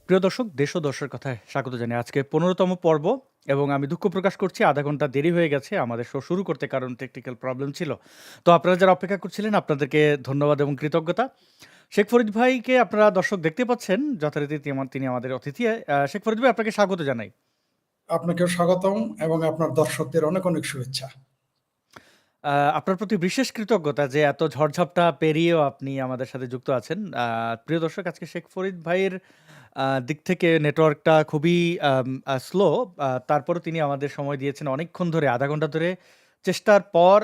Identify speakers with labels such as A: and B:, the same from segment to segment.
A: প্রিয় দর্শক, দেশ ও দর্শের কথায় স্বাগত জানাই। আজকে ১৫তম পর্ব এবং আমি দুঃখ প্রকাশ করছি, আধা ঘন্টা দেরি হয়ে গেছে আমাদের শো শুরু করতে, কারণ টেকনিক্যাল প্রবলেম ছিল। তো আপনারা যারা অপেক্ষা করছিলেন, আপনাদেরকে ধন্যবাদ এবং কৃতজ্ঞতা। শেখ ফরিদ ভাইকে আপনারা দর্শক দেখতে পাচ্ছেন, যথারীতি তিনি আমাদের অতিথি। শেখ ফরিদ ভাই, আপনাকে স্বাগত জানাই।
B: আপনাকেও স্বাগতম এবং আপনার দর্শকদের অনেক অনেক শুভেচ্ছা।
A: আপনার প্রতি বিশেষ কৃতজ্ঞতা যে এত ঝড়ঝাপটা পেরিয়েও আপনি আমাদের সাথে যুক্ত আছেন। প্রিয় দর্শক, আজকে শেখ ফরিদ ভাইয়ের দিক থেকে নেটওয়ার্কটা খুবই স্লো। তারপরেও তিনি আমাদের সময় দিয়েছেন অনেকক্ষণ ধরে, আধা ঘন্টা ধরে চেষ্টার পর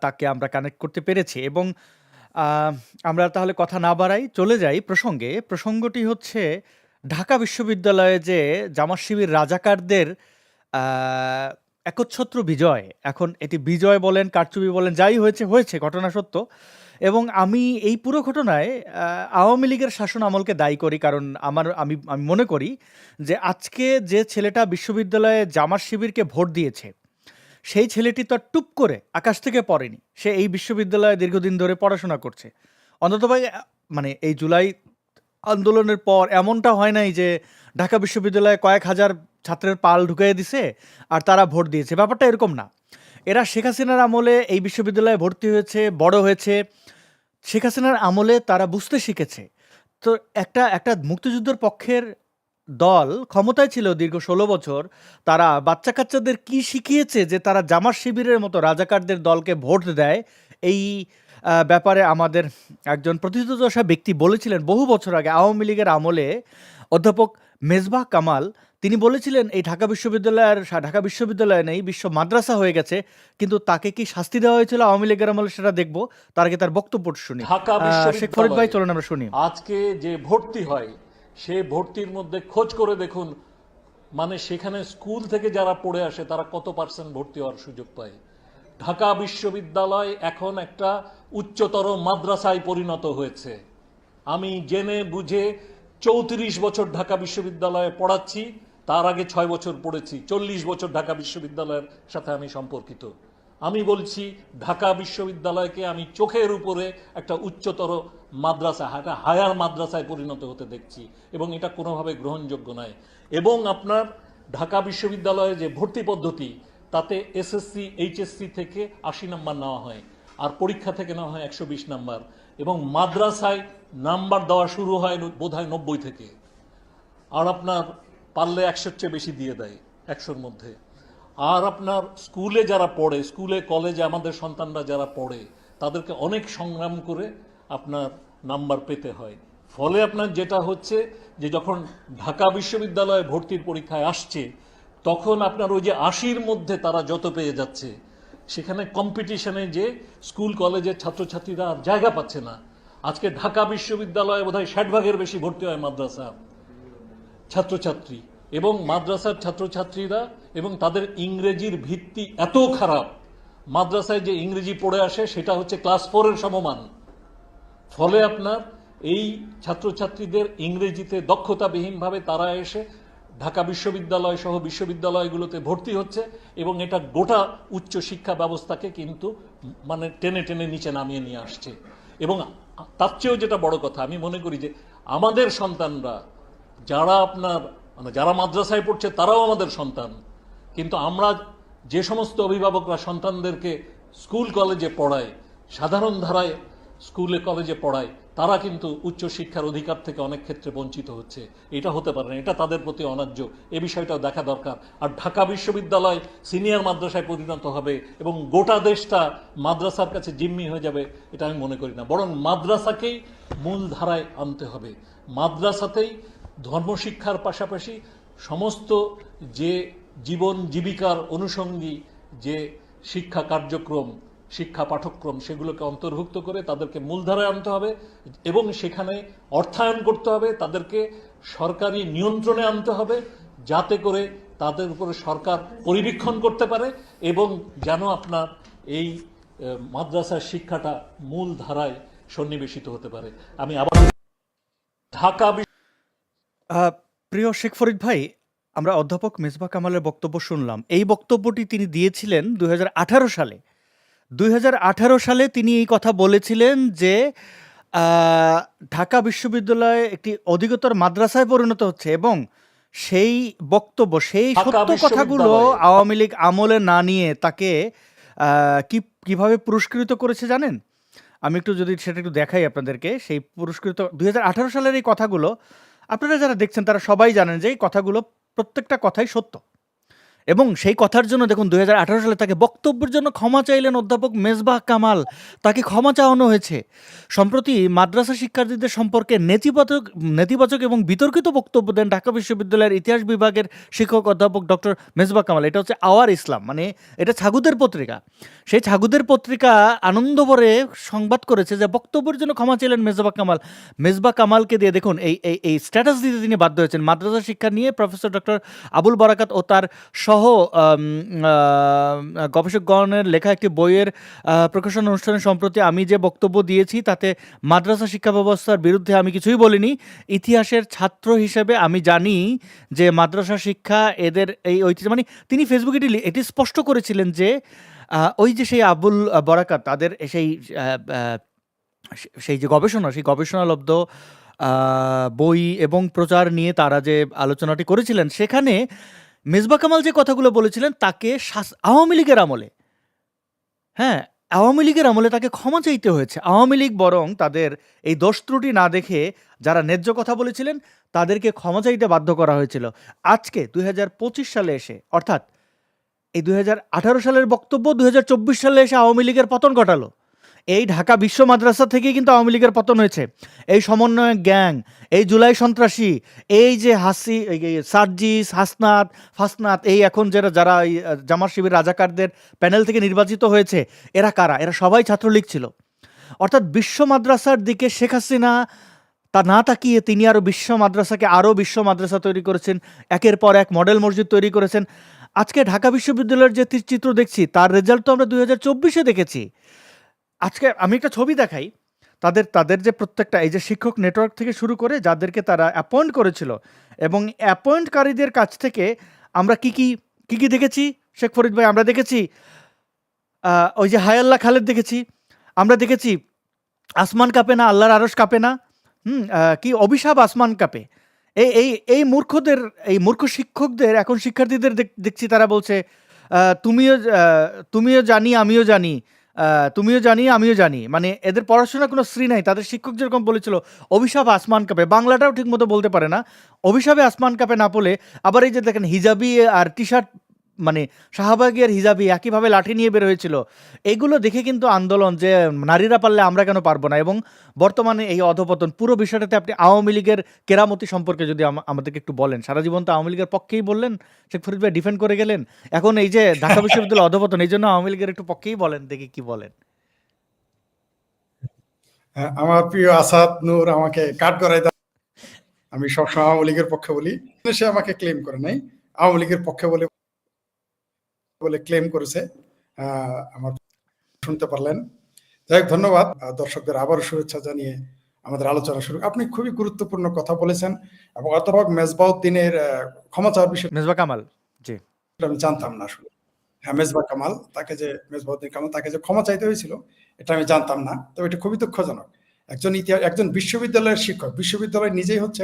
A: তাকে আমরা কানেক্ট করতে পেরেছি। এবং আহ, আমরা তাহলে কথা না বাড়াই, চলে যাই প্রসঙ্গে। প্রসঙ্গটি হচ্ছে ঢাকা বিশ্ববিদ্যালয়ে যে জামাত শিবির রাজাকারদের আহ, একচ্ছত্র বিজয়। এখন এটি বিজয় বলেন, কারচুপি বলেন, যাই হয়েছে হয়েছে, ঘটনা সত্য। এবং আমি এই পুরো ঘটনায় আওয়ামী লীগের শাসন আমলকে দায়ী করি, কারণ আমি আমি মনে করি যে আজকে যে ছেলেটা বিশ্ববিদ্যালয়ে জামাত শিবিরকে ভোট দিয়েছে, সেই ছেলেটি তো আর টুপ করে আকাশ থেকে পড়েনি। সে এই বিশ্ববিদ্যালয়ে দীর্ঘদিন ধরে পড়াশোনা করছে। অন্তত মানে এই জুলাই আন্দোলনের পর এমনটা হয় নাই যে ঢাকা বিশ্ববিদ্যালয়ে কয়েক হাজার ছাত্রের পাল ঢুকিয়ে দিছে আর তারা ভোট দিয়েছে। ব্যাপারটা এরকম না। এরা শেখ হাসিনার আমলে এই বিশ্ববিদ্যালয়ে ভর্তি হয়েছে, বড় হয়েছে। শেখ হাসিনার আমলে তারা বুঝতে শিখেছে। তো একটা একটা মুক্তিযুদ্ধের পক্ষের দল ক্ষমতায় ছিল দীর্ঘ ১৬ বছর। তারা বাচ্চা কাচ্চাদের কি শিখিয়েছে যে তারা জামাত শিবিরের মতো রাজাকারদের দলকে ভোট দেয়। এই ব্যাপারে আমাদের একজন প্রথিতযশা ব্যক্তি বলেছিলেন বহু বছর আগে, আওয়ামী লীগের আমলে, অধ্যাপক মেজবাহ কামাল। তিনি বলেছিলেন এই ঢাকা বিশ্ববিদ্যালয় নেই, বিশ্ব মাদ্রাসা হয়ে গেছে। কিন্তু তাকে কি শাস্তি দেওয়া হয়েছিল আওয়ামী লীগের আমলে, সেটা দেখবো। তার আগে তার বক্তব্য শুনি।
C: ঢাকা
A: শেখ ফরিদ ভাই,
C: বিশ্ববিদ্যালয়ে
A: চলুন আমরা শুনি।
C: আজকে যে ভর্তি হয় সে ভর্তির মধ্যে খোঁজ করে দেখুন, মানে সেখানে স্কুল থেকে যারা পড়ে আসে তারা কত পার্সেন্ট ভর্তি হওয়ার সুযোগ পায়। ঢাকা বিশ্ববিদ্যালয় এখন একটা উচ্চতর মাদ্রাসায় পরিণত হয়েছে। আমি জেনে বুঝে ৩৪ বছর ঢাকা বিশ্ববিদ্যালয়ে পড়াচ্ছি, তার আগে ৬ বছর পড়েছি। ৪০ বছর ঢাকা বিশ্ববিদ্যালয়ের সাথে আমি সম্পর্কিত। আমি বলছি ঢাকা বিশ্ববিদ্যালয়কে আমি চোখের উপরে একটা উচ্চতর মাদ্রাসা, একটা হায়ার মাদ্রাসায় পরিণত হতে দেখছি, এবং এটা কোনোভাবে গ্রহণযোগ্য নয়। এবং আপনার ঢাকা বিশ্ববিদ্যালয়ে যে ভর্তি পদ্ধতি, তাতে এসএসসি এইচএসসি থেকে ৮০ নাম্বার নেওয়া হয়, আর পরীক্ষা থেকে নেওয়া হয় ১২০ নাম্বার, এবং মাদ্রাসায় নাম্বার দেওয়া শুরু হয় বোধহয় ৯০ থেকে, আর আপনার পারলে ১০০-র চেয়ে বেশি দিয়ে দেয় ১০০-র মধ্যে। আর আপনার স্কুলে যারা পড়ে, স্কুলে কলেজে আমাদের সন্তানরা যারা পড়ে, তাদেরকে অনেক সংগ্রাম করে আপনার নাম্বার পেতে হয়। ফলে আপনার যেটা হচ্ছে যে যখন ঢাকা বিশ্ববিদ্যালয়ে ভর্তির পরীক্ষায় আসছে, তখন আপনার ওই যে ৮০-র মধ্যে তারা যত পেয়ে যাচ্ছে, সেখানে কম্পিটিশনে যে স্কুল কলেজের ছাত্রছাত্রীরা আর জায়গা পাচ্ছে না। আজকে ঢাকা বিশ্ববিদ্যালয়ে বোধহয় ৬০ ভাগের বেশি ভর্তি হয় মাদ্রাসা ছাত্রছাত্রী, এবং মাদ্রাসার ছাত্রছাত্রীরা এবং তাদের ইংরেজির ভিত্তি এত খারাপ, মাদ্রাসায় যে ইংরেজি পড়ে আসে সেটা হচ্ছে ক্লাস 4-এর সমমান। ফলে আপনার এই ছাত্রছাত্রীদের ইংরেজিতে দক্ষতাবিহীনভাবে তারা এসে ঢাকা বিশ্ববিদ্যালয় সহ বিশ্ববিদ্যালয়গুলোতে ভর্তি হচ্ছে, এবং এটা গোটা উচ্চ শিক্ষা ব্যবস্থাকে কিন্তু মানে টেনে টেনে নিচে নামিয়ে নিয়ে আসছে। এবং তার চেয়েও যেটা বড় কথা, আমি মনে করি যে আমাদের সন্তানরা যারা আপনার মানে যারা মাদ্রাসায় পড়ছে তারাও আমাদের সন্তান, কিন্তু আমরা যে সমস্ত অভিভাবকরা সন্তানদেরকে স্কুল কলেজে পড়ায়, সাধারণ ধারায় স্কুলে কলেজে পড়ায়, তারা কিন্তু উচ্চশিক্ষার অধিকার থেকে অনেক ক্ষেত্রে বঞ্চিত হচ্ছে। এটা হতে পারে না, এটা তাদের প্রতি অন্যায্য। এ বিষয়টাও দেখা দরকার। আর ঢাকা বিশ্ববিদ্যালয় সিনিয়র মাদ্রাসায় পরিণত হবে এবং গোটা দেশটা মাদ্রাসার কাছে জিম্মি হয়ে যাবে, এটা আমি মনে করি না। বরং মাদ্রাসাকেই মূল ধারায় আনতে হবে। মাদ্রাসাতেই ধর্মশিক্ষার পাশাপাশি সমস্ত যে জীবন জীবিকার অনুষঙ্গী যে শিক্ষা কার্যক্রম, শিক্ষা পাঠ্যক্রম, সেগুলোকে অন্তর্ভুক্ত করে তাদেরকে মূলধারায় আনতে হবে, এবং সেখানে অর্থায়ন করতে হবে, তাদেরকে সরকারি নিয়ন্ত্রণে আনতে হবে, যাতে করে তাদের উপরে সরকার পরিবীক্ষণ করতে পারে, এবং যেন আপনার এই মাদ্রাসার শিক্ষাটা মূল ধারায় সন্নিবেশিত হতে পারে। আমি আবার ঢাকা
A: প্রিয় শেখ ফরিদ ভাই, আমরা অধ্যাপক মেজবাহ কামালের বক্তব্য শুনলাম। এই বক্তব্যটি তিনি দিয়েছিলেন ২০১৮ সালে। ২০১৮ সালে তিনি এই কথা বলেছিলেন যে আহ, ঢাকা বিশ্ববিদ্যালয় একটি অধিকতর মাদ্রাসায় পরিণত হচ্ছে এবং সেই বক্তব্য, সেই
C: ঢাকা
A: সত্য কথাগুলো
C: বিশ্ববিদ্যালয়ে
A: আওয়ামী লীগ আমলে না নিয়ে তাকে কিভাবে পুরস্কৃত করেছে জানেন? আমি একটু যদি সেটা একটু দেখাই আপনাদেরকে, সেই পুরস্কৃত 2018 সালের এই কথাগুলো আপনারা যারা দেখছেন তারা সবাই জানেন যে এই কথাগুলো প্রত্যেকটা কথাই সত্য। এবং সেই কথার জন্য দেখুন 2018 সালে তাকে বক্তব্যের জন্য ক্ষমা চাইলেন অধ্যাপক মেজবাহ কামাল, তাকে ক্ষমা চাওয়ানো হয়েছে। সম্প্রতি মাদ্রাসা শিক্ষার্থীদের সম্পর্কে নেতিবাচক নেতিবাচক এবং বিতর্কিত বক্তব্য দেন ঢাকা বিশ্ববিদ্যালয়ের ইতিহাস বিভাগের শিক্ষক অধ্যাপক ডক্টর মেজবাহ কামাল। এটা হচ্ছে আওয়ার ইসলাম, মানে এটা ছাগুদের পত্রিকা। সেই ছাগুদের পত্রিকা আনন্দভরে সংবাদ করেছে যে বক্তব্যের জন্য ক্ষমা চাইলেন মেজবাহ কামাল। মেজবাহ কামালকে দিয়ে দেখুন এই স্ট্যাটাস দিতে তিনি বাধ্য হয়েছেন। মাদ্রাসা শিক্ষা নিয়ে প্রফেসর ডক্টর আবুল বারাকাত ও তার সহ গবেষকগণের লেখা একটি বইয়ের প্রকাশন অনুষ্ঠানে সম্প্রতি আমি যে বক্তব্য দিয়েছি তাতে মাদ্রাসা শিক্ষা ব্যবস্থার বিরুদ্ধে আমি কিছুই বলিনি। ইতিহাসের ছাত্র হিসেবে আমি জানি যে মাদ্রাসা শিক্ষা এদের এই ঐতিহ্য, মানে তিনি ফেসবুকে এটি স্পষ্ট করেছিলেন যে ওই যে সেই আবুল বরাকাত তাদের সেই সেই যে গবেষণা, সেই গবেষণালব্ধ বই এবং প্রচার নিয়ে তারা যে আলোচনাটি করেছিলেন, সেখানে মেজবাহ কামাল যে কথাগুলো বলেছিলেন তাকে আওয়ামী লীগের আমলে, হ্যাঁ, আওয়ামী লীগের আমলে তাকে ক্ষমা চাইতে হয়েছে। আওয়ামী লীগ বরং তাদের এই দোষ ত্রুটি না দেখে যারা ন্যায্য কথা বলেছিলেন তাদেরকে ক্ষমা চাইতে বাধ্য করা হয়েছিল। আজকে 2025 সালে এসে, অর্থাৎ এই 2018 সালের বক্তব্য 2024 সালে এসে আওয়ামী লীগের পতন ঘটালো। এই ঢাকা বিশ্ব মাদ্রাসা থেকেই কিন্তু আওয়ামী লীগের পতন হয়েছে। এই সমন্বয়ক গ্যাং, এই জুলাই সন্ত্রাসী, এই যে সার্জিস, হাসনাত, ফাসনাত, এই এখন যারা এই জামাত শিবির রাজাকারদের প্যানেল থেকে নির্বাচিত হয়েছে, এরা কারা? এরা সবাই ছাত্রলীগ ছিল। অর্থাৎ বিশ্ব মাদ্রাসার দিকে শেখ হাসিনা তা না তাকিয়ে তিনি আরও বিশ্ব মাদ্রাসা তৈরি করেছেন, একের পর এক মডেল মসজিদ তৈরি করেছেন। আজকে ঢাকা বিশ্ববিদ্যালয়ের যে চিত্র দেখছি তার রেজাল্ট তো আমরা 2024-এ দেখেছি। আজকে আমি একটা ছবি দেখাই, তাদের যে প্রত্যেকটা এই যে শিক্ষক নেটওয়ার্ক থেকে শুরু করে যাদেরকে তারা অ্যাপয়েন্ট করেছিল এবং অ্যাপয়েন্টকারীদের কাছ থেকে আমরা কি কি দেখেছি শেখ ফরিদ ভাই? আমরা দেখেছি ওই যে হায়াল্লাহ খালেদ দেখেছি, আমরা দেখেছি আসমান কাঁপে না, আল্লাহর আরশ কাঁপে না, কি অভিশাপ আসমান কাঁপে। এই মূর্খদের, এই মূর্খ শিক্ষকদের এখন শিক্ষার্থীদের দেখছি তারা বলছে তুমিও জানি আমিও জানি, তুমিও জানি আমিও জানি। মানে এদের পড়াশোনার কোনো শ্রী নাই। তাদের শিক্ষক যেরকম বলেছিল অভিশাপ আসমান কাঁপে, বাংলাটাও ঠিক মতো বলতে পারে না, অভিশাপে আসমান কাঁপে না বলে আবার এই যে দেখেন হিজাবি আর টি শার্ট, মানে শাহবাগী আর হিজাবি একইভাবে লাঠি নিয়ে বের হয়েছিল। এগুলো দেখে কিন্তু আন্দোলন যে নারীরা পারলে আমরা কেন পারবো না। এবং বর্তমানে এই অধপতন পুরো বিষয়টাতে আপনি আওয়ামী লীগের কেরামতি সম্পর্কে যদি আমাদেরকে একটু বলেন। সারা জীবন তো আওয়ামী লীগের পক্ষেই বললেন, শেখ ফরিদ ভাই ডিফেন্ড করে গেলেন, এখন এই যে ঢাকা বিশ্ববিদ্যালয় অধপতন, এই জন্য আওয়ামী লীগের একটু পক্ষেই বলেন, দেখি কি বলেন।
B: আমার প্রিয় আসাদ নূর আমাকে কাট করাই দেয়। আমি সবসময় আওয়ামী লীগের পক্ষে বলি, সে আমাকে ক্লেম করে নাই, আওয়ামী লীগের পক্ষে বলে ক্লেম করেছে। আমার শুনতে পারলেন। যাই হোক, ধন্যবাদ। দর্শকদের আবারও শুভেচ্ছা জানিয়ে আমাদের আলোচনা শুরু। আপনি খুবই গুরুত্বপূর্ণ কথা বলেছেন এবং অধ্যাপক মেজবাউদ্দিনের ক্ষমা চাওয়ার বিষয়
A: মেজবাহ কামাল, জি,
B: আমি জানতাম না আসলে। হ্যাঁ, মেজবাহ কামাল, মেজবাউদ্দিন কামাল তাকে যে ক্ষমা চাইতে হয়েছিল এটা আমি জানতাম না। তবে এটা খুবই দুঃখজনক। একজন বিশ্ববিদ্যালয়ের শিক্ষক, বিশ্ববিদ্যালয় নিজেই হচ্ছে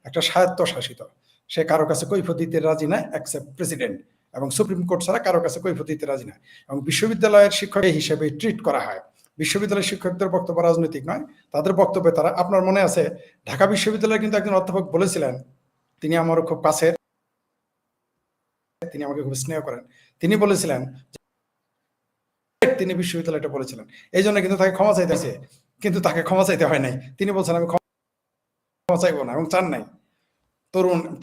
B: একটা স্বায়ত্তশাসিত, সে কারো কাছে কৈফিয়ত দিতে রাজি নয় এক্সেপ্ট প্রেসিডেন্ট, এবং সুপ্রিম কোর্ট ছাড়া কারো কাছে কৈফিয়ত দিতে রাজি নয়, এবং বিশ্ববিদ্যালয়ের শিক্ষক হিসেবে ট্রিট করা হয়। বিশ্ববিদ্যালয়ের শিক্ষকদের বক্তব্য রাজনৈতিক নয়, তাদের বক্তব্যে তারা, আপনার মনে আছে ঢাকা বিশ্ববিদ্যালয়ে কিন্তু একজন অধ্যাপক বলেছিলেন, তিনি আমারও খুব কাছের, তিনি আমাকে খুব স্নেহ করেন, তিনি বলেছিলেন, তিনি বিশ্ববিদ্যালয়টা বলেছিলেন, এই জন্য কিন্তু তাকে ক্ষমা চাইতে হয়েছে, কিন্তু তাকে ক্ষমা চাইতে হয় নাই। তিনি বলছেন আমি ক্ষমা চাইবো না এবং চান নাই।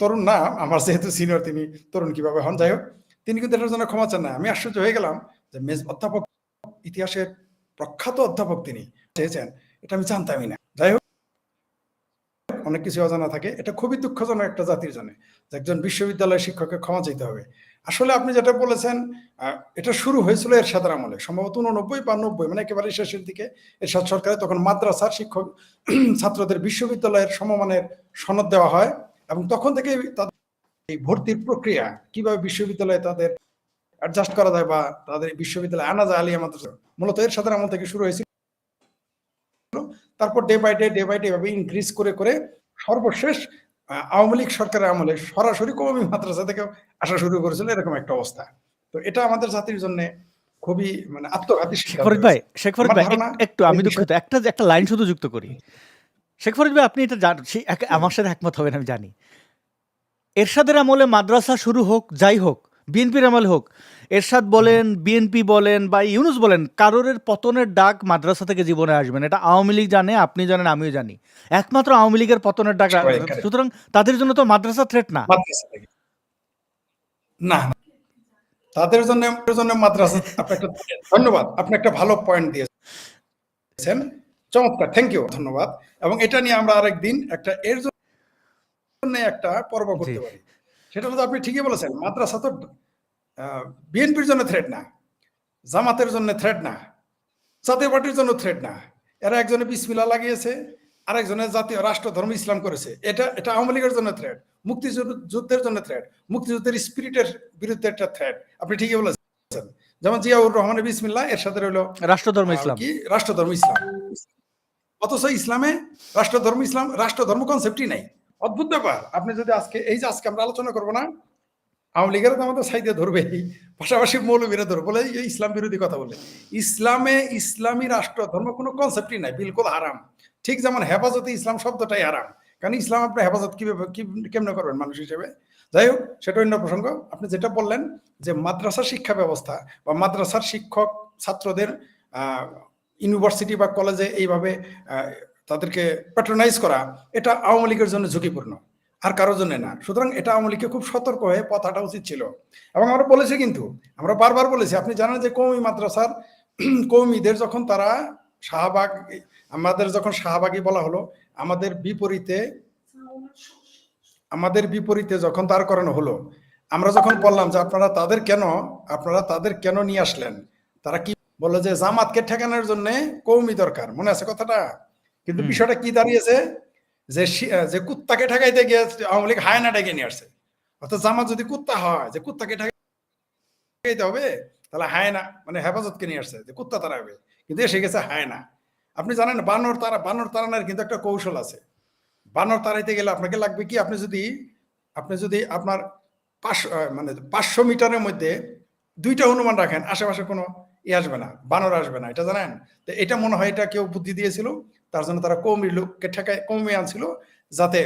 B: তরুণ না, আমার যেহেতু সিনিয়র, তিনি তরুণ কিভাবে হন, যাই হোক, তিনি কিন্তু এটার জন্য ক্ষমা চান না। আমি আশ্চর্য হয়ে গেলাম যে অধ্যাপক, ইতিহাসের প্রখ্যাত অধ্যাপক তিনি চেয়েছেন, এটা আমি জানতামই না। যাই হোক, অনেক কিছু অজানা থাকে। এটা খুবই দুঃখজনক একটা জাতির জন্য যে একজন বিশ্ববিদ্যালয়ের শিক্ষককে ক্ষমা চাইতে হবে। আসলে আপনি যেটা বলেছেন, এটা শুরু হয়েছিল এরশাদের আমলে, সম্ভবত 89 বা 90, মানে একেবারে শেষের দিকে এরশাদ সরকারে, তখন মাদ্রাসার শিক্ষক ছাত্রদের বিশ্ববিদ্যালয়ের সমমানের সনদ দেওয়া হয়, এবং তখন থেকে তাদের এই ভর্তির প্রক্রিয়া কিভাবে বিশ্ববিদ্যালয়ে তাদের অ্যাডজাস্ট করা যায় বা তাদের বিশ্ববিদ্যালয়ে আনা যায় আলিয়া মাদ্রাসা, মূলত এরশাদের আমল থেকে শুরু হয়েছিল। তারপর ডে বাই ডে এভাবে ইনক্রিজ করে করে সর্বশেষ আওয়ামী লীগ সরকারের আমলে সরাসরি কওমি মাদ্রাসা থেকে আসা শুরু করেছিল, এরকম একটা অবস্থা। তো এটা আমাদের জাতির জন্য খুবই মানে আত্মঘাতী
A: শেখ
B: সিদ্ধান্ত
A: ফরিদ ভাই,
B: হয়েছে।
A: শেখ ফরিদ
B: আমার
A: ভাই
B: ধারণা
A: একটু
B: এই
A: আমি
B: বিষয়ে
A: দুঃখিত, একটা লাইন শুধু যুক্ত করি। শেখ ফরিদ ভাই, আপনি এটা আমার সাথে একমত হবেন আমি জানি। এরশাদের আমলে মাদ্রাসা শুরু হোক, যাই হোক, বিএনপির আমলে হোক, এরশাদ বলেন, বিএনপি বলেন বা ইউনুস বলেন, কারোরের পতনের ডাক মাদ্রাসা থেকে জীবনে আসবেন, এটা আওয়ামী লীগ জানে, আপনি জানেন, আমিও জানি। একমাত্র আওয়ামী লীগের পতনের ডাক,
B: সবাই correct।
A: সুতরাং তাদের জন্য তো মাদ্রাসা থ্রেট না।
B: মাদ্রাসা থেকে না, না, তাদের জন্য মাদ্রাসা। আপনি একটা ধন্যবাদ, আপনি একটা ভালো পয়েন্ট দিয়েছেন, চমৎকার, থ্যাংক ইউ, ধন্যবাদ। এবং এটা নিয়ে আমরা আরেকদিন এর জন্য একটা পর্ব
A: জি,
B: করতে পারি। সেটা হলো, আপনি ঠিকই বলেছেন, মাদ্রাসা তো বিএনপির জন্য থ্রেট না, জামাতের জন্য থ্রেট না, জাতীয় পার্টির জন্য থ্রেট না। এরা একজনে বিসমিল্লাহ লাগিয়েছে, আরেকজনে জাতীয় রাষ্ট্র ধর্ম ইসলাম করেছে। এটা আওয়ামী লীগের জন্য থ্রেট, মুক্তিযুদ্ধের জন্য থ্রেট, মুক্তিযুদ্ধের স্পিরিটের বিরুদ্ধে একটা থ্রেট। আপনি ঠিকই বলেছেন। যেমন জিয়াউর রহমানের বিসমিল্লাহ, এর সাথে রইল
A: রাষ্ট্রধর্ম ইসলাম।
B: কি রাষ্ট্রধর্ম ইসলাম। অথচ ইসলামে রাষ্ট্রধর্ম কনসেপ্টই নাই। অদ্ভুত ব্যাপার। আপনি যদি আজকে আমরা আলোচনা করবো না, আওয়ামী লীগের তো আমাদের সাইডে ধরবে, পাশাপাশি মৌলবীরা ধরবে, বলে এই ইসলাম বিরোধী কথা বলে। ইসলামী রাষ্ট্র ধর্ম কোনো কনসেপ্টই নাই, বিলকুল হারাম। ঠিক যেমন হেফাজতে ইসলাম শব্দটাই হারাম, কারণ ইসলাম আপনি হেফাজত কেমনে করবেন মানুষ হিসেবে। যাই হোক, সেটা অন্য প্রসঙ্গ। আপনি যেটা বললেন যে মাদ্রাসা শিক্ষা ব্যবস্থা বা মাদ্রাসার শিক্ষক ছাত্রদের ইউনিভার্সিটি বা কলেজে এইভাবে তাদেরকে প্যাট্রোনাইজ করা, এটা আওয়ামী লীগের জন্য ঝুঁকিপূর্ণ, আর কারোর জন্য না। সুতরাং এটা আওয়ামী লীগকে খুব সতর্ক হয়ে পথ হাঁটা উচিত ছিল। এবং আমরা বলেছি, কিন্তু আমরা বারবার বলেছি, আপনি জানেন যে কওমি মাদ্রাসার কওমিদের যখন তারা শাহবাগ, আমাদের যখন শাহবাগী বলা হলো, আমাদের বিপরীতে যখন দাঁড় করানো হলো, আমরা যখন বললাম যে আপনারা তাদের কেন নিয়ে আসলেন, তারা কি বললো যে জামাতকে ঠেকানোর জন্য কওমি দরকার। মনে আছে কথাটা? কিন্তু বিষয়টা কি দাঁড়িয়েছে, যে কুত্তাকে ঠেকাইতে গিয়ে আওয়ামী লীগ হায়না ডেকে নিয়ে আসছে। অর্থাৎ জামাত যদি কুত্তা হয়, যে কুত্তাকে ঠেকাইতে হবে, তাহলে হায়না মানে হেফাজতকে নিয়ে আসছে, যে কুত্তা তাড়াবে, কিন্তু এসে গেছে হায়না। আপনি জানেন বানর তাড়ানোর কিন্তু একটা কৌশল আছে। বানর তাড়াইতে গেলে আপনাকে লাগবে কি, আপনি যদি আপনার 500 মিটারের মধ্যে 2টা হনুমান রাখেন, আশেপাশে কোনো আসবে না, বানর আসবে না, এটা জানেন? তো এটা মনে হয় এটা কেউ বুদ্ধি দিয়েছিল, তার জন্য তারা কওমি লোককে কওমি আনছিল, যাতে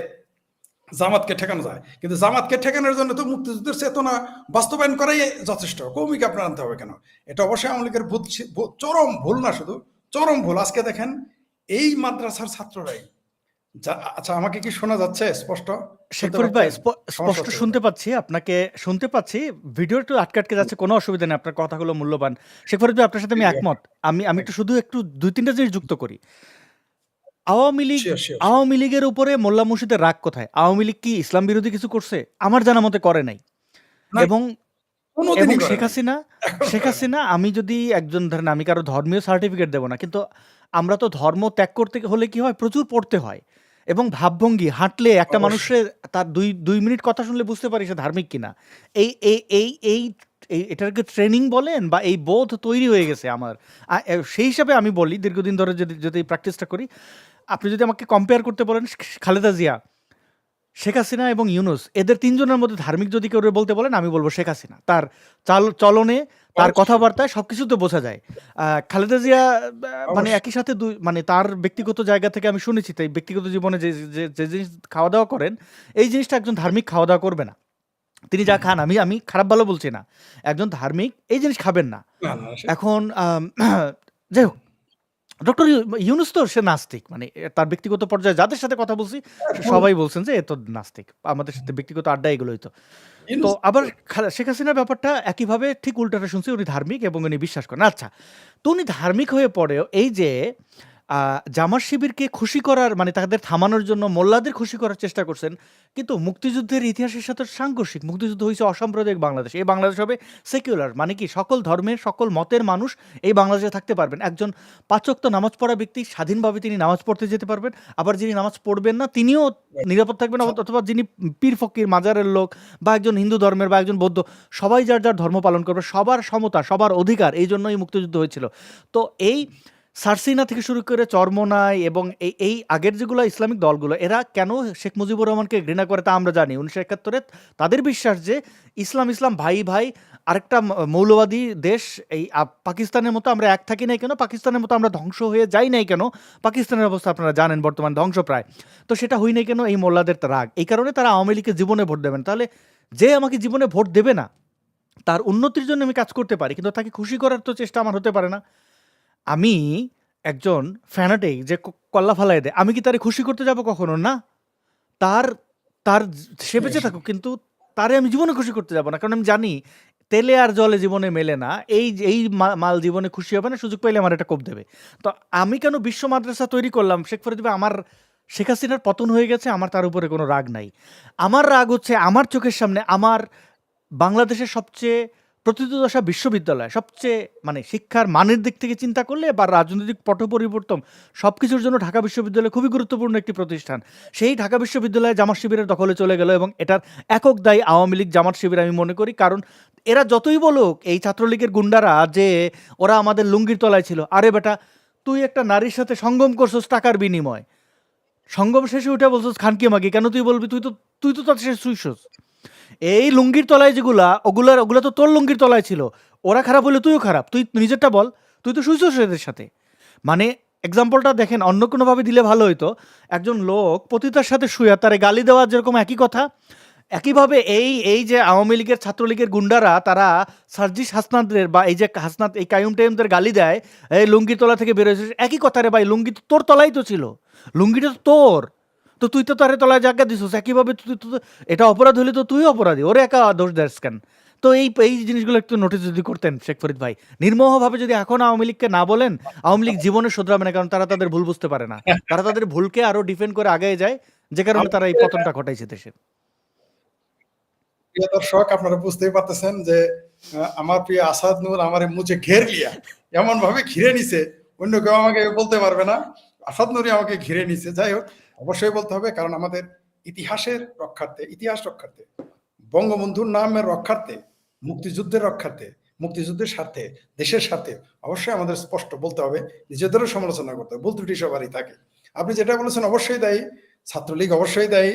B: জামাতকে ঠেকানো যায়। কিন্তু জামাতকে ঠেকানোর জন্য তো মুক্তিযুদ্ধের চেতনা বাস্তবায়ন করাই যথেষ্ট, কওমিকে আপনার আনতে হবে কেন? এটা অবশ্যই আওয়ামী লীগের চরম ভুল, না শুধু চরম ভুল। আজকে দেখেন এই মাদ্রাসার ছাত্ররাই, আচ্ছা, আমাকে কি শোনা যাচ্ছে স্পষ্ট?
A: শেখ ফরিদ ভাই, স্পষ্ট শুনতে পাচ্ছি, আপনাকে শুনতে পাচ্ছি। ভিডিও একটু আটকে যাচ্ছে, কোনো অসুবিধা নেই, আপনার কথাগুলো মূল্যবান। শেখ ফরিদ ভাই, আপনার সাথে আমি একমত। আমি একটু 2-3টা জিনিস যুক্ত করি। আওয়ামী লীগের উপরে মোল্লা মুর্শিদের রাগ কোথায়? আওয়ামী লীগ কি ইসলাম বিরোধী কিছু করছে? আমার জানা মতে করে নাই। এবং শেখ হাসিনা, আমি যদি একজন, ধরেন আমি কারো ধর্মীয় সার্টিফিকেট দেবো না, কিন্তু আমরা তো ধর্ম ত্যাগ করতে হলে কি হয়, প্রচুর পড়তে হয়। এবং ভাবভঙ্গি, হাঁটলে একটা মানুষের তার 2 মিনিট কথা শুনলে বুঝতে পারি সে ধার্মিক কিনা। এই এই এই এই এটাকে ট্রেনিং বলেন বা এই বোধ তৈরি হয়ে গেছে আমার। সেই হিসাবে আমি বলি, দীর্ঘদিন ধরে যদি প্র্যাকটিসটা করি, আপনি যদি আমাকে কম্পেয়ার করতে বলেন, খালেদা জিয়া, শেখ হাসিনা এবং ইউনুস, এদের 3জনের মধ্যে ধার্মিক যদি কেউ বলতে বলেন, আমি বলবো শেখ হাসিনা। তার চলনে, তার কথাবার্তায় সবকিছুতে বোঝা যায়। খালেদা জিয়া মানে একই সাথে মানে তার ব্যক্তিগত জায়গা থেকে আমি শুনেছি, তাই ব্যক্তিগত জীবনে যে জিনিস খাওয়া দাওয়া করেন, এই জিনিসটা একজন ধার্মিক খাওয়া দাওয়া করবে না। তিনি যা খান, আমি খারাপ ভালো বলছি না, একজন ধার্মিক এই জিনিস খাবেন না। এখন যাই হোক, ডক্টর ইউনুস তো সে নাস্তিক, মানে তার ব্যক্তিগত পর্যায়ে যাদের সাথে কথা বলছি সবাই বলছেন যে এ তো নাস্তিক, আমাদের সাথে ব্যক্তিগত আড্ডা এগুলোই তো। আবার শেখ হাসিনার ব্যাপারটা একইভাবে ঠিক উল্টাটা শুনছি, উনি ধার্মিক এবং উনি বিশ্বাস করেন। আচ্ছা, তো উনি ধার্মিক হয়ে পড়েও এই যে জামাত শিবিরকে খুশি করার, মানে তাদের থামানোর জন্য মোল্লাদের খুশি করার চেষ্টা করছেন, কিন্তু মুক্তিযুদ্ধের ইতিহাসের সাথে সাংঘর্ষিক। মুক্তিযুদ্ধ হয়েছে অসাম্প্রদায়িক বাংলাদেশ, এই বাংলাদেশ হবে সেকুলার, মানে কি সকল ধর্মের সকল মতের মানুষ এই বাংলাদেশে থাকতে পারবেন। একজন 5 ওয়াক্ত নামাজ পড়া ব্যক্তি স্বাধীনভাবে তিনি নামাজ পড়তে যেতে পারবেন, আবার যিনি নামাজ পড়বেন না তিনিও নিরাপদ থাকবেন, অথবা যিনি পীর ফকির মাজারের লোক বা একজন হিন্দু ধর্মের বা একজন বৌদ্ধ, সবাই যার যার ধর্ম পালন করবে, সবার সমতা, সবার অধিকার, এই জন্যই মুক্তিযুদ্ধ হয়েছিল। তো এই সারসিনা থেকে শুরু করে চরমোনাই এবং এই আগের যেগুলো ইসলামিক দলগুলো, এরা কেন শেখ মুজিবুর রহমানকে ঘৃণা করে তা আমরা জানি। 1971 তাদের বিশ্বাস যে ইসলাম ভাই ভাই, আরেকটা মৌলবাদী দেশ এই পাকিস্তানের মতো আমরা এক থাকি নাই কেন, পাকিস্তানের মতো আমরা ধ্বংস হয়ে যাই নাই কেন, পাকিস্তানের অবস্থা আপনারা জানেন বর্তমান ধ্বংসপ্রায়, তো সেটা হই নাই কেন, এই মোল্লাদের রাগ। এই কারণে তারা আওয়ামী লীগকে জীবনে ভোট দেবেন। তাহলে যে আমাকে জীবনে ভোট দেবে না, তার উন্নতির জন্য আমি কাজ করতে পারি, কিন্তু তাকে খুশি করার তো চেষ্টা আমার হতে পারে না। আমি একজন ফ্যানাটিক যে কল্লা ফালাই দেয়, আমি কি তারে খুশি করতে যাব কখনো? না। তার তার সে বেঁচে থাকুক, কিন্তু তারে আমি জীবনে খুশি করতে যাব না, কারণ আমি জানি তেলে আর জলে জীবনে মেলে না। এই মাল জীবনে খুশি হবে না, সুযোগ পাইলে আমার এটা কোপ দেবে। তো আমি কেন বিশ্ব মাদ্রাসা তৈরি করলাম? শেখ ফরিদ ভাই, আমার শেখ হাসিনার পতন হয়ে গেছে, আমার তার উপরে কোনো রাগ নাই। আমার রাগ হচ্ছে আমার চোখের সামনে আমার বাংলাদেশের সবচেয়ে প্রথিতযশা বিশ্ববিদ্যালয়, সবচেয়ে মানে শিক্ষার মানের দিক থেকে চিন্তা করলে বা রাজনৈতিক পট পরিবর্তন সব কিছুর জন্য ঢাকা বিশ্ববিদ্যালয় খুবই গুরুত্বপূর্ণ একটি প্রতিষ্ঠান। সেই ঢাকা বিশ্ববিদ্যালয় জামাত শিবিরের দখলে চলে গেল, এবং এটার একক দায়ী আওয়ামী লীগ জামাত শিবির আমি মনে করি। কারণ এরা যতই বলুক এই ছাত্রলীগের গুন্ডারা যে ওরা আমাদের লুঙ্গির তলায় ছিল, আরে বেটা, তুই একটা নারীর সাথে সঙ্গম করছস টাকার বিনিময়, সঙ্গম শেষে উঠে বলছস খানকি মাগি, কেন তুই বলবি? তুই তো তার শেষে শুইছস। এই লুঙ্গির তলায় যেগুলা, ওগুলা তো তোর লুঙ্গির তলায় ছিল। ওরা খারাপ হলে তুইও খারাপ, তুই নিজেরটা বল, তুই তো শুইছস এদের সাথে। মানে এক্সাম্পলটা দেখেন, অন্য কোনোভাবে দিলে ভালো হইতো। একজন লোক পতিতার সাথে শুয়ে তারে গালি দেওয়া যেরকম একই কথা, একইভাবে এই যে আওয়ামী লীগের ছাত্রলীগের গুন্ডারা তারা সার্জিস হাসনাদের বা এই যে হাসনাত এই কায়ুম টাইমদের গালি দেয়, এই লুঙ্গির তলা থেকে বেরোয়েছিস, একই কথা রে ভাই, লুঙ্গি তো তোর তলাই তো ছিল, লুঙ্গিটা তো তোর, তো তুই তো তারে তলায় জায়গা দিছিস। একইভাবে এটা অপরাধ হলে তো তুই অপরাধী, ওরে একা দোষ দেস কেন? তো এই জিনিসগুলো একটু নোটিস যদি করতেন শেখ ফরিদ ভাই, নির্মোহভাবে যদি এখন আওয়ামী লীগকে না বলেন, আওয়ামী লীগ জীবনে শুধরাবে না, কারণ তারা তাদের ভুল বুঝতে পারে না, তারা তাদের ভুলকে আরো ডিফেন্ড করে আগে যায়, যে কারণে তারা এই পতনটা ঘটাইছে দেশের।
B: প্রিয় দর্শক, আপনারা বুঝতেই পারতেছেন যে আমার প্রিয় আসাদ নূর আমার মুঝে ঘের লিয়া, এমন ভাবে ঘিরে নিছে, অন্য কেউ আমাকে বলতে পারবে না। আসাদ নূরই আমাকে ঘিরে নিছে। যাই হোক, অবশ্যই বলতে হবে, কারণ আমাদের ইতিহাস রক্ষার্থে, বঙ্গবন্ধুর নামের রক্ষার্থে, মুক্তিযুদ্ধের রক্ষার্থে, মুক্তিযুদ্ধের স্বার্থে, দেশের স্বার্থে অবশ্যই আমাদের স্পষ্ট বলতে হবে, নিজেদেরও সমালোচনা করতে হবে, ভুল ত্রুটি সবারই থাকে। আপনি যেটা বলেছেন অবশ্যই দায়ী ছাত্রলীগ, অবশ্যই দায়ী।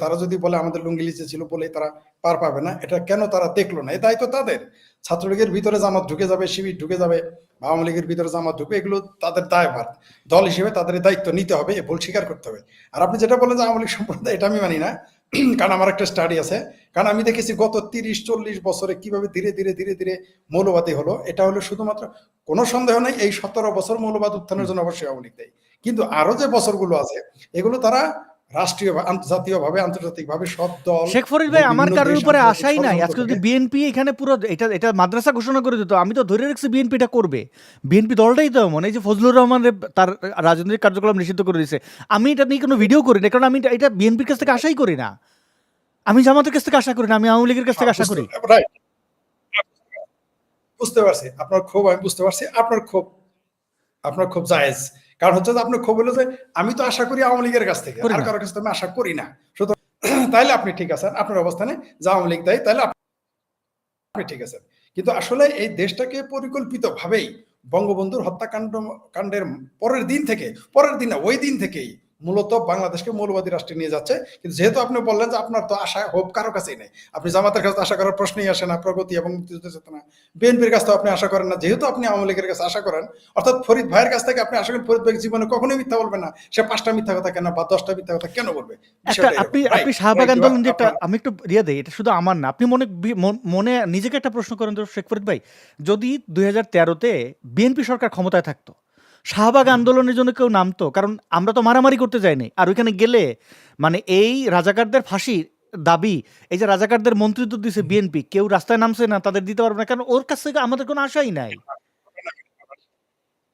B: তারা যদি বলে আমাদের লুঙ্গি লিচে ছিল বলে তারা পার পাবে না, এটা কেন তারা দেখলো না? এই দায়িত্ব তাদের। ছাত্রলীগের ভিতরে জামাত ঢুকে যাবে, শিবির ঢুকে যাবে, আওয়ামী লীগের ভিতরে জামাত ঢুকবে, এগুলো তাদের দায়ভার। দল হিসেবে তাদের দায়িত্ব নিতে হবে, ভুল স্বীকার করতে হবে। আর আপনি যেটা বলেন যে আওয়ামী লীগ সম্প্রদায়, এটা আমি মানি না। কারণ আমার একটা স্টাডি আছে, কারণ আমি দেখেছি গত 30-40 বছরে কিভাবে ধীরে ধীরে ধীরে ধীরে মৌলবাদী হলো। এটা হলো শুধুমাত্র, কোনো সন্দেহ নেই, এই 17 বছর মৌলবাদ উত্থানের জন্য অবশ্যই আওয়ামী লীগ দেয়। কিন্তু আরো যে বছরগুলো আছে, এগুলো তারা রাষ্ট্রীয় জাতীয়ভাবে আন্তর্জাতিকভাবে সব দল,
A: শেখ ফরিদ ভাই, আমার
B: বিভিন্ন
A: কারোর
B: দেশ
A: উপরে
B: আন্তর্জাতিক
A: আশাই নাই।
B: ষড়যন্ত্র
A: আজকে যদি
B: থেকে
A: বিএনপি এখানে পুরো এটা মাদ্রাসা ঘোষণা করে দিত, আমি তো ধরে রাখছি বিএনপি এটা করবে। বিএনপি দলটাই তো এমন, এই যে ফজলুর রহমান তার রাজনৈতিক কার্যক্রম নিষিদ্ধ করে দিয়েছে, আমি এটা নিয়ে কোনো ভিডিও করি না, কারণ আমি এটা বিএনপির কাছ থেকে আশাই করি না, আমি জামাতের কাছ থেকে আশা করি না, আমি আওয়ামী লীগের কাছ থেকে আশা করি।
B: রাইট, বুঝতে পারছি আপনার ক্ষোভ, আমি বুঝতে পারছি আপনার ক্ষোভ জায়েজ। কারণ হচ্ছে যে আপনার ক্ষোভ হলো যে আমি তো আশা করি আওয়ামী লীগের কাছ থেকে,
A: করি
B: আর
A: না।
B: কারোর কাছ থেকে আমি আশা করি না। সুতরাং তাইলে আপনি ঠিক আছেন, আপনার অবস্থানে যে আওয়ামী লীগ দেয়, তাহলে আপনি ঠিক আছেন। কিন্তু আসলে এই দেশটাকে পরিকল্পিতভাবেই বঙ্গবন্ধুর কাণ্ডের পরের দিন না, ওই দিন থেকেই মূলত বাংলাদেশকে মৌলবাদী রাষ্ট্রে নিয়ে যাচ্ছে। কিন্তু যেহেতু আপনি বললেন যে আপনার তো আশা হোপ কারো কাছেই নেই, আপনি জামাতের কাছে আশা করার প্রশ্নই আসে না, প্রগতি এবং মুক্তিযুদ্ধ চেতনা, বিএনপির কাছে আপনি আশা করেন না, যেহেতু আপনি আওয়ামী লীগের কাছে আশা করেন, অর্থাৎ ফরিদ ভাইয়ের কাছ থেকে আপনি আশা করেন ফরিদ ভাই জীবনে কখনোই মিথ্যা বলবে না, সে 5টা মিথ্যা কথা কেন বা 10টা মিথ্যা কথা কেন বলবে?
A: একটা
B: বিষয়টা
A: আপনি
B: এরকম, রাইট?
A: আপনি শাহবাগ আন্দোলন যে একটা,
B: আপনার
A: আমি একটু ইয়ে দেই, এটা শুধু আমার না, আপনি মনে নিজেকে একটা প্রশ্ন করেন তো শেখ ফরিদ ভাই, যদি 2013-তে বিএনপি সরকার ক্ষমতায় থাকতো, শাহবাগ আন্দোলনের জন্য কেউ নামতো? কারণ আমরা তো মারামারি করতে যাইনি, আর ওইখানে গেলে মানে এই রাজাকারদের ফাঁসি দাবি, এই যে রাজাকারদের মন্ত্রিত্ব দিছে বিএনপি, কেউ রাস্তায় নামছে না, তাদের দিতে পারবে না, কারণ ওর কাছ থেকে আমাদের কোনো আশাই নাই।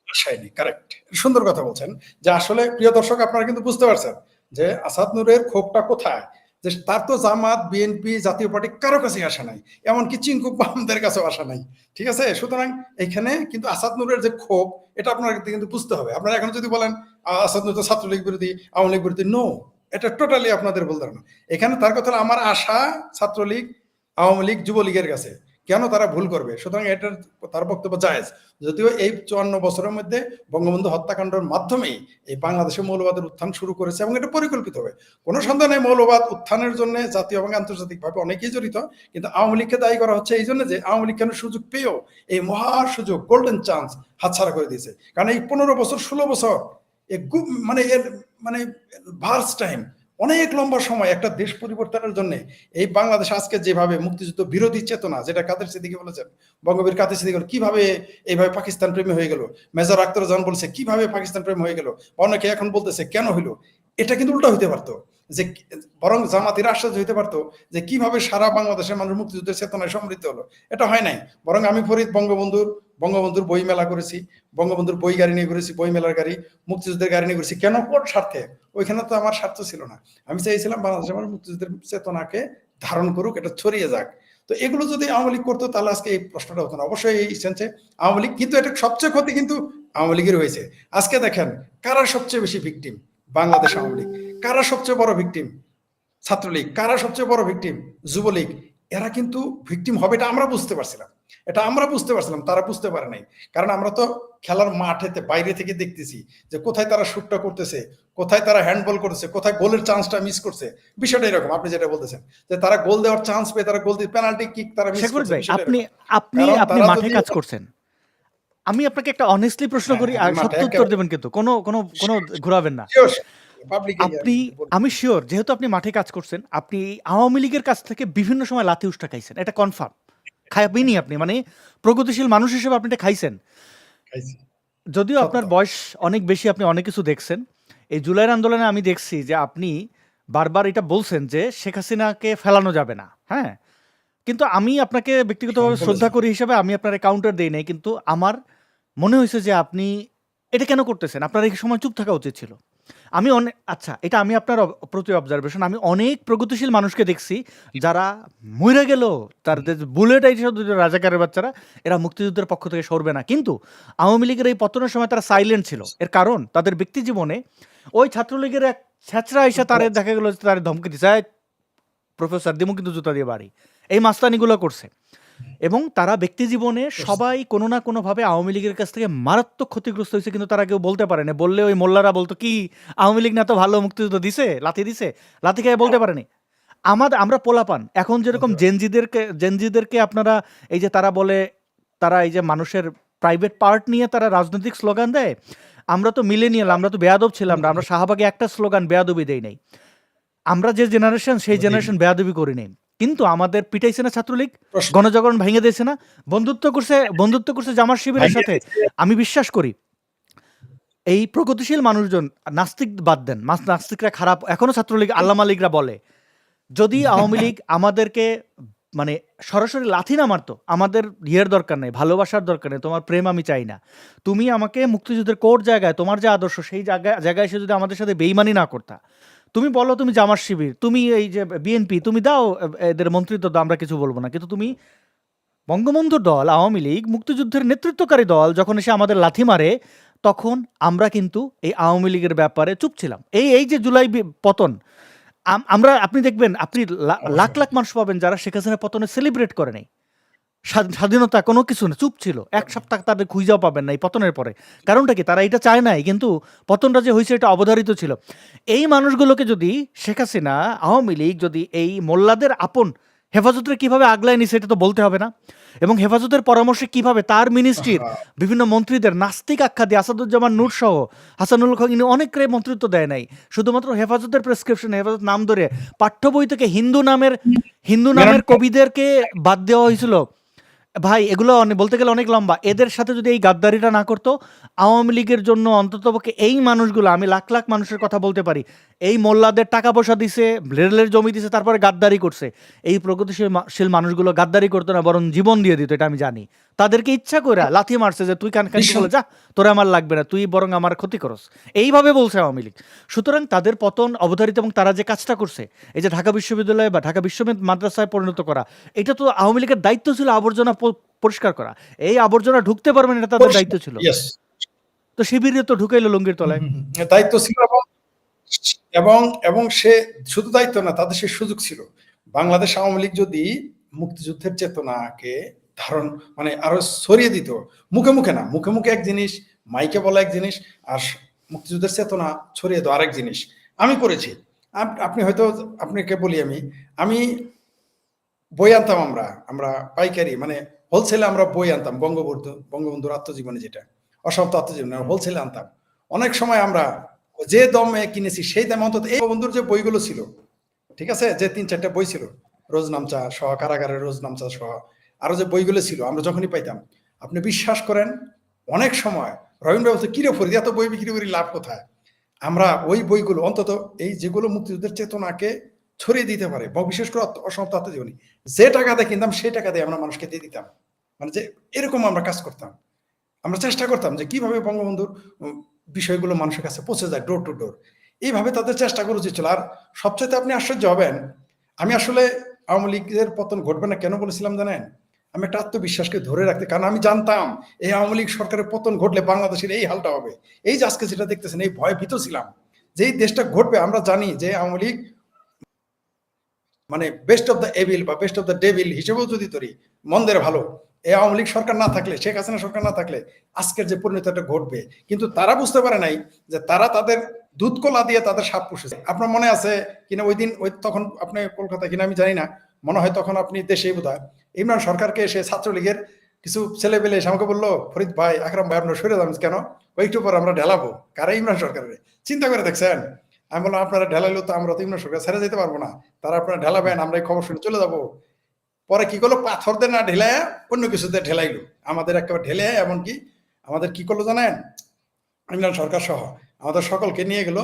B: শাইনি, কারেক্ট, সুন্দর কথা বলছেন। যে আসলে প্রিয় দর্শক, আপনারা কিন্তু বুঝতে পারছেন যে আসাদ নূরের ক্ষোভটা কোথায়, যে তার তো জামাত, বিএনপি, জাতীয় পার্টি কারো কাছে আসা নাই, এমনকি চিঙ্কু বামদের কাছেও আসা নাই, ঠিক আছে? সুতরাং এখানে কিন্তু আসাদ নূরের যে ক্ষোভ, এটা আপনারা কিন্তু বুঝতে হবে। আপনারা এখন যদি বলেন আসাদ নূর তো ছাত্রলীগ বিরোধী, আওয়ামী লীগ বিরোধী, নো, এটা টোটালি আপনাদের ভুল ধারণা। এখানে তার কথা হলো আমার আশা ছাত্রলীগ, আওয়ামী লীগ, যুবলীগের কাছে, কেন তারা ভুল করবে? সুতরাং এটার তার বক্তব্য জায়েজ। যদিও এই 54 বছরের মধ্যে বঙ্গবন্ধু হত্যাকাণ্ডের মাধ্যমেই এই বাংলাদেশে মৌলবাদের উত্থান শুরু করেছে এবং এটা পরিকল্পিতভাবে। কোনো সন্দেহ নেই মৌলবাদ উত্থানের জন্য জাতীয় এবং আন্তর্জাতিকভাবে অনেকেই জড়িত, কিন্তু আওয়ামী লীগকে দায়ী করা হচ্ছে এই জন্য যে আওয়ামী লীগ কেন সুযোগ পেয়েও এই মহা সুযোগ গোল্ডেন চান্স হাতছাড়া করে দিয়েছে। কারণ এই 15 বছর 16 বছর মানে এর মানে ভার্স টাইম, অনেক লম্বা সময় একটা দেশ পরিবর্তনের জন্য এই বাংলাদেশ আজকে যেভাবে মুক্তিযুদ্ধ বিরোধী চেতনা, যেটা কাদের সিদ্দিকী বলেছেন, বঙ্গবীর কাদের সিদ্দিকী কিভাবে এইভাবে পাকিস্তান প্রেমী হয়ে গেল, মেজর আখতারুজ্জামান বলছে কিভাবে পাকিস্তান প্রেমী হয়ে গেল, অনেকে এখন বলতেছে কেন হইলো। এটা কিন্তু উল্টা হইতে পারতো, যে বরং জামাতির আশ্বাস হইতে পারতো যে কিভাবে সারা বাংলাদেশের মানুষ মুক্তিযুদ্ধের চেতনায় সমৃদ্ধ হলো। এটা হয় নাই, বরং আমি ফরিদ বঙ্গবন্ধুর বই মেলা করেছি, বঙ্গবন্ধুর বই গাড়ি নিয়ে ঘুরেছি, বই মেলার গাড়ি, মুক্তিযুদ্ধের গাড়ি নিয়ে ঘুরেছি। কেন? কোন স্বার্থে? ওইখানে তো আমার স্বার্থ ছিল না, আমি চাইছিলাম বাংলাদেশ আমার মুক্তিযুদ্ধের চেতনাকে ধারণ করুক, এটা ছড়িয়ে যাক। তো এগুলো যদি আওয়ামী লীগ করতো তাহলে আজকে এই প্রশ্নটা হতো না। অবশ্যই এই সেন্সে আওয়ামী লীগ, কিন্তু এটা সবচেয়ে ক্ষতি কিন্তু আওয়ামী লীগের হয়েছে। আজকে দেখেন কারা সবচেয়ে বেশি ভিকটিম, বাংলাদেশ আওয়ামী লীগ। কারা সবচেয়ে বড় ভিকটিম? ছাত্রলীগ। কারা সবচেয়ে বড় ভিকটিম? যুবলীগ। এরা কিন্তু ভিকটিম হবে এটা আমরা বুঝতে পারছিলাম, তারা বুঝতে পারে নাই। কারণ আমরা তো খেলার মাঠেতে বাইরে থেকে দেখতেছি যে কোথায় তারা শুটটা করতেছে, কোথায় তারা হ্যান্ডবল করতেছে, কোথায় গোলের চান্সটা মিস করছে। বিষয়টা এরকম, আপনি যেটা বলতেছেন যে তারা গোল দেওয়ার চান্স পেয়ে তারা গোল দিয়ে পেনাল্টি কিক তারা মিস করছে।
A: আপনি মাঠে কাজ করছেন, আমি আপনাকে একটা অনেস্টলি প্রশ্ন করি, আর সত্য উত্তর দেবেন, কিন্তু কোনো কোনো কোনো ঘোরাবেন না। আমি শিওর, যেহেতু আপনি মাঠে কাজ করছেন, আপনি আওয়ামী লীগের কাছ থেকে বিভিন্ন সময় লাথি উষ্টা খাইছেন, এটা কনফার্ম। খাইনি আপনি, মানে প্রগতিশীল মানুষ হিসেবে আপনি এটা খাইছেন। যদিও আপনার বয়স অনেক বেশি, আপনি অনেক কিছু দেখছেন। এই জুলাইয়ের আন্দোলনে আমি দেখছি যে আপনি বারবার এটা বলছেন যে শেখ হাসিনাকে ফেলানো যাবে না, হ্যাঁ। কিন্তু আমি আপনাকে ব্যক্তিগতভাবে শ্রদ্ধা করি হিসাবে আমি আপনার কাউন্টার দেই নাই, কিন্তু আমার মনে হয়েছে যে আপনি এটা কেন করতেছেন, আপনার এই সময় চুপ থাকা উচিত ছিল। আমি আচ্ছা, এটা আমি আপনার প্রতি অবজারভেশন, আমি অনেক প্রগতিশীল মানুষকে দেখছি যারা মরে গেল, তাদের বুলেট এইসব রাজাকারের বাচ্চারা, এরা মুক্তিযুদ্ধের পক্ষ থেকে সরবে না। কিন্তু আওয়ামী লীগের এই পতনের সময় তারা সাইলেন্ট ছিল। এর কারণ তাদের ব্যক্তি জীবনে ওই ছাত্রলীগের এক ছ্যাচরা এসে তারে দেখা গেল তার ধমকে দিচ্ছে, প্রফেসর দিমু কিন্তু জুতা দিয়ে বাড়ি, এই মাস্তানিগুলো করছে। এবং তারা ব্যক্তি জীবনে সবাই কোনো না কোনোভাবে আওয়ামী লীগের কাছ থেকে মারাত্মক ক্ষতিগ্রস্ত হয়েছে, কিন্তু তারা কেউ বলতে পারে না। বললে ওই মোল্লারা বলতো কি আওয়ামী লীগ না তো ভালো মুক্তিযুদ্ধ দিছে, লাথি খেয়ে বলতে পারেনি। আমরা পোলাপান এখন যেরকম জেনজিদেরকে আপনারা এই যে তারা বলে, তারা এই যে মানুষের প্রাইভেট পার্ট নিয়ে তারা রাজনৈতিক স্লোগান দেয়, আমরা তো মিলেনিয়াল, আমরা তো বেয়াদব ছিলাম না, আমরা শাহবাগে একটা স্লোগান বেয়াদবি দেই নাই। আমরা যে জেনারেশন, সেই জেনারেশন বেয়াদবি করি নাই। কিন্তু আমাদের পিটাইছে না ছাত্রলীগ, গণজাগরণ ভেঙে দিয়েছে না, বন্ধুত্ব করছে জামাত শিবিরের সাথে। আমি বিশ্বাস করি এই প্রগতিশীল মানুষজন, নাস্তিক বাদ দেন, নাস্তিকরা খারাপ, এখনো ছাত্রলীগ আল্লামা লীগরা বলে যদি আওয়ামী লীগ আমাদেরকে মানে সরাসরি লাথি না মারতো, আমাদের ইয়ের দরকার নেই, ভালোবাসার দরকার নেই, তোমার প্রেম আমি চাই না, তুমি আমাকে মুক্তিযুদ্ধের কোর জায়গায় তোমার যে আদর্শ সেই জায়গায় এসে যদি আমাদের সাথে বেইমানি না করতা, তুমি বলো তুমি জামাত শিবির, তুমি এই যে বিএনপি, তুমি দাও এদের মন্ত্রিত্ব দাও, আমরা কিছু বলবো না। কিন্তু তুমি বঙ্গবন্ধুর দল আওয়ামী লীগ মুক্তিযুদ্ধের নেতৃত্বকারী দল যখন এসে আমাদের লাথি মারে, তখন আমরা কিন্তু এই আওয়ামী লীগের ব্যাপারে চুপ ছিলাম। এই যে জুলাই পতন, আপনি দেখবেন, আপনি লাখ লাখ মানুষ পাবেন যারা শেখ হাসিনা পতনে সেলিব্রেট করে নাই, স্বাধীনতা কোনো কিছু না, চুপ ছিল। এক সপ্তাহ তাদের খুঁজেও পাবেন না এই পতনের পরে। কারণটা কি? তারা এটা চায় নাই, কিন্তু পতনটা যে হয়েছে এটা অবধারিত ছিল। এই মানুষগুলোকে যদি শেখ হাসিনা, আওয়ামী লীগ যদি এই মোল্লাদের আপন হেফাজতের কিভাবে আগলায় নিছে এটা তো বলতে হবে না। এবং হেফাজতের পরামর্শে কিভাবে তার মিনিস্ট্রির বিভিন্ন মন্ত্রীদের নাস্তিক আখ্যা দিয়ে, আসাদুজ্জামান নূর সহ, হাসানুল হক, অনেকরে মন্ত্রিত্ব দেয় নাই, শুধুমাত্র হেফাজতের প্রেসক্রিপশন, হেফাজত নাম ধরে পাঠ্য বই থেকে হিন্দু নামের কবিদেরকে বাদ দেওয়া হয়েছিল। ভাই এগুলো বলতে গেলে অনেক লম্বা। এদের সাথে যদি এই গাদ্দারিটা না করতো, আওয়ামী লীগের জন্য অন্ততপক্ষে এই মানুষগুলো, আমি লাখ লাখ মানুষের কথা বলতে পারি, এই মোল্লাদের টাকা পয়সা দিছে, রেলের জমি দিছে, তারপরে গাদ্দারি করছে, এই প্রগতিশীল মানুষগুলো গাদ্দারি করতো না, বরং জীবন দিয়ে দিত। এটা আমি জানি। তাদেরকে ইচ্ছা করে লাথি মারছে যে তুই কান বলে যা, তোরা আমার লাগবে না, তুই বরং আমার ক্ষতি করস, এইভাবে বলছে আওয়ামী লীগ। সুতরাং তাদের পতন অবধারিত, এবং তারা যে কাজটা করছে, এই যে ঢাকা বিশ্ববিদ্যালয় বা ঢাকা বিশ্ববিদ্যালয় মাদ্রাসায় পরিণত করা, এটা তো আওয়ামী লীগের দায়িত্ব ছিল আবর্জনা পরিষ্কার করা। এই আবর্জনা ঢুকতে পারবে না, এটা তাদের দায়িত্ব ছিল। তো শিবিরে তো ঢুকাইলো লুঙ্গির তলায়,
B: দায়িত্ব ছিল। এবং সে শুধু দায়িত্ব না, তাদের সে সুযোগ ছিল। বাংলাদেশ আওয়ামী লীগ যদি মুক্তিযুদ্ধের চেতনাকে ধারণ মানে আরো ছড়িয়ে দিত। মুখে মুখে না, মুখে মুখে এক জিনিস, মাইকে বলা এক জিনিস, আর মুক্তিযুদ্ধের চেতনা ছড়িয়ে দেওয়া আরেক জিনিস। আমি করেছি। আপনি হয়তো, আপনাকে বলি আমি বই আনতাম, আমরা পাইকারি মানে হোলসেলে আমরা বই আনতাম, বঙ্গবন্ধুর আত্মজীবনী, যেটা অসমাপ্ত আত্মজীবনী, হোলসেলে আনতাম। অনেক সময় আমরা যে দামে কিনেছি সেই দামে অন্তত এই বন্ধুর যে বইগুলো ছিল, ঠিক আছে, যে ৩-৪টা বই ছিল, রোজনামচা সহ, কারাগারের রোজনামচা সহ আরো যে বইগুলো ছিল, আমরা যখনই পাইতাম, আপনি বিশ্বাস করেন অনেক সময় রবীন্দ্র বলতে কিরে ফরিদ এত বই বিক্রি করি লাভ কোথায়? আমরা ওই বইগুলো অন্তত এই যেগুলো মুক্তিযুদ্ধের চেতনাকে ছড়িয়ে দিতে পারে, বা বিশেষ করে অসমাপ্ত আত্মজীবনী, যে টাকা দিয়ে কিনতাম সেই টাকা দিয়ে আমরা মানুষকে দিয়ে দিতাম। মানে যে এরকম আমরা কাজ করতাম, আমরা চেষ্টা করতাম যে কিভাবে বঙ্গবন্ধুর বিষয়গুলো মানুষের কাছে পৌঁছে যায়, ডোর টু ডোর। এইভাবে তাদের চেষ্টা করা উচিত ছিল। আর সবচাইতে আপনি আশ্চর্য হবেন, আমি আসলে আওয়ামী লীগের পতন ঘটবে না কেন বলেছিলাম জানেন? আমি একটা আত্মবিশ্বাসকে ধরে রাখতে, কারণ আমি জানতাম এই আওয়ামী লীগ সরকারের পতন ঘটলে বাংলাদেশের এই হালটা হবে। এই যে আজকে যেটা দেখতেছেন, এই ভয়ে ভীত ছিলাম যে এই দেশটা ঘটবে। আমরা জানি যে আওয়ামী লীগ মানে বেস্ট অফ দ্য এভিল বা বেস্ট অফ দ্য ডেভিল হিসেবেও যদি ধরি, মন্দের ভালো, এই আওয়ামী লীগ সরকার না থাকলে, শেখ হাসিনা সরকার না থাকলে আজকের যে পরিণতিটা ঘটবে। কিন্তু তারা বুঝতে পারে নাই যে তারা তাদের দুধ কলা দিয়ে তাদের সাপ পুষেছে। আপনার মনে আছে কিনা ওই দিন, তখন আপনি কলকাতা কিনা আমি জানি না, মনে হয় তখন আপনি দেশেই বোধহয়, ইমরান সরকারকে এসে ছাত্রলীগের কিছু ছেলে পেলে এসে আমাকে বললো, ফরিদ ভাই, আকরাম ভাই, আপনার সরে যাবেন কেন? ওই একটু পর আমরা ঢেলাবো। কারা? ইমরান সরকারের। চিন্তা করে দেখছেন? আমি বললাম আপনারা ঢেলাইলো তো আমরা তো ইমরান সরকার ছেড়ে যেতে পারবো না, তারা আপনারা ঢেলাবেন, আমরা এই খবর শুনে চলে যাবো। পরে কি করলো, পাথর দিয়ে না ঢেলায় অন্য কিছুতে ঢেলাইলো, আমাদের একেবারে ঢেলে, এমনকি আমাদের কি করলো জানেন, ইমরান সরকার সহ আমাদের সকলকে নিয়ে গেল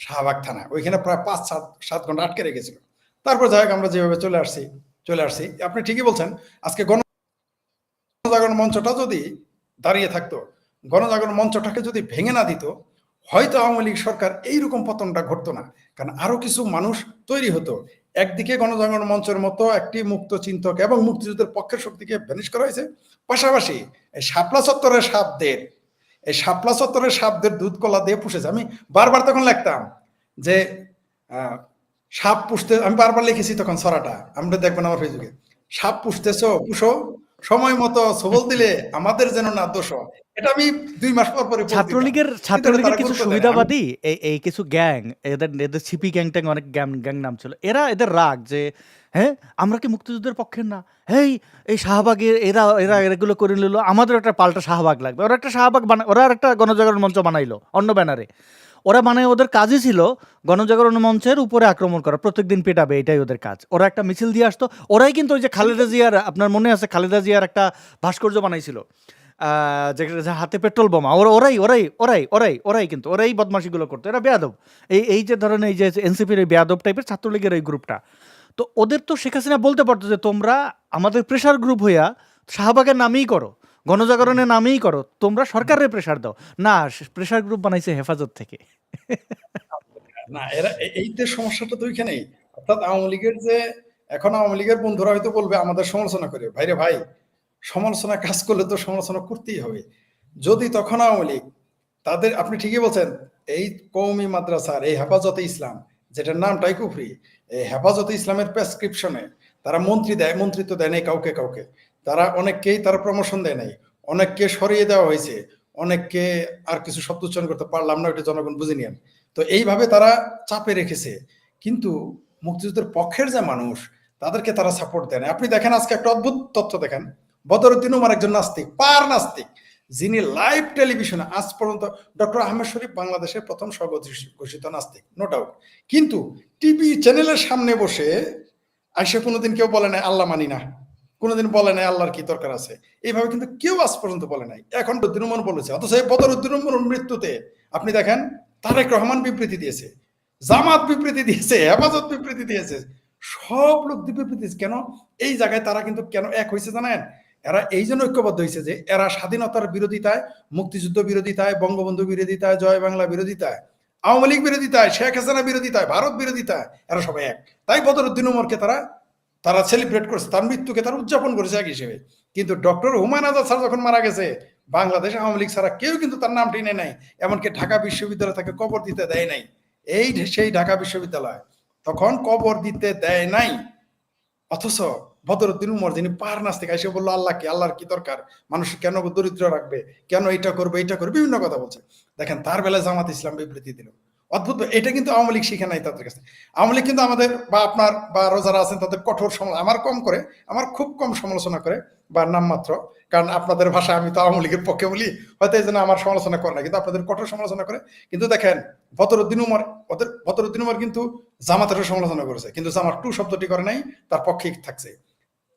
B: শাহবাগ থানা, ওইখানে প্রায় ৫-৭ ঘন্টা আটকে রেখেছিল। তারপর যাই হোক আমরা যেভাবে চলে আসছি। আপনি ঠিকই বলছেন, আজকে গণজাগরণ মঞ্চটা যদি দাঁড়িয়ে থাকতো, গণজাগরণ মঞ্চটাকে যদি ভেঙে না দিত, হয়তো আওয়ামী লীগ সরকার এইরকম পতনটা ঘটতো না। কারণ আরো কিছু মানুষ তৈরি হতো। একদিকে গণজাগরণ মঞ্চের মতো একটি মুক্ত চিন্তক এবং মুক্তিযুদ্ধের পক্ষের শক্তিকে ভ্যানিশ করা হয়েছে, পাশাপাশি এই শাপলা চত্বরের সাপদের দুধ কলা দিয়ে পুষেছে। আমি বারবার তখন লিখতাম যে সাপ পুষতে, আমি বারবার লিখেছি তখন ছড়াটা, আমরা দেখবেন আমার ফেসবুকে, সাপ পুষতেছো পুষো, সময় মতো সবল দিলে আমাদের যেন না দোষ। এটা আমি ২ মাস পর পরে
A: ছাত্রলীগের কিছু সুবিধাবাদী এই কিছু গ্যাং, এদের ছিপি গ্যাং ট্যাং, অনেক গ্যাং নাম ছিল, এদের রাগ যে হ্যাঁ আমরা কি মুক্তিযুদ্ধের পক্ষের না, এই শাহবাগের এরা এগুলো করে নিল, আমাদের একটা পাল্টা শাহবাগ লাগবে। ওরা একটা শাহবাগ ওরা আর একটা গণজাগরণ মঞ্চ বানাইলো অন্য ব্যানারে। ওরা বানায়, ওদের কাজই ছিল গণজাগরণ মঞ্চের উপরে আক্রমণ করা, প্রত্যেকদিন পেটাবে, এটাই ওদের কাজ। ওরা একটা মিছিল দিয়ে আসতো। ওরাই কিন্তু ওই যে খালেদা জিয়ার, আপনার মনে আছে খালেদা জিয়ার একটা ভাস্কর্য বানাইছিল, যে হাতে পেট্রোল বোমা, ওরাই কিন্তু ওরাই বদমাশিগুলো করতো। এরা বেয়াদব। এই যে ধরেন এই যে এনসিপির এই বেয়াদব টাইপের ছাত্রলীগের এই গ্রুপটা, তো ওদের তো শেখ হাসিনা বলতে পারতো যে তোমরা আমাদের প্রেশার গ্রুপ হইয়া শাহবাগের নামেই করো, গণজাগরণের নামেই করো, তোমরা সরকারের প্রেশার দাও না। প্রেশার গ্রুপ বানাইছে হেফাজত থেকে।
B: না, এরা এইটার সমস্যাটা তো ওইখানেই। অর্থাৎ আওয়ামী লীগের যে, এখন আওয়ামী লীগের বন্ধুরা হয়তো বলবে আমাদের সমালোচনা করে, ভাইরে ভাই, সমালোচনা কাজ করলে তো সমালোচনা করতেই হবে। যদি তখন আওয়ামী লীগ তাদের, আপনি ঠিকই বলছেন, এই কওমি মাদ্রাসার এই হেফাজতে ইসলাম, যেটার নামটাই কুফরি, এই হেফাজতে ইসলামের প্রেসক্রিপশনে তারা মন্ত্রিত্ব দেয় নাই কাউকে, তারা অনেককেই তারা প্রমোশন দেয় নাই, অনেককে সরিয়ে দেওয়া হয়েছে, অনেককে আর কিছু শব্দ উচ্চারণ করতে পারলাম না, ওইটা জনগণ বুঝে নিয়েন। তো এইভাবে তারা চাপে রেখেছে, কিন্তু মুক্তিযুদ্ধের পক্ষের যে মানুষ তাদেরকে তারা সাপোর্ট দেয় না। আপনি দেখেন আজকে একটা অদ্ভুত তথ্য দেখেন, বদরুদ্দিন উমর একজন নাস্তিক, নাস্তিক, যিনি লাইভ টেলিভিশনে আজ পর্যন্ত, ডক্টর আহমেদ শরীফ বাংলাদেশের প্রথম স্বঘোষিত নাস্তিক, নো ডাউট, কিন্তু টিভি চ্যানেলের সামনে বসে আইসা কোনোদিন কেউ বলে নাই আল্লাহ মানি না, কোনোদিন বলে নাই আল্লাহর কি দরকার আছে, এইভাবে কিন্তু কেউ আজ পর্যন্ত বলে নাই। এখন বদরুদ্দিন উমর বলেছে, অথচ এই বদরুদ্দিন উমরের মৃত্যুতে আপনি দেখেন তারেক রহমান বিবৃতি দিয়েছে, জামাত বিবৃতি দিয়েছে, হেফাজত বিবৃতি দিয়েছে, সব লোক বিবৃতি দিয়েছে। কেন? এই জায়গায় তারা কিন্তু কেন এক হয়েছে জানেন? এরা এই জন্য ঐক্যবদ্ধ হয়েছে যে এরা স্বাধীনতার বিরোধিতায়, মুক্তিযুদ্ধ বিরোধিতায়, বঙ্গবন্ধু বিরোধিতায়, জয় বাংলা বিরোধিতায়, আওয়ামী লীগ বিরোধিতায়, শেখ হাসিনা বিরোধিতায়, ভারত বিরোধিতায়, এরা সবাই এক। তাই বদরুদ্দিন উমরকে তারা সেলিব্রেট করেছে, তার মৃত্যুকে তারা উদযাপন করেছে এক হিসেবে। কিন্তু ডক্টর হুমায়ুন আজাদ স্যার যখন মারা গেছে, বাংলাদেশ আওয়ামী লীগ ছাড়া কেউ কিন্তু তার নাম টেনে নাই, এমনকি ঢাকা বিশ্ববিদ্যালয় তাকে কবর দিতে দেয় নাই। সেই ঢাকা বিশ্ববিদ্যালয় তখন কবর দিতে দেয় নাই, অথচ বদরুদ্দিন উমর যিনি পারনাস থেকে এসে বললো আল্লাহ কি, আল্লাহর কি দরকার, মানুষ কেন দরিদ্র রাখবে, কেন এটা করবে এটা করবে, বিভিন্ন কথা বলছে। দেখেন তার বেলায় জামাত ইসলাম বিবৃতি দিল, অদ্ভুত। এটা কিন্তু আওয়ামী লীগ শিখে নাই তাদের কাছে। আওয়ামী লীগ কিন্তু আমাদের বা আপনার বা আরো যারা আছেন তাদের কঠোর আমার কম করে, আমার খুব কম সমালোচনা করে বা নামমাত্র, কারণ আপনাদের ভাষা আমি তো আওয়ামী লীগের পক্ষে বলি, হয়তো এই জন্য আমার সমালোচনা করে না, কিন্তু আপনাদের কঠোর সমালোচনা করে। কিন্তু দেখেন বদরুদ্দিন উমর, বদরুদ্দিন উমর কিন্তু জামাতেরও সমালোচনা করেছে, কিন্তু জামাত টু শব্দটি করে নাই, তার পক্ষেই থাকছে।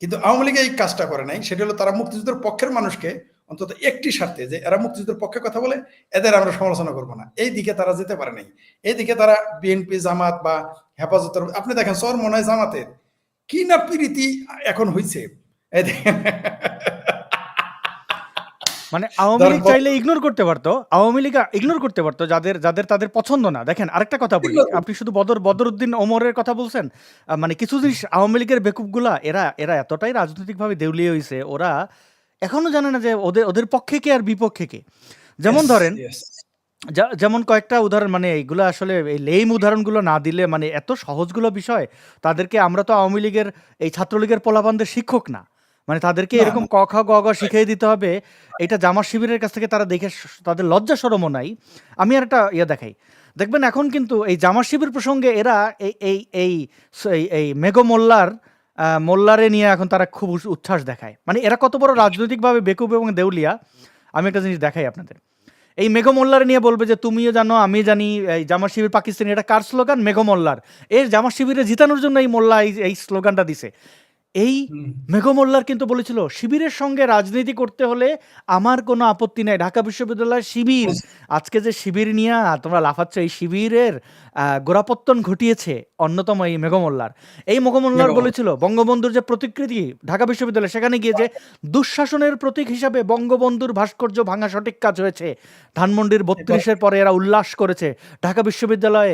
B: কিন্তু আওয়ামী লীগ এই কাজটা করে নাই, সেটা হলো তারা মুক্তিযুদ্ধের পক্ষের মানুষকে অন্তত একটি স্বার্থে, যে এরা মুক্তিযুদ্ধের পক্ষে কথা বলে এদের আমরা সমালোচনা করবো না, এই দিকে তারা যেতে পারে নাই। এই দিকে তারা বিএনপি জামাত বা হেফাজতের, আপনি দেখেন সর মনে হয় জামাতের কি না প্রীতি এখন হয়েছে, এই দেখেন
A: মানে আওয়ামী লীগ চাইলে ইগনোর করতে পারতো, আওয়ামী লীগ ইগনোর করতে পারতো যাদের যাদের তাদের পছন্দ না। দেখেন আরেকটা কথা বলি, আপনি শুধু বদরুদ্দিন ওমরের কথা বলছেন, মানে কিছু জিনিস আওয়ামী লীগের বেকুবগুলা এরা এরা এতটাই রাজনৈতিকভাবে দেউলিয়ে হয়েছে, ওরা এখনো জানে না যে ওদের ওদের পক্ষে কে আর বিপক্ষে কে। যেমন ধরেন যেমন কয়েকটা উদাহরণ, মানে এইগুলো আসলে এই লেম উদাহরণগুলো না দিলে, মানে এত সহজগুলো বিষয় তাদেরকে, আমরা তো আওয়ামী লীগের এই ছাত্রলীগের পোলাপানদের শিক্ষক না, মানে তাদেরকে এরকম ক খ গ ঘ শিখিয়ে দিতে হবে, এটা জামাত শিবিরের কাছ থেকে তারা দেখে তাদের লজ্জা শরমও নাই। আমি আর একটা ইয়ে দেখাই, দেখবেন এখন কিন্তু এই জামাত শিবির প্রসঙ্গে এরা এই এই এই এই মেঘ মোল্লারে নিয়ে এখন তারা খুব উচ্ছ্বাস দেখায়, মানে এরা কত বড় রাজনৈতিকভাবে বেকুব এবং দেউলিয়া। আমি একটা জিনিস দেখাই আপনাদের, এই মেঘ মোল্লারে নিয়ে বলবে যে তুমিও জানো আমি জানি, এই জামাত শিবির পাকিস্তানি, এটা কার স্লোগান? মেঘ মোল্লার। এর জামাত শিবিরে জিতানোর জন্য এই মোল্লা এই স্লোগানটা দিছে। এই মেঘ মোল্লার কিন্তু বলেছিল শিবিরের সঙ্গে রাজনীতি করতে হলে আমার কোনো আপত্তি নাই, ঢাকা বিশ্ববিদ্যালয়ের শিবির, আজকে যে শিবির নিয়ে তোমরা লাফাচ্ছ, এই শিবিরের গোড়াপত্তন ঘটিয়েছে অন্যতম এই মেঘ মোল্লার। এই মেঘ মোল্লার বলেছিল বঙ্গবন্ধুর যে প্রতিকৃতি ঢাকা বিশ্ববিদ্যালয়, সেখানে গিয়ে যে দুঃশাসনের প্রতীক হিসাবে বঙ্গবন্ধুর ভাস্কর্য ভাঙা সঠিক কাজ হয়েছে। ধানমন্ডির ৩২-এর পরে এরা উল্লাস করেছে ঢাকা বিশ্ববিদ্যালয়ে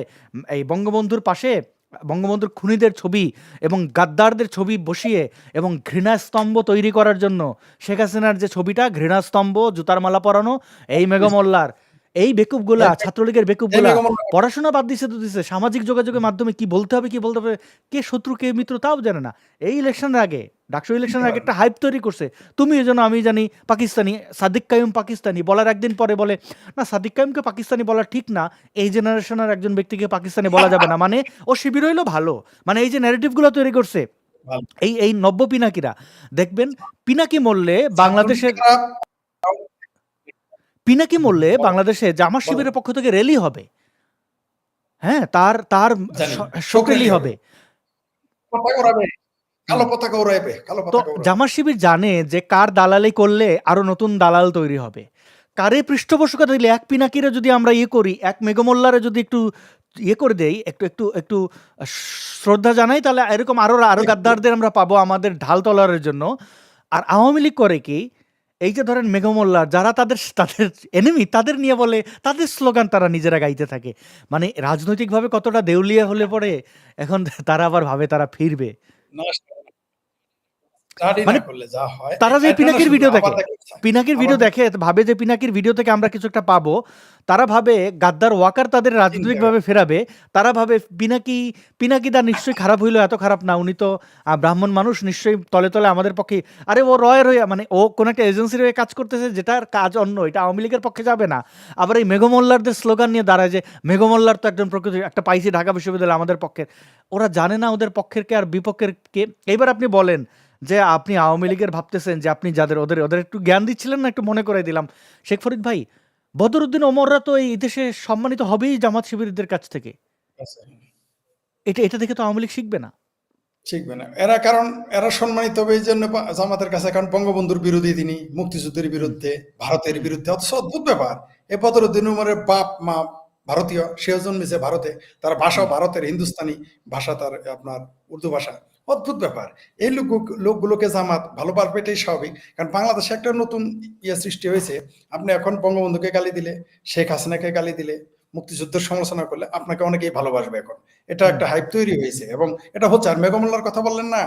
A: এই বঙ্গবন্ধুর পাশে বঙ্গবন্ধুর খুনিদের ছবি এবং গাদ্দারদের ছবি বসিয়ে এবং ঘৃণাস্তম্ভ তৈরি করার জন্য শেখ হাসিনার যে ছবিটা, ঘৃণাস্তম্ভ, জুতার মালা পরানো, এই মেঘ মোল্লার। এই বেকুবগুলা, ছাত্রলীগের বেকুবগুলা পড়াশোনা বাদ দিছে তো দিছে, সামাজিক যোগাযোগের মাধ্যমে কি বলতে হবে কে শত্রু কে মিত্র তাও জানে না। এই ইলেকশনের আগে, ডাকসু ইলেকশনের আগে একটা হাইপ তৈরি করছে, তুমি এই জন্য আমি জানি পাকিস্তানি, সাদিক কাইম পাকিস্তানি বলার একদিন পরে বলে না সাদিক কাইমকে পাকিস্তানি বলা ঠিক না, এই জেনারেশনের একজন ব্যক্তিকে পাকিস্তানি বলা যাবে না, মানে ও শিবির হইলো ভালো। মানে এই যে ন্যারেটিভগুলো তৈরি করছে এই এই নব্য পিনাকিরা, দেখবেন পিনাকি মরলে বাংলাদেশের পিনাকি মরলে বাংলাদেশে জামাত শিবিরের পক্ষ থেকে র্যালি হবে, হ্যাঁ, তার তার শোক র্যালি হবে। তো জামাত শিবির জানে যে কার দালালি করলে আরো নতুন দালাল তৈরি হবে, কারে পৃষ্ঠপোষকতা দিলে, এক পিনাকিরে যদি আমরা ইয়ে করি, এক মেঘমোল্লারে যদি একটু ইয়ে করে দেই, একটু একটু একটু শ্রদ্ধা জানাই, তাহলে এরকম আরো আরো গাদ্দারদের আমরা পাবো আমাদের ঢাল তলোয়ারের জন্য। আর আওয়ামী লীগ করে কি, এই যে ধরেন মেঘমোল্লার যারা তাদের তাদের এনিমি, তাদের নিয়ে বলে, তাদের স্লোগান তারা নিজেরা গাইতে থাকে। মানে রাজনৈতিকভাবে কতটা দেউলিয়া হলে পরে এখন তারা আবার ভাবে তারা ফিরবে। মানে তারা যে পিনাকির ভিডিও দেখে, পিনাকির ভিডিও দেখে ভাবে যে পিনাকির ভিডিও থেকে আমরা কিছু একটা পাবো, তারা ভাবে গাদ্দার ওয়াকার তাদের রাজনৈতিকভাবে ফেরাবে, তারা ভাবে পিনাকিদা নিশ্চয়ই খারাপ হইলো, এত খারাপ না, উনি তো ব্রাহ্মণ মানুষ, নিশ্চয়ই তলে তলে আমাদের পক্ষে, আরে ও রয়ের হয়ে, মানে ও কোন একটা এজেন্সির হয়ে কাজ করতেছে যেটার কাজ অন্য, এটা আওয়ামী লীগের পক্ষে যাবে না। আবার এই মেঘমোল্লারদের স্লোগান নিয়ে দাঁড়ায় যে মেঘমোল্লার তো একজন প্রকৃতি একটা পাইছি ঢাকা বিশ্ববিদ্যালয় আমাদের পক্ষের, ওরা জানে না ওদের পক্ষের কে আর বিপক্ষের কে। এইবার আপনি বলেন যে আপনি আওয়ামী লীগের ভাবতেছেন যে আপনি যাদের ওদের ওদের একটু জ্ঞান দিচ্ছিলেন না, একটু মনে করে দিলাম, শেখ ফরিদ ভাই, বদরুদ্দিন ওমররা তো এই দেশে সম্মানিত হবেই জামাত শিবিরদের কাছ থেকে, এটা দেখে তো আওয়ামী লীগ শিখবে না,
B: শিখবে না এরা, কারণ এরা সম্মানিত হবে এই জন্য জামাতের কাছে, কারণ বঙ্গবন্ধুর বিরোধী তিনি, মুক্তিযুদ্ধের বিরুদ্ধে, ভারতের বিরুদ্ধে। অথচ অদ্ভুত ব্যাপার, এই বদরুদ্দিন উমরের বাপ মা ভারতীয়, সেও জন্মেছে ভারতে, তার ভাষাও ভারতের হিন্দুস্তানি ভাষা, তার আপনার উর্দু ভাষা। অদ্ভুত ব্যাপার, এই লোকগুলোকে জামাত ভালো পারবে, এটাই স্বাভাবিক, কারণ বাংলাদেশে একটা নতুন সৃষ্টি হয়েছে। আপনি এখন বঙ্গবন্ধুকে গালি দিলে, শেখ হাসিনাকে গালি দিলে, মুক্তিযুদ্ধের সমালোচনা করলে আপনাকে অনেকেই ভালোবাসবে এখন, এটা একটা হাইপ তৈরি হয়েছে এবং এটা হচ্ছে। আর মেঘমোল্লার কথা বললেন না,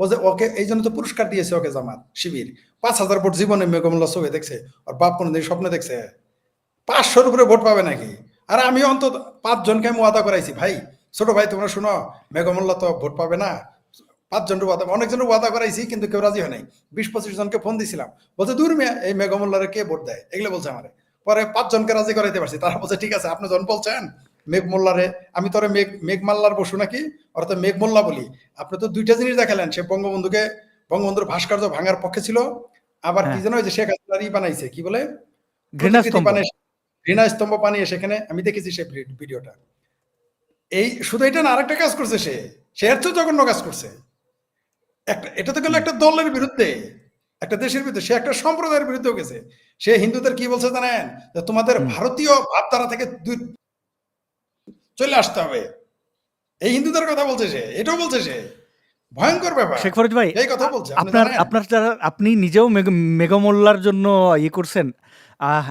B: ও যে ওকে এই জন্য তো পুরস্কার দিয়েছে ওকে জামাত শিবির, ৫,০০০ ভোট জীবনে মেঘমোল্লা ছবি দেখছে, আর বাপ কোনোদিন স্বপ্নে দেখছে ৫০০-র উপরে ভোট পাবে নাকি? আর আমি অন্তত ৫ জনকে আমি ওয়াদা করাইছি, ভাই ছোট ভাই তোমরা শুনো, মেঘমোল্লা তো ভোট পাবে না, 5 জনের ওয়াদা, অনেকজনের ওয়াদা করাইছি কিন্তু কেউ রাজি হয় নাই। 20-25 জনকে ফোন দিছিলাম, বলছে দূর মিয়া এই মেঘমোল্লারে কে ভোট দেয়, এগুলো বলছে আমারে। পরে 5 জনকে রাজি করাইতে পারছি, তারা বলছে ঠিক আছে আপনি যখন বলছেন মেঘমোল্লারে, আমি তোরে মেঘমাল্লার বসু নাকি, অর্থাৎ মেঘমোল্লা বলি। আপনি তো 2টা জিনিস দেখালেন, সে বঙ্গবন্ধুর ভাস্কর্য ভাঙার পক্ষে ছিল, আবার কি
A: হ্যাঁ,
B: যেন ওই যে শেখ হাসিনার বানাইছে কি বলে প্রতিকৃতি
A: ঘৃণাস্তম্ভ।
B: বানিয়ে, ঘৃণাস্তম্ভ বানিয়ে, সেখানে আমি দেখেছি সে ভিডিওটা। এই শুধু এটা না, আরেকটা কাজ করছে সে, সে এর চেয়েও জঘন্য কাজ করছে। এটা তো গেল
A: হুম,
B: একটা দলের বিরুদ্ধে, একটা দেশের বিরুদ্ধে, সে একটা সম্প্রদায়ের বিরুদ্ধেও গেছে। সে হিন্দুদের কি বলছে জানেন, যে তোমাদের
A: হুম।
B: ভারতীয় ভাবধারা থেকে চলে আসতে হবে, এই হিন্দুদের কথা বলছে সে, এটাও বলছে সে। ভয়ঙ্কর ব্যাপার।
A: শেখ ফরিদ ভাই,
B: এই কথা বলছে, আপনি
A: আপনার
B: জানেন।
A: আপনার যারা, আপনি নিজেও মেঘমোল্লার জন্য ইয়ে করছেন,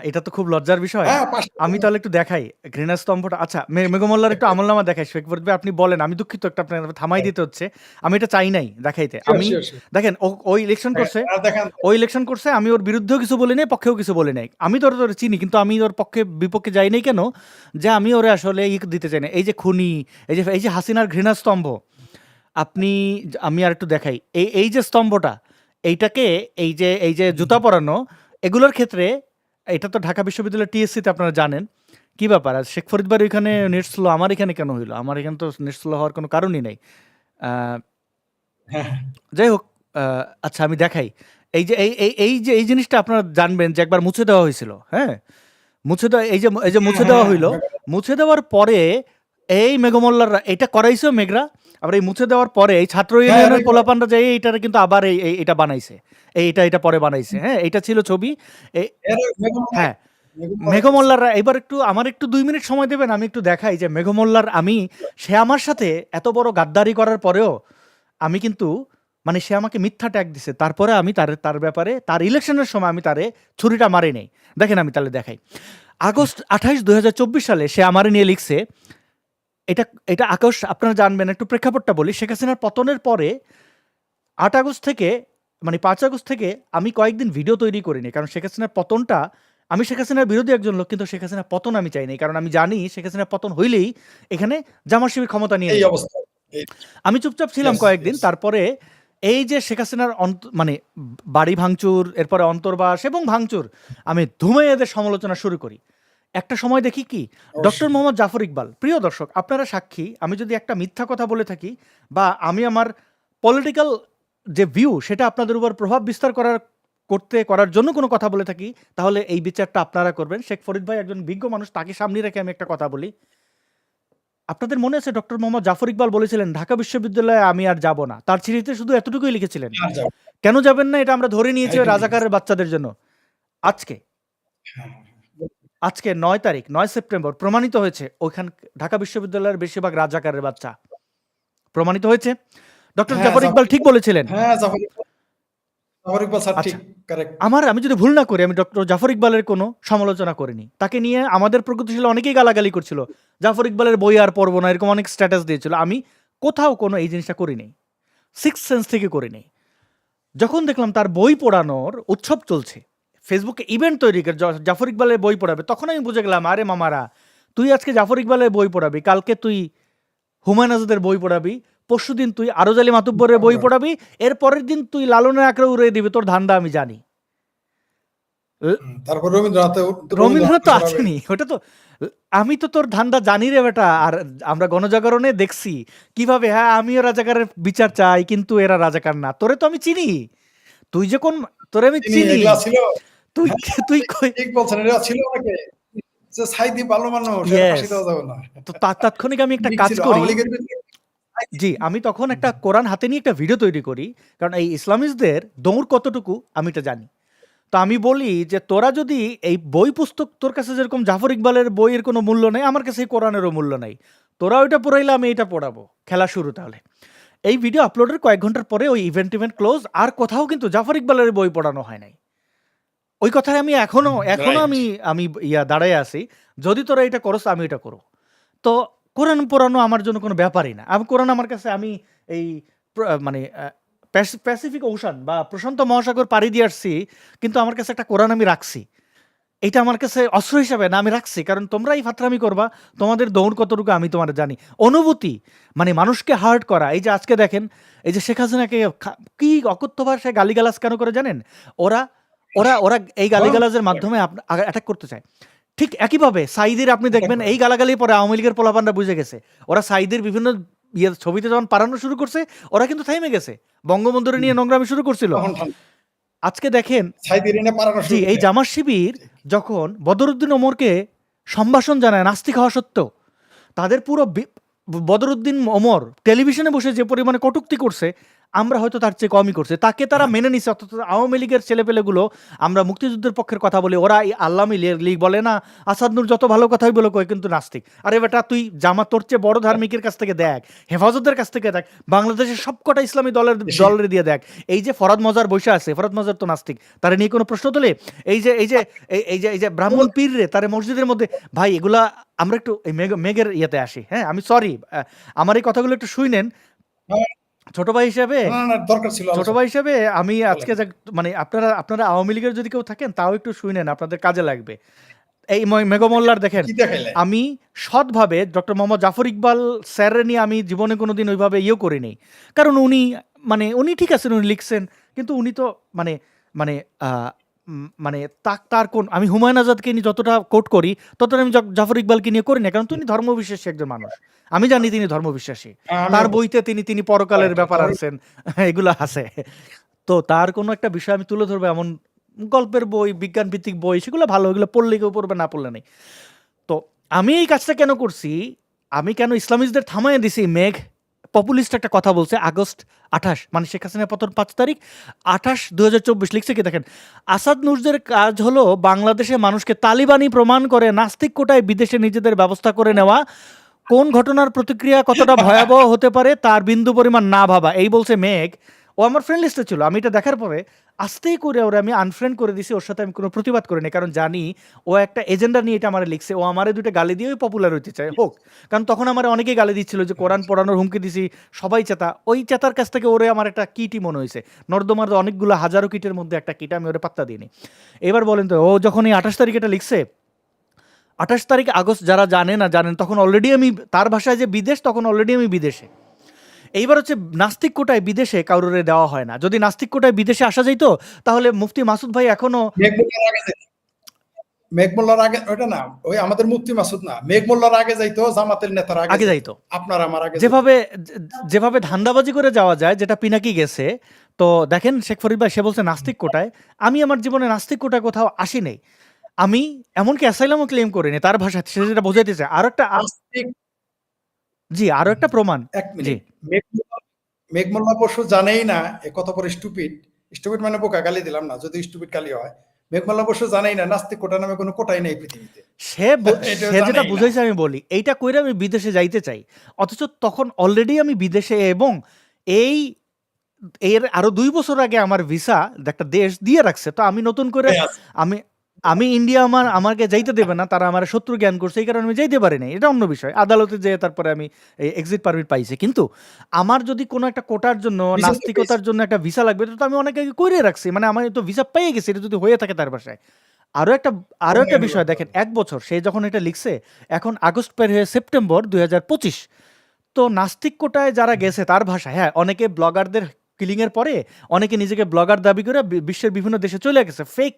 A: এটা তো খুব লজ্জার বিষয়।
B: হ্যাঁ, পাঁচটা
A: আমি তাহলে একটু দেখাই ঘৃণাস্তম্ভটা। আচ্ছা, মেঘমোল্লার একটু আমলনামা দেখাই শেখ ফরিদ ভাই, আপনি বলেন। আমি দুঃখিত, একটা আপনার থামাই দিতে হচ্ছে। আমি এটা চাই নাই দেখাইতে।
B: শিওর
A: আমি
B: শিওর শিওর।
A: দেখেন, ও ইলেকশন করছে,
B: দেখান।
A: ও ইলেকশন করছে, আমি ওর বিরুদ্ধেও কিছু বলি নাই, পক্ষেও কিছু বলি নাই। আমি তো ওর চিনি, কিন্তু আমি ওর পক্ষে বিপক্ষে যাই নাই কেন, যে আমি ওরে আসলে দিতে চাই না। এই যে খুনি, এই যে হাসিনার ঘৃণাস্তম্ভ, আপনি, আমি আর একটু দেখাই। এই যে স্তম্ভটা, এইটাকে, এই যে জুতা পরানো, এগুলোর ক্ষেত্রে, এটা তো ঢাকা বিশ্ববিদ্যালয়ের টিএসসিতে আপনারা জানেন। কি ব্যাপার, আর শেখ ফরিদ ভাইয়ের ওইখানে নেট স্লো, আমার এখানে কেন হইলো? আমার এখানে তো নেট স্লো হওয়ার কোনো কারণই নাই। আহ,
B: হ্যাঁ
A: যাই হোক, আচ্ছা আমি দেখাই। এই জিনিসটা আপনারা জানবেন যে একবার মুছে দেওয়া হয়েছিল, হ্যাঁ, মুছে দেওয়া, এই যে
B: হ্যাঁ
A: মুছে দেওয়া
B: হ্যাঁ
A: হইলো। মুছে দেওয়ার পরে এই মেঘমল্লাররা এটা করাইছেও মেঘরা, আবার এই মুছে দেওয়ার পরে এই ছাত্র
B: হ্যাঁ
A: ইউনিয়নের পোলাপানরা যাই এইটারে কিন্তু আবার এটা বানাইছে, এটা পরে বানাইছে। হ্যাঁ, এটা ছিল ছবি। এই, হ্যাঁ, মেঘমল্লাররা, এবার একটু আমার একটু 2 মিনিট সময় দেবেন, আমি একটু দেখাই যে মেঘমল্লার, সে আমার সাথে এত বড় গাদ্দারি করার পরেও আমি কিন্তু, মানে সে আমাকে মিথ্যা ট্যাগ দিছে, তারপরে আমি তার ব্যাপারে, তার ইলেকশনের সময় আমি তারে ছুরিটা মারি নেই। দেখেন, আমি তাহলে দেখাই। আগস্ট 28, 2024 সালে সে আমারে নিয়ে লিখছে, এটা এটা আকাশ, আপনারা জানবেন, একটু প্রেক্ষাপটটা বলি। শেখ হাসিনার পতনের পরে 8 আগস্ট থেকে, মানে 5 আগস্ট থেকে আমি কয়েকদিন ভিডিও তৈরি করিনি, কারণ শেখ হাসিনার পতনটা, আমি শেখ হাসিনার বিরোধী একজন লোক, কিন্তু শেখ হাসিনার পতন আমি চাই নাই, কারণ আমি জানি শেখ হাসিনার পতন হইলেই এখানে জামাত শিবির ক্ষমতা নিয়ে
B: এই
A: নিবে।
B: অবস্থা।
A: আমি চুপচাপ ছিলাম
B: ইয়েস
A: কয়েকদিন।
B: ইয়েস।
A: তারপরে এই যে শেখ হাসিনার মানে বাড়ি ভাঙচুর, এরপরে অন্তর্বাস এবং ভাঙচুর, আমি ধুমে এদের সমালোচনা শুরু করি। একটা সময় দেখি কি, ডক্টর
B: অবশ্যই।
A: মোহাম্মদ জাফর ইকবাল, প্রিয় দর্শক আপনারা সাক্ষী, আমি যদি একটা মিথ্যা কথা বলে থাকি, বা আমি আমার পলিটিক্যাল যে ভিউ সেটা আপনাদের উপর প্রভাব বিস্তার করার জন্য কোনো কথা বলে থাকি, তাহলে এই বিচারটা আপনারা করবেন। শেখ ফরিদ ভাই একজন বিজ্ঞ মানুষ, তাকে সামনে রেখে আমি একটা কথা বলি। আপনাদের মনে আছে ডক্টর মোহাম্মদ জাফর ইকবাল বলেছিলেন ঢাকা বিশ্ববিদ্যালয়ে আমি আর যাব না, তার চিঠিতে শুধু এতটুকুই লিখেছিলেন।
B: আর যাও।
A: কেন যাবেন না এটা আমরা ধরে নিয়েছি
B: হ্যাঁ,
A: ওই
B: এটাই ঠিক আছে।
A: রাজাকারের বাচ্চাদের জন্য। আজকে
B: হ্যাঁ,
A: আজকে 9 তারিখ, 9 সেপ্টেম্বর প্রমাণিত হয়েছে ওইখান ঢাকা বিশ্ববিদ্যালয়ের বেশিরভাগ রাজাকারের বাচ্চা, প্রমাণিত হয়েছে। ডক্টর
B: হ্যাঁ,
A: জাফর ইকবাল ঠিক বলেছিলেন।
B: হ্যাঁ, জাফর ইকবাল স্যার ঠিক,
A: আচ্ছা,
B: কারেক্ট।
A: আমি যদি ভুল না করি, আমি ডক্টর জাফর ইকবালের কোনো সমালোচনা করিনি। তাকে নিয়ে আমাদের প্রগতিশীল অনেকেই গালাগালি করছিল, জাফর ইকবালের বই আর পড়বো না, এরকম অনেক স্ট্যাটাস দিয়েছিল। আমি কোথাও কোনো এই জিনিসটা করিনি, সিক্স সেন্স থেকে করিনি। যখন দেখলাম তার বই পড়ানোর উৎসব চলছে, ফেসবুকে ইভেন্ট তৈরি করে জাফর ইকবালের বই পড়াবে, তখন আমি বুঝে গেলাম, আরে মামারা, তুই আজকে জাফর ইকবালের বই পড়াবি, কালকে তুই হুমায়ুন আজাদের বই পড়াবি, পরশুদিন তুই আরজ আলী মাতুব্বরের বই পড়াবি, এর পরের দিন তুই লালনের আঁকড়ে উড়িয়ে দিবি, তোর ধান্দা আমি জানি।
B: তারপর
A: রবীন্দ্রনাথ তো
B: ছড়াবে।
A: আছেনি, ওটা তো, আমি তো তোর ধান্দা জানি রে বেটা। আর আমরা গণজাগরণে দেখছি কিভাবে, হ্যাঁ আমিও রাজাকারের বিচার চাই, কিন্তু এরা রাজাকার না। তোরে তো আমি চিনি, তুই যে কোন, তোরে আমি
B: তিনি
A: চিনি,
B: এগুলা ছিল।
A: তুই
B: হ্যাঁ,
A: তুই কই।
B: ঠিক বলছেন, এরা ছিল অনেকে যে সাইদি ভালো মানুষ, এরা
A: ইয়েস,
B: ফাঁসি দেওয়া যাবে না।
A: তো তাৎক্ষণিক আমি একটা
B: ঠিক
A: কাজ
B: ছিল
A: করি।
B: আওয়ামী লীগের বিরুদ্ধে।
A: জি, আমি তখন একটা কোরআন হাতে নিয়ে একটা ভিডিও তৈরি করি, কারণ এই ইসলামিস্টদের দৌড় কতটুকু আমি এটা জানি। তো আমি বলি যে তোরা যদি এই বই পুস্তক, তোর কাছে যেরকম জাফর ইকবালের বইয়ের কোনো মূল্য নেই, আমার কাছে এই কোরআনেরও মূল্য নেই। তোরা ওইটা পড়াইলে আমি এটা পড়াবো, খেলা শুরু। তাহলে এই ভিডিও আপলোডের কয়েক ঘন্টার পরে ওই ইভেন্ট ক্লোজ, আর কোথাও কিন্তু জাফর ইকবালের বই পড়ানো হয় নাই। ওই কথায় আমি এখনো
B: রাইট।
A: আমি আমি দাঁড়ায় আছি, যদি তোরা এটা করস আমি এটা করো। তো কোরআন পড়ানো আমার জন্য কোনো ব্যাপারই না। আমি কোরআন আমার কাছে, আমি এই মানে প্যাসিফিক ওশান বা প্রশান্ত মহাসাগর পাড়ি দিয়ে আসছি, কিন্তু আমার কাছে একটা কোরআন আমি রাখছি। এটা আমার কাছে অস্ত্র হিসাবে না আমি রাখছি, কারণ তোমরা এই ফাতরামি করবা, তোমাদের দৌড় কতটুকু আমি তোমার জানি। অনুভূতি মানে মানুষকে হার্ট করা, এই যে আজকে দেখেন এই যে শেখ হাসিনাকে কি অকথ্য ভাষায় গালিগালাজ কেন করে জানেন? ওরা ওরা ওরা এই গালিগালাজের মাধ্যমে অ্যাটাক করতে চায়। ঠিক একইভাবে সাইদের আপনি দেখবেন এই গালাগালি পরে আওয়ামী লীগের পোলাপানরা বুঝে গেছে, ওরা সাইদের বিভিন্ন ছবিতে যখন পারানো শুরু করছে ওরা কিন্তু থেমে গেছে, বঙ্গবন্ধুরে নিয়ে নোংরামি শুরু করছিল। আজকে দেখেন জি এই জামাত শিবির যখন বদরুদ্দিন ওমরকে সম্ভাষণ জানায় নাস্তিক হওয়া সত্ত্বেও, তাদের পুরো বদরুদ্দিন ওমর টেলিভিশনে বসে যে পরিমাণে কটূক্তি করছে আমরা হয়তো তার চেয়ে কমই করছে, তাকে তারা মেনে নিচ্ছে। অর্থাৎ আওয়ামী লীগের ছেলেপেলেগুলো, আমরা মুক্তিযুদ্ধের পক্ষের কথা বলি, ওরা এই আল্লামী লীগ বলে না, আসাদ নূর যত ভালো কথাই বলে কয় কিন্তু নাস্তিক। আরে বেটা তুই জামাত তোর চেয়ে বড় ধার্মিকের কাছ থেকে দেখ, হেফাজতের কাছ থেকে দেখ, বাংলাদেশের সবকটা ইসলামী দলের দিয়ে দেখ। এই যে ফরাদ মজার বসে আছে, ফরাদ মজার তো নাস্তিক, তারা নিয়ে কোনো প্রশ্ন তোলে? এই যে এই যে এই যে এই যে ব্রাহ্মণ পীর রে তারা মসজিদের মধ্যে, ভাই এগুলা আমরা একটু এই মেঘের ইয়েতে আসি। হ্যাঁ আমি সরি, আমার এই কথাগুলো একটু শুনেন ছোট ভাই হিসেবে। ছোট ভাই হিসেবে আমি আজকে মানে আপনারা আওয়ামী লীগের যদি কেউ থাকেন তাও একটু শুনেন, আপনাদের কাজে লাগবে। এই মেঘমোল্লার দেখেন, আমি সৎভাবে ডক্টর মোহাম্মদ জাফর ইকবাল স্যারের নিয়ে আমি জীবনে কোনোদিন ওইভাবে ইয়েও করিনি, কারণ উনি ঠিক আছেন, উনি লিখছেন, কিন্তু উনি তো মানে মানে মানে তার কোন, আমি হুমায়ুন আজাদকে নিয়ে যতটা কোট করি ততটা আমি জাফর ইকবালকে নিয়ে করি না, কারণ তিনি ধর্মবিশ্বাসী একজন মানুষ, আমি জানি তিনি ধর্মবিশ্বাসী, তার বইতে তিনি পরকালের ব্যাপার আছেন, এগুলো আছে। তো তার কোনো একটা বিষয় আমি তুলে ধরবো, এমন গল্পের বই, বিজ্ঞান ভিত্তিক বই, সেগুলো ভালো, এগুলো পড়লে কেউ পড়বে, না পড়লে নেই। তো আমি এই কাজটা কেন করছি, আমি কেন ইসলামিস্টদের থামাই দিছি, মেঘ পপুলিস্ট একটা কথা বলছে আগস্ট 28, মানে শেখ হাসিনা পতন 5 তারিখ 28 2024 লিখছে কি দেখেন, আসাদ নুরদের কাজ হলো বাংলাদেশের মানুষকে তালিবানি প্রমাণ করে নাস্তিক কোটায় বিদেশে নিজেদের ব্যবস্থা করে নেওয়া, কোন ঘটনার প্রতিক্রিয়া কতটা ভয়াবহ হতে পারে তার বিন্দু পরিমাণ না ভাবা। এই বলছে মেঘ। ও আমার ফ্রেন্ড লিস্টে ছিল, আমি এটা দেখার পরে আস্তেই করে ওরা আমি আনফ্রেন্ড করে দিছি, ওর সাথে আমি কোনো প্রতিবাদ করিনি, কারণ জানি ও একটা এজেন্ডা নিয়ে এটা আমার লিখছে, ও আমারে দুটো গালি দিয়ে পপুলার হইতে চায় হোক, কারণ তখন আমার অনেকেই গালি দিচ্ছিল যে কোরআন পড়ানোর হুমকি দিছি, সবাই চেতা, ওই চেতার কাছ থেকে ওরে আমার একটা কিটই মনে হয়েছে, নর্দমার অনেকগুলো হাজারো কিটের মধ্যে একটা কিট, আমি ওরে পাত্তা দিইনি। এবার বলেন তো, ও যখন এই 28 তারিখ এটা লিখছে, 28 তারিখ আগস্ট, যারা জানেন তখন অলরেডি আমি, তার ভাষায় যে বিদেশ, তখন অলরেডি আমি বিদেশে। এইবার হচ্ছে নাস্তিক কোটায় বিদেশে কাউরে দেওয়া হয় না, যদি নাস্তিক কোটায় বিদেশে আসা যাইতো তাহলে মুফতি মাসুদ ভাই এখনো
B: মেঘমোল্লার আগে, ওটা না ওই আমাদের মুফতি মাসুদ না, মেঘমোল্লার আগে যাইতো, জামাতের নেতার
A: আগে যাইতো,
B: আপনার আমার আগে,
A: যেভাবে ধান্দাবাজি করে যাওয়া যায়, যেটা পিনাকি গেছে। তো দেখেন শেখ ফরিদ ভাই, সে বলছে নাস্তিক কোটায়, আমি আমার জীবনে নাস্তিক কোটায় কোথাও আসি নাই, আমি এমনকি অ্যাসাইলামও ক্লেম করিনি, তার ভাষা সে যেটা বোঝাইতে চায়। আরো একটা প্রমাণ, জি
B: মেঘমোল্লা পরশু জানেই না কত বড় স্টুপিড মানে বোকা, গালি দিলাম না, যদি স্টুপিড গালি হয়, মেঘমোল্লা পরশু জানেই না নাস্তিক কোটা নামে কোনো কোটাই নেই পৃথিবীতে।
A: সে যেটা বুঝাইছে আমি বলি, এইটা কইরা আমি বিদেশে যাইতে চাই, অথচ তখন অলরেডি আমি বিদেশে, এবং এর আরো 2 বছর আগে আমার ভিসা একটা দেশ দিয়ে রাখছে, তো আমি নতুন করে আমি ইন্ডিয়া আমাকে যাইতে দেবে না, তারা আমার শত্রু জ্ঞান করছে, এই কারণে আমি যাইতে পারি নাই, এটা অন্য বিষয়, আদালতে যেয়ে তারপরে আমি এক্সিট পারমিট পাইছি। কিন্তু আমার যদি কোনো একটা কোটার জন্য, নাস্তিকতার জন্য একটা ভিসা লাগবে, তো আমি অনেক আগে করে রাখছি, মানে আমার তো ভিসা পেয়ে গেছি, এটা যদি হয়ে থাকে তার বাসায়। আরো একটা বিষয় দেখেন, 1 বছর সে যখন এটা লিখছে, এখন আগস্ট পের হয়ে সেপ্টেম্বর 2025, তো নাস্তিক কোটায় যারা গেছে তার ভাষা, হ্যাঁ অনেকে ব্লগারদের কিলিং এর পরে অনেকে নিজেকে ব্লগার দাবি করে বিশ্বের বিভিন্ন দেশে চলে গেছে, ফেক,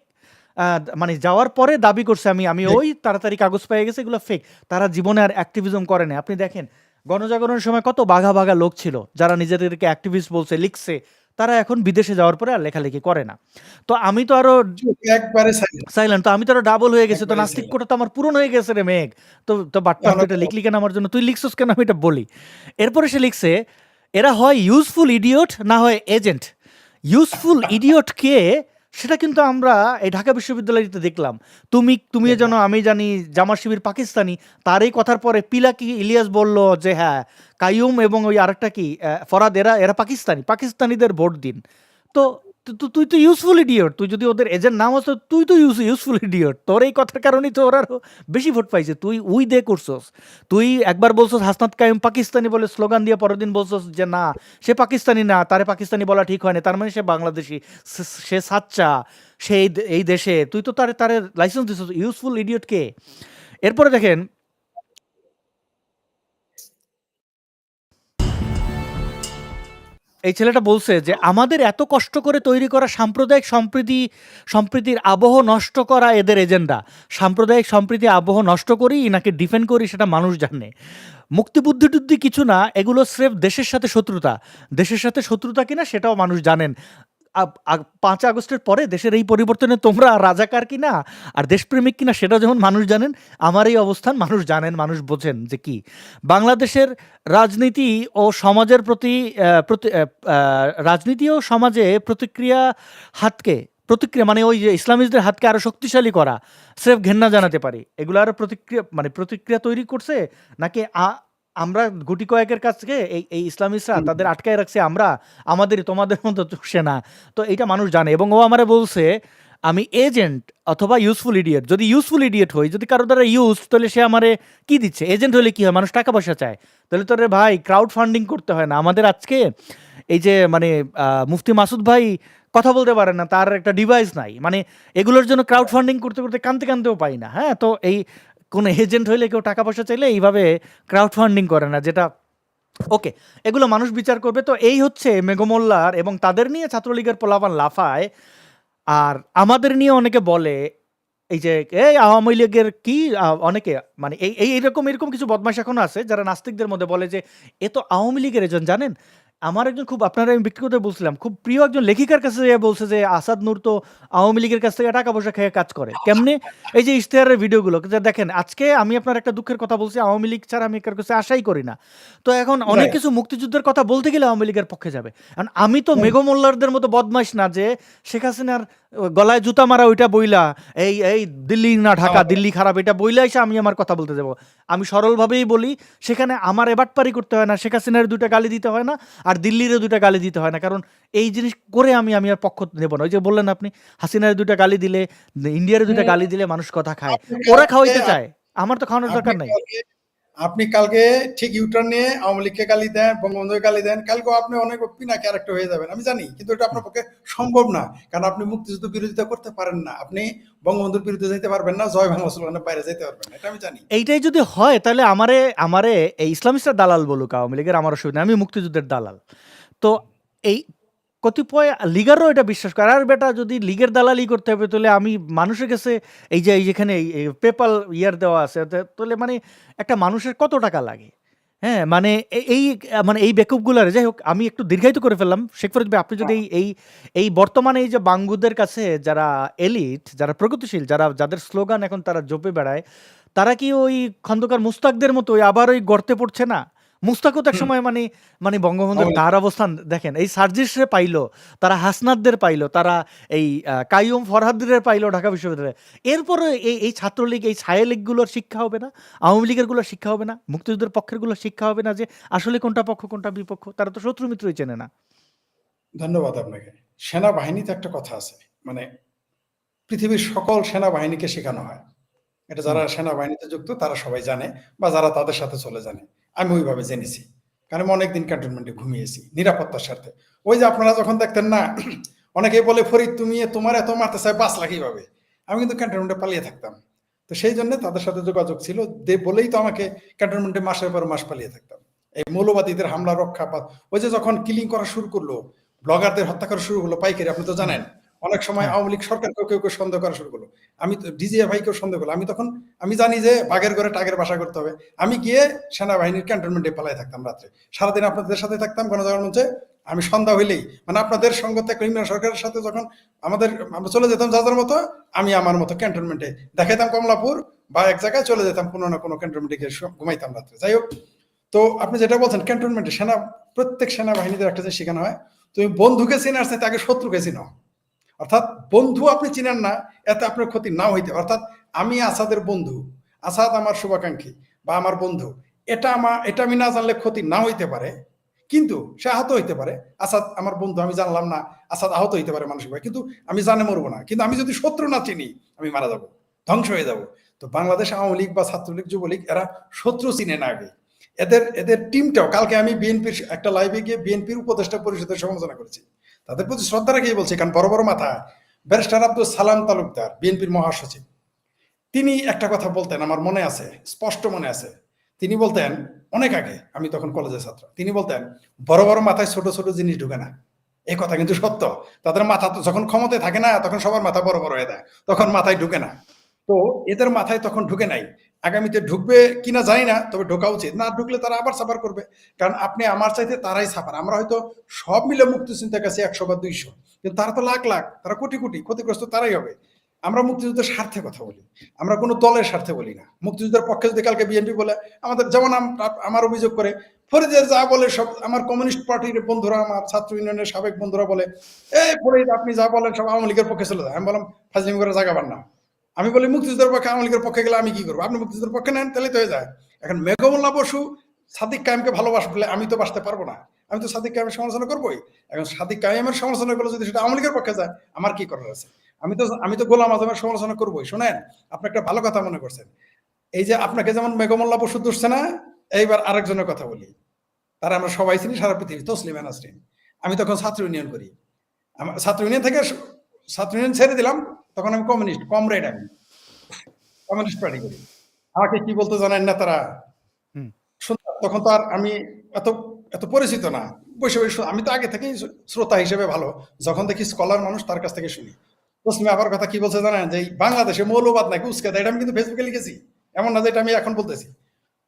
A: মানে যাওয়ার পরে দাবি করছে আমি ওই তাড়াতাড়ি কাগজ পেয়ে গেছে, এগুলো ফেক, তারা জীবনে আর অ্যাক্টিভিজম করে না। আপনি দেখেন গণজাগরণের সময় কত বাঘা বাঘা লোক ছিল যারা নিজেদেরকে অ্যাক্টিভিস্ট বলছে, লিখছে, তারা এখন বিদেশে যাওয়ার পরে আর লেখালেখি করে না। তো আমি তো আরো সাইলেন্ট, তো আমি তো আরো ডাবল হয়ে গেছে, তো নাস্তিক কোটা তো আমার পূরণ হয়ে গেছে রে মেঘ। তো বাট্টা এটা লিখলি কেন আমার জন্য, তুই লিখছিস কেন, আমি এটা বলি। এরপরে সে লিখছে, এরা হয় ইউজফুল ইডিয়ট না হয় এজেন্ট। ইউজফুল ইডিয়ট কে, সেটা কিন্তু আমরা এই ঢাকা বিশ্ববিদ্যালয়তে দেখলাম। তুমি যেন, আমি জানি জামাত শিবির পাকিস্তানি, তার এই কথার পরে পিলাকি ইলিয়াস বলল যে হ্যাঁ কাইয়ুম এবং ওই আরেকটা কি ফরাদ, এরা পাকিস্তানিদের ভোট দিন। তো তুই তো ইউজফুল ইডিয়ট। তুই যদি ওদের এজেন্ট নাম হতো, তুই তো ইউজফুল ইডিয়ট। তোর এই কথার কারণেই তো ওরা আরো বেশি ভোট পাইছে। তুই উই দে করছস। তুই একবার বলছস হাসনাত কাইম পাকিস্তানি বলে স্লোগান দিয়ে, পরের দিন বলছস যে না সে পাকিস্তানি না, তারে পাকিস্তানি বলা ঠিক হয় না, তার মানে সে বাংলাদেশি, সে সাচ্চা, সে এই দেশে। তুই তো তারে তারে লাইসেন্স দিছস। ইউজফুল ইডিয়ট কে? এরপরে দেখেন এই ছেলেটা বলছে যে আমাদের এত কষ্ট করে তৈরি করা সাম্প্রদায়িক সম্প্রীতির আবহ নষ্ট করা এদের এজেন্ডা। সাম্প্রদায়িক সম্প্রীতি আবহ নষ্ট করি নাকি ডিফেন্ড করি সেটা মানুষ জানে। মুক্তিবুদ্ধি টুদ্ধি কিছু না, এগুলো স্রেফ দেশের সাথে শত্রুতা। দেশের সাথে শত্রুতা কিনা সেটাও মানুষ জানেন। ৫ আগস্টের পরে দেশের এই পরিবর্তনে তোমরা রাজাকার কিনা আর দেশপ্রেমিক কিনা সেটা যখন মানুষ জানেন, আমার এই অবস্থান মানুষ জানেন, মানুষ বোঝেন যে কি বাংলাদেশের রাজনীতি ও সমাজের রাজনীতি ও সমাজে প্রতিক্রিয়া মানে ওই যে ইসলামিস্টদের হাতকে আরো শক্তিশালী করা, স্রেফ ঘেন্না জানাতে পারি। এগুলো আরো প্রতিক্রিয়া তৈরি করছে নাকি আমরা গুটি কয়েকের কাছ থেকে এই ইসলামিস্টরা তাদের আটকায় রাখছে, আমরা আমাদের তোমাদের মতো চুষে না। তো এইটা মানুষ জানে। এবং ও আমারে বলছে আমি এজেন্ট অথবা ইউজফুল ইডিয়েট। যদি ইউজফুল ইডিয়েট হই, যদি কারো দ্বারা ইউজ, তাহলে সে আমারে কি দিচ্ছে? এজেন্ট হলে কি হয়? মানুষ টাকা পয়সা চায়। তাহলে তো রে ভাই ক্রাউড ফান্ডিং করতে হয় না। আমাদের আজকে এই যে মানে মুফতি মাসুদ ভাই কথা বলতে পারেন না, তার একটা ডিভাইস নাই। মানে এগুলোর জন্য ক্রাউড ফান্ডিং করতে করতে কানতে কানতেও পাই না। হ্যাঁ, তো এই কোনো এজেন্ট হইলে কেউ টাকা পয়সা চাইলে এইভাবে ক্রাউড ফান্ডিং করে না, যেটা ওকে, এগুলো মানুষ বিচার করবে। তো এই হচ্ছে মেঘমোল্লার, এবং তাদের নিয়ে ছাত্রলীগের পোলাপান লাফায়। আর আমাদের নিয়ে অনেকে বলে এই যে এই আওয়ামী লীগের কি অনেকে মানে এরকম কিছু বদমাশ এখনো আছে যারা নাস্তিকদের মধ্যে বলে যে এ তো আওয়ামী লীগের এজন। জানেন, আমার একজন খুব, আপনারা আমি ব্যক্তিগত বলছিলাম, খুব প্রিয় একজন লেখিকার কাছে যেয়ে বলছে যে আসাদ নূর তো আওয়ামী লীগের কাছ থেকে টাকা পয়সা খেয়ে কাজ করে। কেমনে? এই যে ইশতেহারের ভিডিওগুলো যে দেখেন, আজকে আমি আপনার একটা দুঃখের কথা বলছি, আওয়ামী লীগ ছাড়া আমি কার কাছে আশাই করি না। তো এখন অনেক
B: রাইট।
A: কিছু মুক্তিযুদ্ধের কথা বলতে গেলে আওয়ামী লীগের পক্ষে যাবে। কারণ আমি তো মেঘমোল্লারদের মতো বদমাইশ না যে শেখ হাসিনার গলায় জুতা মারা ওইটা বইলা এই দিল্লি না ঢাকা, দিল্লি খারাপ এটা বইলা এসে আমি আমার কথা বলতে যাব। আমি সরলভাবেই বলি, সেখানে আমার এবাটপারি করতে হয় না, শেখ হাসিনার 2টা গালি দিতে হয় না, আর দিল্লিরও 2টা গালি দিতে হয় না। কারণ এই জিনিস করে আমি আর পক্ষ নেব না। ওই যে বললেন আপনি, হাসিনার 2টা গালি দিলে, ইন্ডিয়ার 2টা গালি দিলে মানুষ কথা খায়,
B: আপনি
A: ওরা
B: কালকে
A: খাওয়াইতে চায়, আমার তো খাওয়ানোর
B: আপনি
A: দরকার নাই।
B: কালকে আপনি কালকে ঠিক ইউটার্ন নিয়ে আওয়ামী লীগকে গালি দেন, বঙ্গবন্ধুকে গালি দেন, কালকেও আপনি অনেক পিনা ক্যারেক্টার হয়ে যাবেন আমি জানি, কিন্তু এটা আপনার পক্ষে সম্ভব না। কারণ আপনি মুক্তিযুদ্ধ বিরোধিতা করতে পারেন না, আপনি বঙ্গবন্ধুর বিরুদ্ধে যেতে পারবেন না, জয় বাংলা স্লোগানের বাইরে যেতে পারবেন না, এটা আমি জানি।
A: এইটাই যদি হয় তাহলে আমারে এই ইসলামিস্টরা দালাল বলুক, আওয়ামী লীগের আমার অসুবিধা নেই, আমি মুক্তিযুদ্ধের দালাল। তো এই কতিপয় লিগারও এটা বিশ্বাস করে। আর বেটা যদি লিগের দালালি করতে হবে তাহলে আমি মানুষের কাছে এই যেখানে পেপাল দেওয়া আছে, তাহলে মানে একটা মানুষের কত টাকা লাগে? হ্যাঁ, মানে মানে এই বেকুবগুলার, যাই হোক আমি একটু দীর্ঘায়িত করে ফেললাম। শেখ ফরিদ ভাই, আপনি যদি এই বর্তমানে এই যে বাঙ্গুদের কাছে যারা এলিট, যারা প্রগতিশীল, যাদের স্লোগান এখন তারা জপে বেড়ায়, তারা কি ওই খন্দকার মুস্তাকদের মতো আবার ওই গর্তে পড়ছে না? মুস্তাকও তো এক সময় মানে বঙ্গবন্ধুর কার অবস্থান দেখেন, এই সার্জিসরে পাইলো, তারা হাসনাতদের পাইলো, তারা এই কাইয়ুম ফরহাদদের পাইলো ঢাকা বিশ্ববিদ্যালয়ে। এরপরে এই ছাত্রলীগ, এই ছায়া লীগগুলোর শিক্ষা হবে না? আওয়ামী লীগের গুলোর শিক্ষা হবে না? মুক্তিযুদ্ধের পক্ষের গুলোর শিক্ষা হবে না যে আসলে কোনটা পক্ষ কোনটা বিপক্ষ? তারা তো শত্রু মিত্রই চেনে না।
B: ধন্যবাদ আপনাকে। সেনাবাহিনীতে একটা কথা আছে, মানে পৃথিবীর সকল সেনাবাহিনীকে শেখানো হয়, এটা যারা সেনাবাহিনীতে যুক্ত তারা সবাই জানে, বা যারা তাদের সাথে চলে জানে। আমি ওইভাবে জেনেছি, কারণ আমি অনেকদিন ক্যান্টনমেন্টে ঘুমিয়েছি নিরাপত্তার স্বার্থে। ওই যে আপনারা যখন দেখতেন না, অনেকেই বলে ফরিদ তুমি তোমার এত মারতে চাই, বাঁচলা কিভাবে? আমি কিন্তু ক্যান্টনমেন্টে পালিয়ে থাকতাম। তো সেই জন্য তাদের সাথে যোগাযোগ ছিল, বলেই তো আমাকে ক্যান্টনমেন্টে মাসের পর মাস পালিয়ে থাকতাম। এই মৌলবাদীদের হামলা রক্ষা ওই যে যখন কিলিং করা শুরু করলো, ব্লগারদের হত্যা করা শুরু করলো পাইকারি, আপনি তো জানেন, অনেক সময়
A: হ্যাঁ,
B: আওয়ামী লীগ সরকারকেও কেউ সন্দেহ করা শুরু করলো। আমি তো ডিজিএ ভাইকেও সন্দেহ করলো। আমি জানি যে বাঘের ঘরে টাগের বাসা করতে হবে, আমি গিয়ে সেনাবাহিনীর ক্যান্টনমেন্টে পালাই থাকতাম রাত্রে, সারাদিন আপনাদের সাথে থাকতাম গণজাগরণ মঞ্চে। আমি সন্ধ্যা হইলেই, মানে আপনাদের সঙ্গতে ইমরান সরকারের সাথে যখন আমরা চলে যেতাম যাদের মতো, আমি আমার মতো ক্যান্টনমেন্টে দেখাইতাম কমলাপুর বা এক জায়গায় চলে যেতাম, কোনো না কোনো ক্যান্টনমেন্টে গিয়ে ঘুমাইতাম রাত্রে। যাই হোক, তো আপনি যেটা বলছেন ক্যান্টনমেন্টে প্রত্যেক সেনাবাহিনীদের একটা যে শেখানো হয়, তুমি বন্ধুকে চিনার চাইতে আগে শত্রুকে চিনো। অর্থাৎ বন্ধু আপনি চিনেন না, এতে আপনার ক্ষতি নাও হইতে, অর্থাৎ আমি আসাদের বন্ধু, আসাদ আমার শুভাকাঙ্ক্ষী বা আমার বন্ধু, এটা আমি না জানলে ক্ষতি না হইতে পারে, কিন্তু সে আহত হইতে পারে। আসাদ আমার বন্ধু, আমি জানলাম না আসাদ আহত হইতে পারে মানসিকভাবে, কিন্তু আমি জানে মরবো না। কিন্তু আমি যদি শত্রু না চিনি, আমি মারা যাবো, ধ্বংস হয়ে যাব। তো বাংলাদেশ আওয়ামী লীগ বা ছাত্রলীগ যুবলীগ এরা শত্রু চিনে না আগে। এদের এদের টিমটাও, কালকে আমি বিএনপির একটা লাইভে গিয়ে বিএনপির উপদেষ্টা পরিষদের সমালোচনা করেছি, তাদের প্রতি শ্রদ্ধা রেখেই বলছি, কারণ বড় বড় মাথা। ব্যারিস্টার আব্দুল সালাম তালুকদার, বিএনপির মহাসচিব, তিনি একটা কথা বলতেন, আমার মনে আছে, স্পষ্ট মনে আছে। তিনি বলতেন অনেক আগে, আমি তখন কলেজের ছাত্র, তিনি বলতেন বড় বড় মাথায় ছোট ছোট জিনিস ঢুকে না। এই কথা কিন্তু সত্য। তাদের মাথা তো যখন ক্ষমতায় থাকে না, তখন সবার মাথা বড় বড় হয়ে যায়, তখন মাথায় ঢুকে না। তো এদের মাথায় তখন ঢুকে নাই। আগামীতে ঢুকবে কিনা জানি না, তবে ঢোকা উচিত। না ঢুকলে তারা আবার সাফার করবে, কারণ আপনি আমার চাইতে তারাই সাফার। আমরা হয়তো সব মিলে মুক্তিযোদ্ধার কাছে 100 বা 200, কিন্তু তারা তো লাখ লাখ, তারা কোটি কোটি, ক্ষতিগ্রস্ত তারাই হবে। আমরা মুক্তিযুদ্ধের স্বার্থে কথা বলি, আমরা কোনো দলের স্বার্থে বলি না। মুক্তিযুদ্ধের পক্ষে যদি কালকে বিএনপি বলে, আমাদের যেমন আমার অভিযোগ করে ফরিদের যা বলে সব আমার কমিউনিস্ট পার্টির বন্ধুরা, আমার ছাত্র ইউনিয়নের সাবেক বন্ধুরা বলে, এই ফরিদ আপনি যা বলেন সব আওয়ামী লীগের পক্ষে চলে যায়। আমি বললাম ফাজলিমি করে জায়গা পান না। আমি বলি মুক্তিযুদ্ধের পক্ষে, আওয়ামী লীগের পক্ষে গেলে আমি কি করবো? আপনি মুক্তিযুদ্ধের পক্ষে নেন, তাহলে তো হয়ে যায়। এখন মেঘমুল্লাহ বসু সাদিক কায়েমকে ভালোবাসলে আমি তো বাঁচতে পারবো না, আমি তো সাদিক কায়েমের সমালোচনা করবোই। এখন সাদিক কায়েমের সমালোচনা করলে যদি সেটা আওয়ামী লীগের পক্ষে যায়, আমার কি করার আছে? আমি তো গোলাম আজমের সমালোচনা করবোই। শোনেন, আপনি একটা ভালো কথা মনে করছেন, এই যে আপনাকে যেমন মেঘমুল্লাহ বসু দুষছে না, এইবার আরেকজনের কথা বলি, তারা আমরা সবাই চিনি সারা পৃথিবী, তসলিমা নাসরিন। আমি তখন ছাত্র ইউনিয়ন করি, আমার ছাত্র ইউনিয়ন থেকে ছাত্র ইউনিয়ন ছেড়ে দিলাম, তখন আমি কমিউনিস্ট, কমরেড, আমি কমিউনিস্ট পার্টি করি। আমাকে কি বলতে জানেন না তারা?
A: হুম।
B: শুনতাম, তখন তো আর আমি এত এত পরিচিত না, বসে বসে আমি তো আগে থেকেই শ্রোতা হিসেবে ভালো, যখন দেখি স্কলার মানুষ তার কাছ থেকে শুনি। তসলিমা আবার কথা কি বলছে জানেন, যে এই বাংলাদেশে মৌলবাদ নাকি উস্কে দেয়, এটা আমি কিন্তু ফেসবুকে লিখেছি, এমন না যে এটা আমি এখন বলতেছি,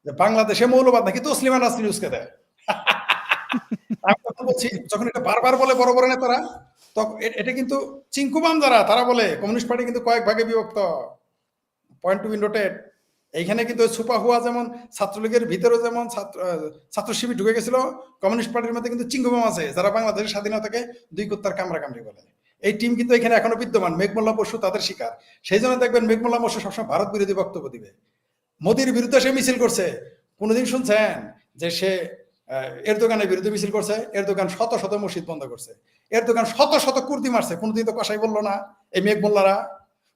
B: যে বাংলাদেশে মৌলবাদ নাকি তসলিমা নাসরিন উস্কে দেয়। আমি তখন বলছি, যখন এটা বারবার বলে বড় বড় নেতারা, তখন এটা কিন্তু চিঙ্কুবাম যারা, তারা বলে কমিউনিস্ট পার্টি কিন্তু কয়েক ভাগে বিভক্ত, পয়েন্ট টু বি নোটেড। এইখানে কিন্তু ছুপা হুয়া যেমন ছাত্রলীগের ভিতরে যেমন ছাত্র শিবির ঢুকে গেছিল, কমিউনিস্ট পার্টির মধ্যে কিন্তু চিঙ্গুমাম আছে, যারা বাংলাদেশের স্বাধীনতাকে দুই কুত্তার কামড়াকামড়ি বলে। এই টিম কিন্তু এখানে এখনো বিদ্যমান। মেঘমুল্লাহ বসু তাদের শিকার। সেই জন্য দেখবেন মেঘমুল্লাহ বসু সবসময় ভারত বিরোধী বক্তব্য দিবে, মোদির বিরুদ্ধে সে মিছিল করছে। কোনোদিন শুনছেন যে সে এরদোগানের বিরুদ্ধে মিছিল করছে? এরদোগান শত শত মসজিদ বন্ধ করছে, এরদোগান শত শত কুর্দি মারছে, কোনোদিন তো কসাই বললো না এই মেঘমুল্লারা।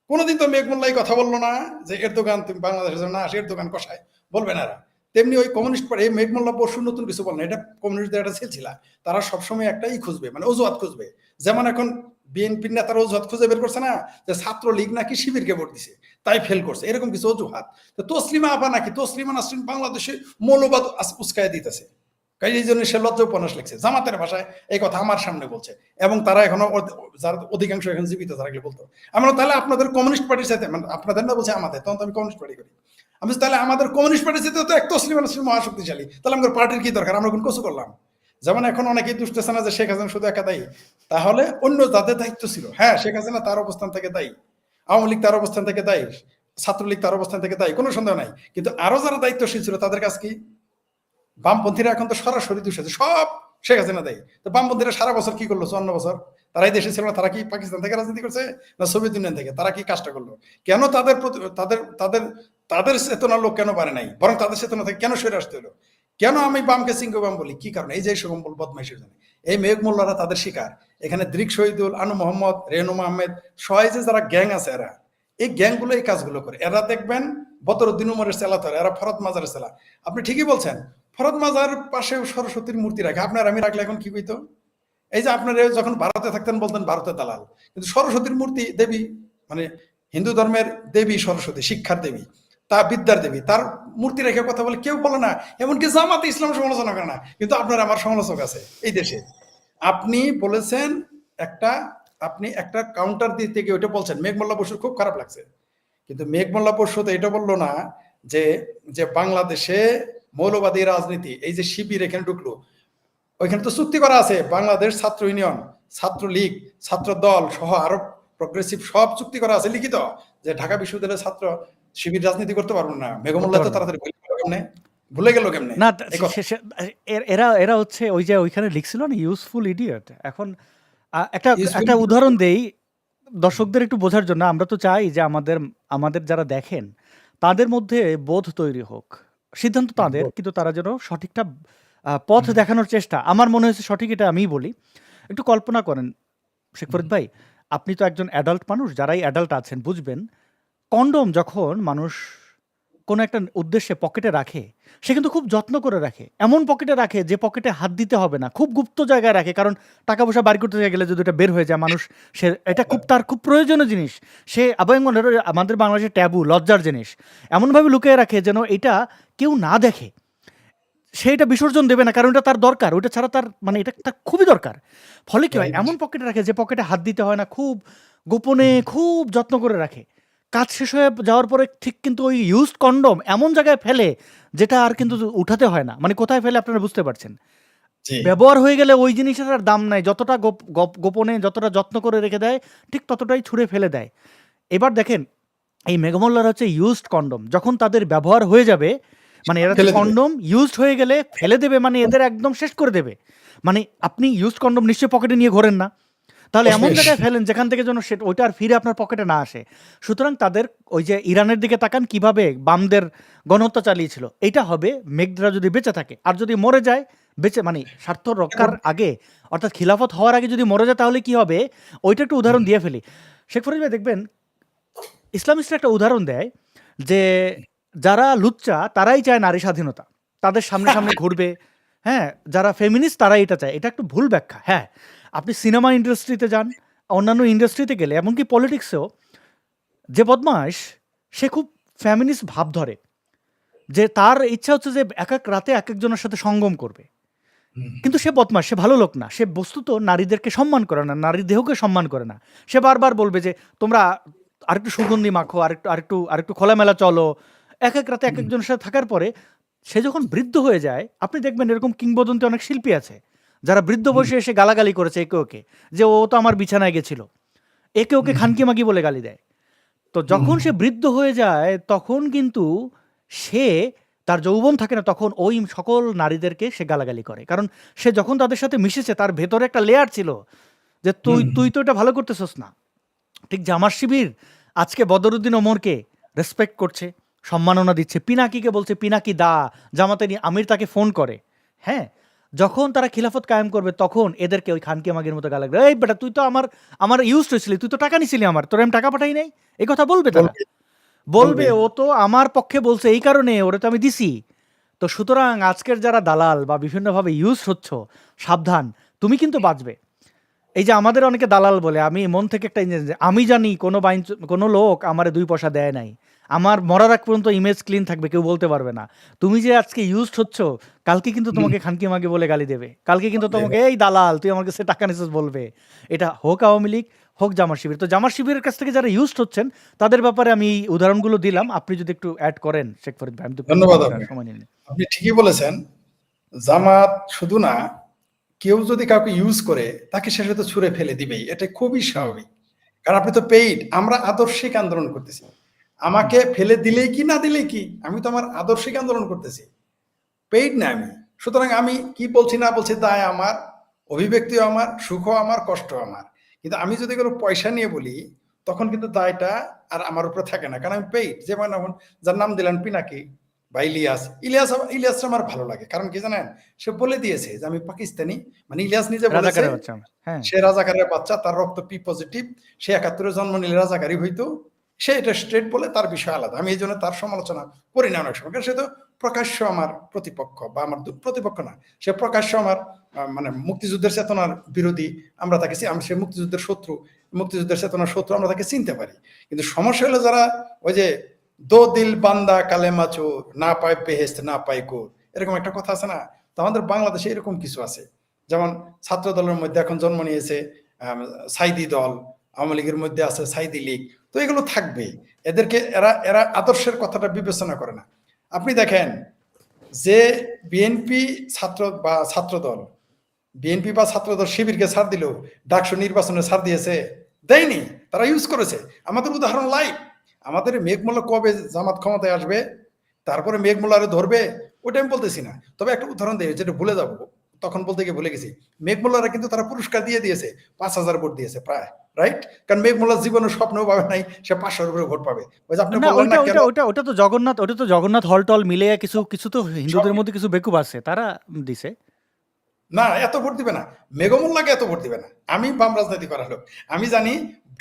B: কোনোদিন তো মেঘমুল্লাহ কথা বললো না যে এরদোগান তুমি বাংলাদেশের না আসে, এরদোগান কসাই বলবে না এরা। তেমনি ওই কমিউনিস্ট পার্টি মেঘমুল্লাহ বসু নতুন কিছু বলে না, এটা কমিউনিস্টদের একটা সিলসিলা। তারা সবসময় একটাই খুঁজবে, মানে অজুহাত খুঁজবে। যেমন এখন বিএনপির নেতারা অজুহাত খুঁজে বের করছে না, যে ছাত্রলীগ নাকি শিবিরকে ভোট দিছে তাই ফেল করছে, এরকম কিছু অজুহাত। তো তসলিমা আপা নাকি, তসলিমা নাসরিন বাংলাদেশে মৌলবাদ উস্কায় দিতেছে, এই জন্য সে লজ্জা উপন্যাস লিখছে, জামাতের ভাষায় এই কথা আমার সামনে বলছে। এবং তারা এখনো, যারা অধিকাংশ এখন জীবিত, তারা বলতো, আমরা তাহলে আপনাদের কমিউনিস্ট পার্টির সাথে, মানে আপনাদের না বলছে আমাদের, তখন তো আমি কমিউনিস্ট পার্টি করি, আমি তাহলে আমাদের কমিউনিস্ট পার্টির সাথে তো এক তসলিমা নাসরিন মহাশক্তিশালী, তাহলে আমাদের পার্টির কি দরকার, আমরা কোন কসু করলাম? যেমন এখন অনেকেই দুষ্টছে না যে শেখ হাসিনা শুধু একা দায়ী, তাহলে অন্য যাদের দায়িত্ব ছিল, হ্যাঁ শেখ হাসিনা তার অবস্থান থেকে দায়ী, আওয়ামী লীগ তার অবস্থান থেকে দায়ী, ছাত্রলীগ তার অবস্থান থেকে দায়ী, কোনো সন্দেহ নাই। কিন্তু আরো যারা দায়িত্বশীল ছিল তাদের কাছে কি? বামপন্থীরা এখন তো সরাসরি দোষে সব শেখ হাসিনা দেয়। তো বামপন্থীরা সারা বছর কি করলো? 54 বছর তারাই দেশে ছিল না, তারা কি পাকিস্তান থেকে রাজনীতি করছে না সোভিয়েত ইউনিয়ন থেকে? তারা কি কাজটা করলো? কেন তাদের তাদের তাদের তাদের চেতনার লোক কেন পারে নাই, বরং তাদের চেতনা থেকে কেন সরে আসতে হলো? কেন আমি বামকে সিংহ বাম বলি? কি কারণে? এই যে সকল বদমাইশের জন্য। এই মেঘমুল্লারা তাদের শিকার। এখানে দৃক শহীদুল, আনু মোহাম্মদ, রেনুমা আহমেদ, সবাই যে যারা গ্যাং আছে, এরা এই গ্যাংগুলো এই কাজগুলো করে। এরা দেখবেন বদরুদ্দিন উমরের চেলা, তো এরা ফরত মাজারের চেলা। আপনি ঠিকই বলছেন, ফরত মাজার পাশে সরস্বতীর মূর্তি রাখে, আপনার আমি রাখলে এখন কি কইতো? এই যে আপনারা যখন ভারতে থাকতেন বলতেন ভারতের দালাল, কিন্তু সরস্বতীর মূর্তি দেবী, মানে হিন্দু ধর্মের দেবী সরস্বতী, শিক্ষার দেবী, তা বিদ্যার দেবী, তার মূর্তি রেখে কথা বলে কেউ বলে না, এমনকি জামাতে ইসলাম সমালোচনা করে না। কিন্তু আপনার আমার সমালোচক আছে এই দেশে। আপনি বলেছেন একটা, আপনি একটা কাউন্টার দিতে গিয়ে ওইটা বলছেন, মেঘমুল্লাহ বসুর খুব খারাপ লাগছে, কিন্তু মেঘমুল্লাহ বসু তো এটা বললো না যে যে বাংলাদেশে মৌলবাদী রাজনীতি, এই যে শিবির এখানে ঢুকলো, ওইখানে তো চুক্তি করা আছে, বাংলাদেশ ছাত্র ইউনিয়ন, ছাত্রলীগ, ছাত্র দল সহ আরো প্রগ্রেসিভ সব চুক্তি করা আছে লিখিত, যে ঢাকা বিশ্ববিদ্যালয়ের ছাত্র শিবির রাজনীতি করতে পারবো না। মেঘমুল্লাহ তো তাড়াতাড়ি ভুলে গেল কেমনে?
A: না, এরা এরা হচ্ছে ওই যে ওইখানে লিখছিল না ইউজফুল ইডিয়ট। এখন একটা একটা উদাহরণ দেই দর্শকদের একটু বোঝার জন্য। আমরা তো চাই যে আমাদের যারা দেখেন তাদের মধ্যে বোধ তৈরি হোক, সিদ্ধান্ত তাদের, কিন্তু তারা যেন সঠিকটা পথ দেখানোর চেষ্টা আমার মনে হয়েছে সঠিক, এটা আমিই বলি। একটু কল্পনা করেন শেখ ফরিদ ভাই, আপনি তো একজন অ্যাডাল্ট মানুষ, যারাই অ্যাডাল্ট আছেন বুঝবেন, কন্ডোম যখন মানুষ কোনো একটা উদ্দেশ্যে পকেটে রাখে, সে কিন্তু খুব যত্ন করে রাখে। এমন পকেটে রাখে যে পকেটে হাত দিতে হবে না, খুব গুপ্ত জায়গায় রাখে, কারণ টাকা পয়সা বাড়ি করতে গেলে যদি এটা বের হয়ে যায় মানুষ, সে এটা খুব তার খুব প্রয়োজনীয় জিনিস, সে আবার আমাদের বাংলাদেশের ট্যাবু লজ্জার জিনিস, এমনভাবে লুকিয়ে রাখে যেন এটা কেউ না দেখে। সে এটা বিসর্জন দেবে না, কারণ এটা তার দরকার, ওইটা ছাড়া তার মানে এটা তার খুবই দরকার। ফলে কি হয়,
B: Right.
A: এমন পকেটে রাখে যে পকেটে হাত দিতে হয় না, খুব গোপনে খুব যত্ন করে রাখে। কাজ শেষ হয়ে যাওয়ার পরে ঠিক কিন্তু ওই ইউজড কন্ডম এমন জায়গায় ফেলে যেটা আর কিন্তু উঠাতে হয় না। মানে কোথায় ফেলে আপনারা বুঝতে পারছেন।
B: জি
A: ব্যবহার হয়ে গেলে ওই জিনিসের আর দাম নাই, যতটা গোপনে যতটা যত্ন করে রেখে দেয় ঠিক ততটাই ছুঁড়ে ফেলে দেয়। এবার দেখেন এই মেঘমল্লার হচ্ছে ইউজড কন্ডম, যখন তাদের ব্যবহার হয়ে যাবে, মানে এরা তো
B: ফেলে দেবে।
A: কন্ডম ইউজড হয়ে গেলে ফেলে দেবে, মানে এদের একদম শেষ করে দেবে। মানে আপনি ইউজড কন্ডম নিশ্চয়ই পকেটে নিয়ে ঘোরেন না, তাহলে এমন
B: অবশ্যই।
A: জায়গায় ফেলেন যেখান থেকে যেন সেটা ওইটা আর ফিরে আপনার পকেটে না আসে। সুতরাং তাদের ওই যে ইরানের দিকে তাকান কিভাবে বামদের গণহত্যা চালিয়েছিল, এটা হবে মেঘরা যদি বেঁচে থাকে। আর যদি মরে যায় বেঁচে মানে স্বার্থ রক্ষার আগে, অর্থাৎ খিলাফত হওয়ার আগে যদি মরে যায় তাহলে কি হবে, ওইটা একটু উদাহরণ দিয়ে ফেলি। শেখ ফরিদ ভাই দেখবেন ইসলামিস্টরা একটা উদাহরণ দেয় যে যারা লুচ্চা তারাই চায় নারী স্বাধীনতা, তাদের সামনে সামনে ঘুরবে। হ্যাঁ, যারা ফেমিনিস্ট তারাই এটা চায়, এটা একটু ভুল ব্যাখ্যা। হ্যাঁ, আপনি সিনেমা ইন্ডাস্ট্রিতে যান, অন্যান্য ইন্ডাস্ট্রিতে গেলে, এমনকি পলিটিক্সেও যে বদমাস সে খুব ফ্যামিনিস্ট ভাব ধরে, যে তার ইচ্ছা হচ্ছে যে এক এক রাতে এক একজনের সাথে সঙ্গম করবে। কিন্তু সে বদমাস, সে ভালো লোক না, সে বস্তুত নারীদেরকে সম্মান করে না, নারীর দেহকে সম্মান করে না। সে বারবার বলবে যে তোমরা আরেকটু সুগন্ধি মাখো, আরেকটু আরেকটু আরেকটু খোলামেলা চলো। এক এক রাতে এক একজনের সাথে থাকার পরে সে যখন বৃদ্ধ হয়ে যায়, আপনি দেখবেন এরকম কিংবদন্তি অনেক শিল্পী আছে যারা বৃদ্ধ বয়সে এসে গালাগালি করেছে একে ওকে, যে ও তো আমার বিছানায় গেছিল, একে ওকে খানকি মাগি বলে গালি দেয়। তো যখন সে বৃদ্ধ হয়ে যায় তখন কিন্তু সে তার যৌবন থাকে না, তখন ওই সকল নারীদেরকে সে গালাগালি করে, কারণ সে যখন তাদের সাথে মিশেছে তার ভেতরে একটা লেয়ার ছিল যে তুই তুই তো এটা ভালো করতেছস না। ঠিক জামার শিবির আজকে বদরুদ্দিন ওমরকে রেসপেক্ট করছে, সম্মাননা দিচ্ছে, পিনাকিকে বলছে পিনাকি দা, জামাতের আমির তাকে ফোন করে। হ্যাঁ, যখন তারা খিলাফত কায়েম করবে তখন এদেরকে ওই খানকি মাগির মতো গালাগালি, এই বেটা তুই তো আমার আমার ইউজ হয়েছিলি, তুই তো টাকা নিছিলি আমার, তোর আমি টাকা পাঠাই নাই, এই কথা বলবে তারা।
B: বলবে।
A: বলবে ও তো আমার পক্ষে বলছে এই কারণে ওরে তো আমি দিছি। তো সুতরাং আজকের যারা দালাল বা বিভিন্নভাবে ইউজ হচ্ছ, সাবধান, তুমি কিন্তু বাঁচবে। এই যে আমাদের অনেকে দালাল বলে, আমি মন থেকে একটা জিনিস আমি জানি কোনো লোক আমারে 2 পয়সা দেয় নাই, আমার মরার আগ পর্যন্ত ইমেজ ক্লিন থাকবে, কেউ বলতে পারবে না। তুমি যে আজকে ইউজড হচ্ছ, কালকে কিন্তু তোমাকে খানকি মাগি বলে গালি দেবে, কালকে কিন্তু তোমাকে এই দালাল তুই আমার কাছে টাকা নিছিস বলবে। এটা হোক আওয়ামী লীগ হোক জামার শিবির। তো জামার শিবিরের কাছ থেকে যারা ইউজড হচ্ছেন তাদের ব্যাপারে আমি এই উদাহরণগুলো দিলাম, আপনি যদি একটু অ্যাড করেন শেখ ফরিদ ভাই, আমি তো
B: ধন্যবাদ
A: একটা
B: আপনাকে।
A: সময় নিন।
B: আপনি ঠিকই বলেছেন। জামাত শুধু না, কেউ যদি কাউকে ইউজ করে তাকে শেষে তো ছুঁড়ে ফেলে দিবেই, এটা খুবই স্বাভাবিক। কারণ আপনি তো পেইড, আমরা আদর্শিক আন্দোলন করতেছি। আমাকে ফেলে দিলেই কি না দিলেই কি, আমি তো আমার আদর্শিক আন্দোলন করতেছি, পেইড না আমি। সুতরাং আমি কি বলছি না বলছি দায় আমার, অভিব্যক্তিও আমার, সুখও আমার, কষ্টও আমার। কিন্তু আমি যদি কোনো পয়সা নিয়ে বলি তখন কিন্তু দায়টা আর আমার উপরে থাকে না, কারণ আমি পেইড। যেমন এখন যার নাম দিলেন পিনাকি বা ইলিয়াসটা আমার ভালো লাগে, কারণ কি জানেন, সে বলে দিয়েছে যে আমি পাকিস্তানি, মানে ইলিয়াস নিজে বলেছে
A: রাজাকারের বাচ্চা আমার, হ্যাঁ।
B: সে রাজাকারের বাচ্চা, তার রক্ত পি পজিটিভ, সে ৭১ জন্ম নিলে রাজাকারী হইতো, সে এটা স্ট্রেট বলে, তার বিষয় আলাদা। আমি এই জন্য তার সমালোচনা করি না অনেক সময়, কারণ সে তো প্রকাশ্য আমার প্রতিপক্ষ, বা আমার প্রতিপক্ষ না, সে প্রকাশ্য আমার মানে মুক্তিযুদ্ধের চেতনার বিরোধী। আমরা তাকে আমি সে মুক্তিযুদ্ধের শত্রু, মুক্তিযুদ্ধের চেতনার শত্রু, আমরা তাকে চিনতে পারি। কিন্তু সমস্যা হলো যারা ওই যে দো দিল বান্দা কালেমা চোর, না পায় বেহেস্ত না পায় গোর, এরকম একটা কথা আছে না। তো আমাদের বাংলাদেশে এরকম কিছু আছে। যেমন ছাত্র দলের মধ্যে এখন জন্ম নিয়েছে সাইদি দল, আওয়ামী লীগের মধ্যে আছে সাইদি লীগ, তো এগুলো থাকবে। এদেরকে এরা এরা আদর্শের কথাটা বিবেচনা করে না। আপনি দেখেন যে বিএনপি ছাত্রদল, বিএনপি বা ছাত্রদল শিবিরকে ছাড় দিল, ডাকসু নির্বাচনে ছাড় দিয়েছে? দেয়নি, তারা ইউজ করেছে। আমাদের উদাহরণ লাইভ। আমাদের মেঘমুল্লা কবে জামাত ক্ষমতায় আসবে, তারপরে মেঘমুল্লারে ধরবে, ওটা আমি বলতেছি না। তবে একটা উদাহরণ দেয় যেটা ভুলে যাবো, তখন বলতে গিয়ে ভুলে গেছি, মেঘমুল্লারা কিন্তু তারা পুরস্কার দিয়ে দিয়েছে, 5,000 ভোট দিয়েছে প্রায়, রাইট? কারণ মেঘমুল্লার জীবনের স্বপ্নও পাবে নাই সে 500-র উপরে ভোট পাবে। ওই যে আপনি
A: না,
B: বললেন না কেন
A: ওটা তো জগন্নাথ হল টল মিলে কিছু তো হিন্দুদের মধ্যে কিছু বেকুব আছে, তারা দিছে।
B: না এত ভোট দিবে না, মেঘমুল্লাকে এত ভোট দিবে না। আমি বাম রাজনীতি করার লোক, আমি জানি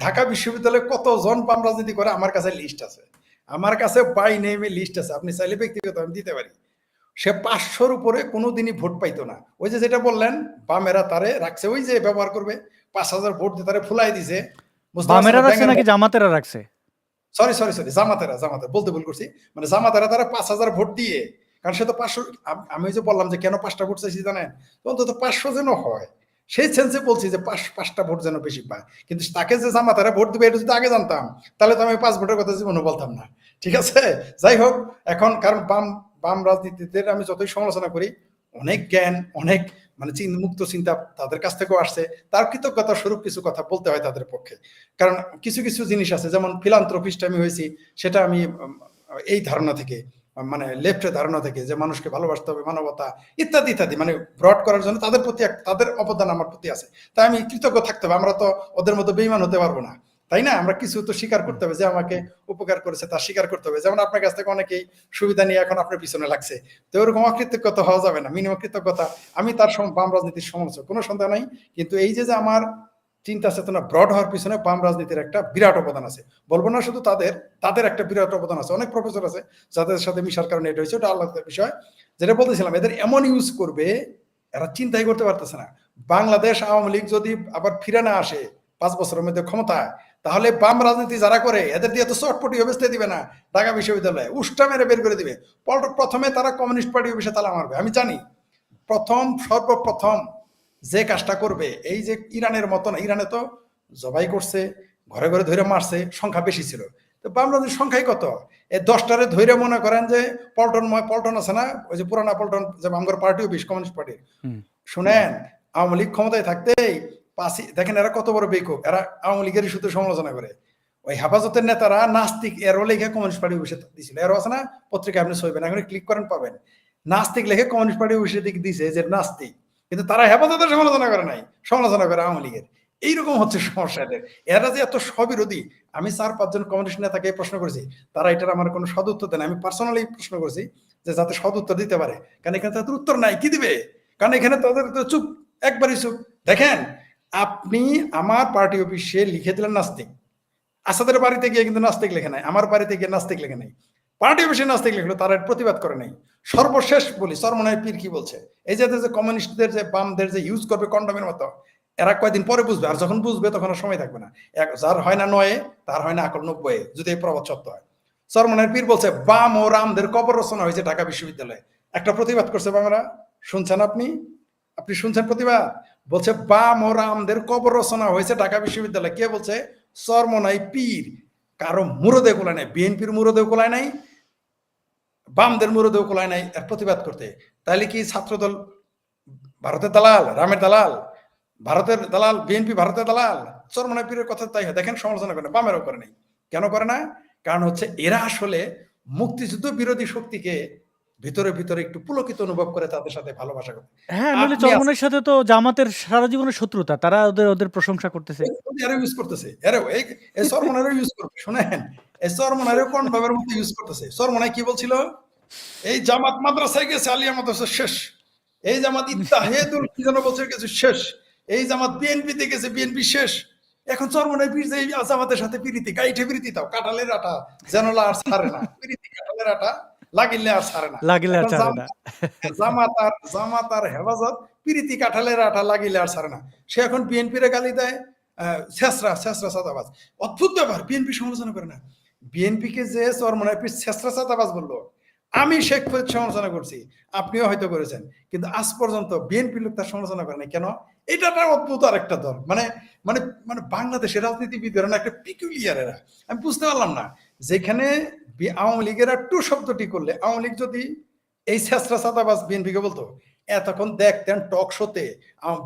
B: ঢাকা বিশ্ববিদ্যালয়ে কতজন বাম রাজনীতি করে। আমার কাছে লিস্ট আছে, আমার কাছে বাই নেমে লিস্ট আছে, আপনি চাইলে ব্যক্তিগত আমি দিতে পারি। সে 500-র উপরে কোনোদিনই ভোট পাইতো না। ওই যে যেটা বললেন বামেরা তারে রাখছে, ওই যে ব্যবহার করবে, 5,000 ভোট দিয়ে তারে ফুলাই দিছে,
A: বামেরা রাখছে নাকি জামাতেরা রাখছে?
B: সরি জামাতেরা বলতে ভুল করছি, মানে জামাতেরা তারা 5,000 ভোট দিয়ে, কারণ সে তো 500, আমি ওই যে বললাম যে কেন 5টা ভোট চাইছি জানেন, তো অন্তত 500 যেন হয়, সেই সেন্সে বলছি যে 5টা ভোট যেন বেশি পায়। কিন্তু তাকে যে জামাতেরা ভোট দিবে এটা যদি আগে জানতাম তাহলে তো আমি 5 ভোটের কথা জীবনে বলতাম না, ঠিক আছে? যাই হোক, এখন কারণ বাম রাজনীতিদের আমি যতই সমালোচনা করি, অনেক জ্ঞান, অনেক মানে মুক্ত চিন্তা তাদের কাছ থেকেও আসছে, তার কৃতজ্ঞতা স্বরূপ কিছু কথা বলতে হয় তাদের পক্ষে। কারণ কিছু জিনিস আছে, যেমন ফিলান্থ্রপিস্ট আমি হয়েছি, সেটা আমি এই ধারণা থেকে, মানে লেফটের ধারণা থেকে, যে মানুষকে ভালোবাসতে হবে, মানবতা ইত্যাদি ইত্যাদি, মানে ব্রড করার জন্য তাদের প্রতি তাদের অবদান আমার প্রতি আছে, তাই আমি কৃতজ্ঞ থাকতে হবে। আমরা তো ওদের মতো বেইমান হতে পারবো না, তাই না? আমরা কিছু তো স্বীকার করতে হবে, যে আমাকে উপকার করেছে তার স্বীকার করতে হবে। যেমন আপনার কাছ থেকে অনেকেই সুবিধা নিয়ে এখন আপনার পিছনে লাগছে, তো ওরকম অকৃতজ্ঞতা হওয়া যাবে না, মিনিমাম কৃতজ্ঞতা। আমি তার বাম রাজনীতির সমালোচক, কোনো সন্দেহ নাই, কিন্তু এই যে আমার চিন্তা চেতনা ব্রড হওয়ার পিছনে বাম রাজনীতির একটা বিরাট অবদান আছে। বলবো না শুধু তাদের একটা বিরাট অবদান আছে, অনেক প্রফেসর আছে যাদের সাথে মিশার কারণে এটা হয়েছে, ওটা আলাদা বিষয়। যেটা বলতেছিলাম, এদের এমন ইউজ করবে, এরা চিন্তাই করতে পারতেছে না। বাংলাদেশ আওয়ামী লীগ যদি আবার ফিরে না আসে 5 বছরের মধ্যে ক্ষমতায়, তাহলে বাম রাজনীতি যারা করে এদের দিয়ে তো চটপটি বেচতে দিবে না, ঢাকা বিশ্ববিদ্যালয়ে উষ্টা মেরে বের করে দিবে। প্রথমে তারা কমিউনিস্ট পার্টি অফিসে তালা মারবে, আমি জানি। সর্বপ্রথম যে কাজটা করবে, এই যে ইরানের মতো না, ইরানে তো জবাই করছে, ঘরে ঘরে ধরে মারছে, সংখ্যা বেশি ছিল, তো বাংলাদেশের সংখ্যাই কত? এই 10টারে ধরে মনে করেন যে পল্টন আছে না, ওই যে পুরানা পল্টন, যে আমার পার্টি অফিস কমিউনিস্ট পার্টির, শুনেন আওয়ামী লীগ ক্ষমতায় থাকতেই দেখেন এরা কত বড় বেকুব, এরা আওয়ামী লীগের শুধু সমালোচনা করে। ওই হেফাজতের নেতারা নাস্তিক এরও লেখে কমিউনিস্ট পার্টি অফিসে দিয়েছিল, এরও আছে না পত্রিকা, আপনি সইবেন, এখন ক্লিক করেন পাবেন, নাস্তিক লেখে কমিউনিস্ট পার্টি অফিসের দিকে দিয়েছে যে নাস্তিক, কিন্তু তারা হেফাজতের সমালোচনা করে নাই, সমালোচনা করে আওয়ামী লীগের। এইরকম হচ্ছে সমস্যা এদের, এরা যে এত স্ববিরোধী। আমি 4-5 জন কমিউনিস্ট নেতাকে প্রশ্ন করেছি, তারা এটার আমার কোনো সদুত্তর দেয় না। আমি পার্সোনালি প্রশ্ন করেছি যে যাতে সদুত্তর দিতে পারে, কারণ এখানে তাদের উত্তর নাই, কি দিবে? কারণ এখানে তাদের তো চুপ, একবারই চুপ। দেখেন, আপনি আমার পার্টি অফিসে লিখে দিলেন নাস্তিক, আসাদের বাড়িতে গিয়ে কিন্তু নাস্তিক লেখে নাই, আমার বাড়িতে গিয়ে নাস্তিক লেখে নাই, পার্টি অফিসে নাস্তিক লিখলো, তারা প্রতিবাদ করে নাই। সর্বশেষ বলি, চরমনাই পীর কি বলছে, এই যে কমিউনিস্টদের যে বামদের যে ইউজ করবে কন্ডমের মতো, এরা কয়দিন পরে বুঝবে, আর যখন বুঝবে তখন আর সময় থাকবে না। যার হয় না 9-এ, তার হয় না আকল 90-এ, যদি এই প্রবাদ সত্য হয়। চরমনাই পীর বলছে বাম ও রামদের কবর রচনা হয়েছে ঢাকা বিশ্ববিদ্যালয়ে। একটা প্রতিবাদ করছে বামেরা, শুনছেন আপনি শুনছেন প্রতিবাদ? বলছে বাম ও রামদের কবর রচনা হয়েছে ঢাকা বিশ্ববিদ্যালয়ে। কে বলছে? চরমনাই পীর। কারো মুরদে কোলায় নাই, বিএনপির মুরদেও কোলায় নাই, বামদের মুরদেও কোলায় নাই এর প্রতিবাদ করতে। তাহলে কি ছাত্রদল ভারতের দালাল, রামের দালাল, ভারতের দালাল, বিএনপি ভারতের দালাল? চরমনাই পীরের কথা তাই হয়, দেখেন সমালোচনা করে না, বামেরও করে নাই। কেন করে না? কারণ হচ্ছে এরা আসলে মুক্তিযুদ্ধ বিরোধী শক্তিকে ভিতরে ভিতরে একটু পুলকিত অনুভব করে, তাদের সাথে ভালোবাসা করে।
A: হ্যাঁ, নইলে চরমনের সাথে তো জামাতের সারা জীবনের শত্রুতা, তারা ওদের প্রশংসা করতেছে।
B: ইউজ করতেছে, এই চরমনাইও ইউজ করবে। শুনেন, এই চরমনাইও কোন ভাবের মতো ইউজ করতেছে। চরমনাই কি বলছিল? এই জামাত মাদ্রাসায় গেছে, আলিয়া মাদ্রাসা শেষ, এই জামাত ইত্তাহেদুল কি যেন বলছে গেছে শেষ, এই জামাত বিএনপিতে গেছে, বিএনপি শেষ। এখন চরমনাই পীর যে জামাতের সাথে পিরিতি, গাইঠে পিরিতি, তাও কাঁঠালের আটা যেন আর ছাড়ে না, পিরিতি কাঁঠালের আটা লাগিলে আর ছাড়ে না,
A: লাগিলে আর ছাড়ে না।
B: জামাত আর হেফাজত পিরিতি কাঁঠালের আটা লাগিলে আর ছাড়ে না। সে এখন বিএনপির গালি দেয়, ছেসরা সাদাবাজ। অদ্ভুত ব্যাপার, বিএনপি সমালোচনা করে না। বিএনপি কে যে চরমনাই পীর ছেসরা সাদাবাজ বললো, আমি শেখ ফরিদ সমালোচনা করছি, আপনিও হয়তো করেছেন, কিন্তু আজ পর্যন্ত বিএনপি লোক তার সমালোচনা করে না। কেন? এটা একটা অদ্ভুত আর একটা দল, মানে মানে মানে বাংলাদেশের রাজনীতিবিদের না একটা পিকুলিয়ার এরা। আমি বুঝতে পারলাম না, যেখানে আওয়ামী লীগের টু শব্দটি করলে, আওয়ামী লীগ যদি এই ছেসরা সাদাবাজ বিএনপিকে বলতো, এতক্ষণ দেখতেন টক শোতে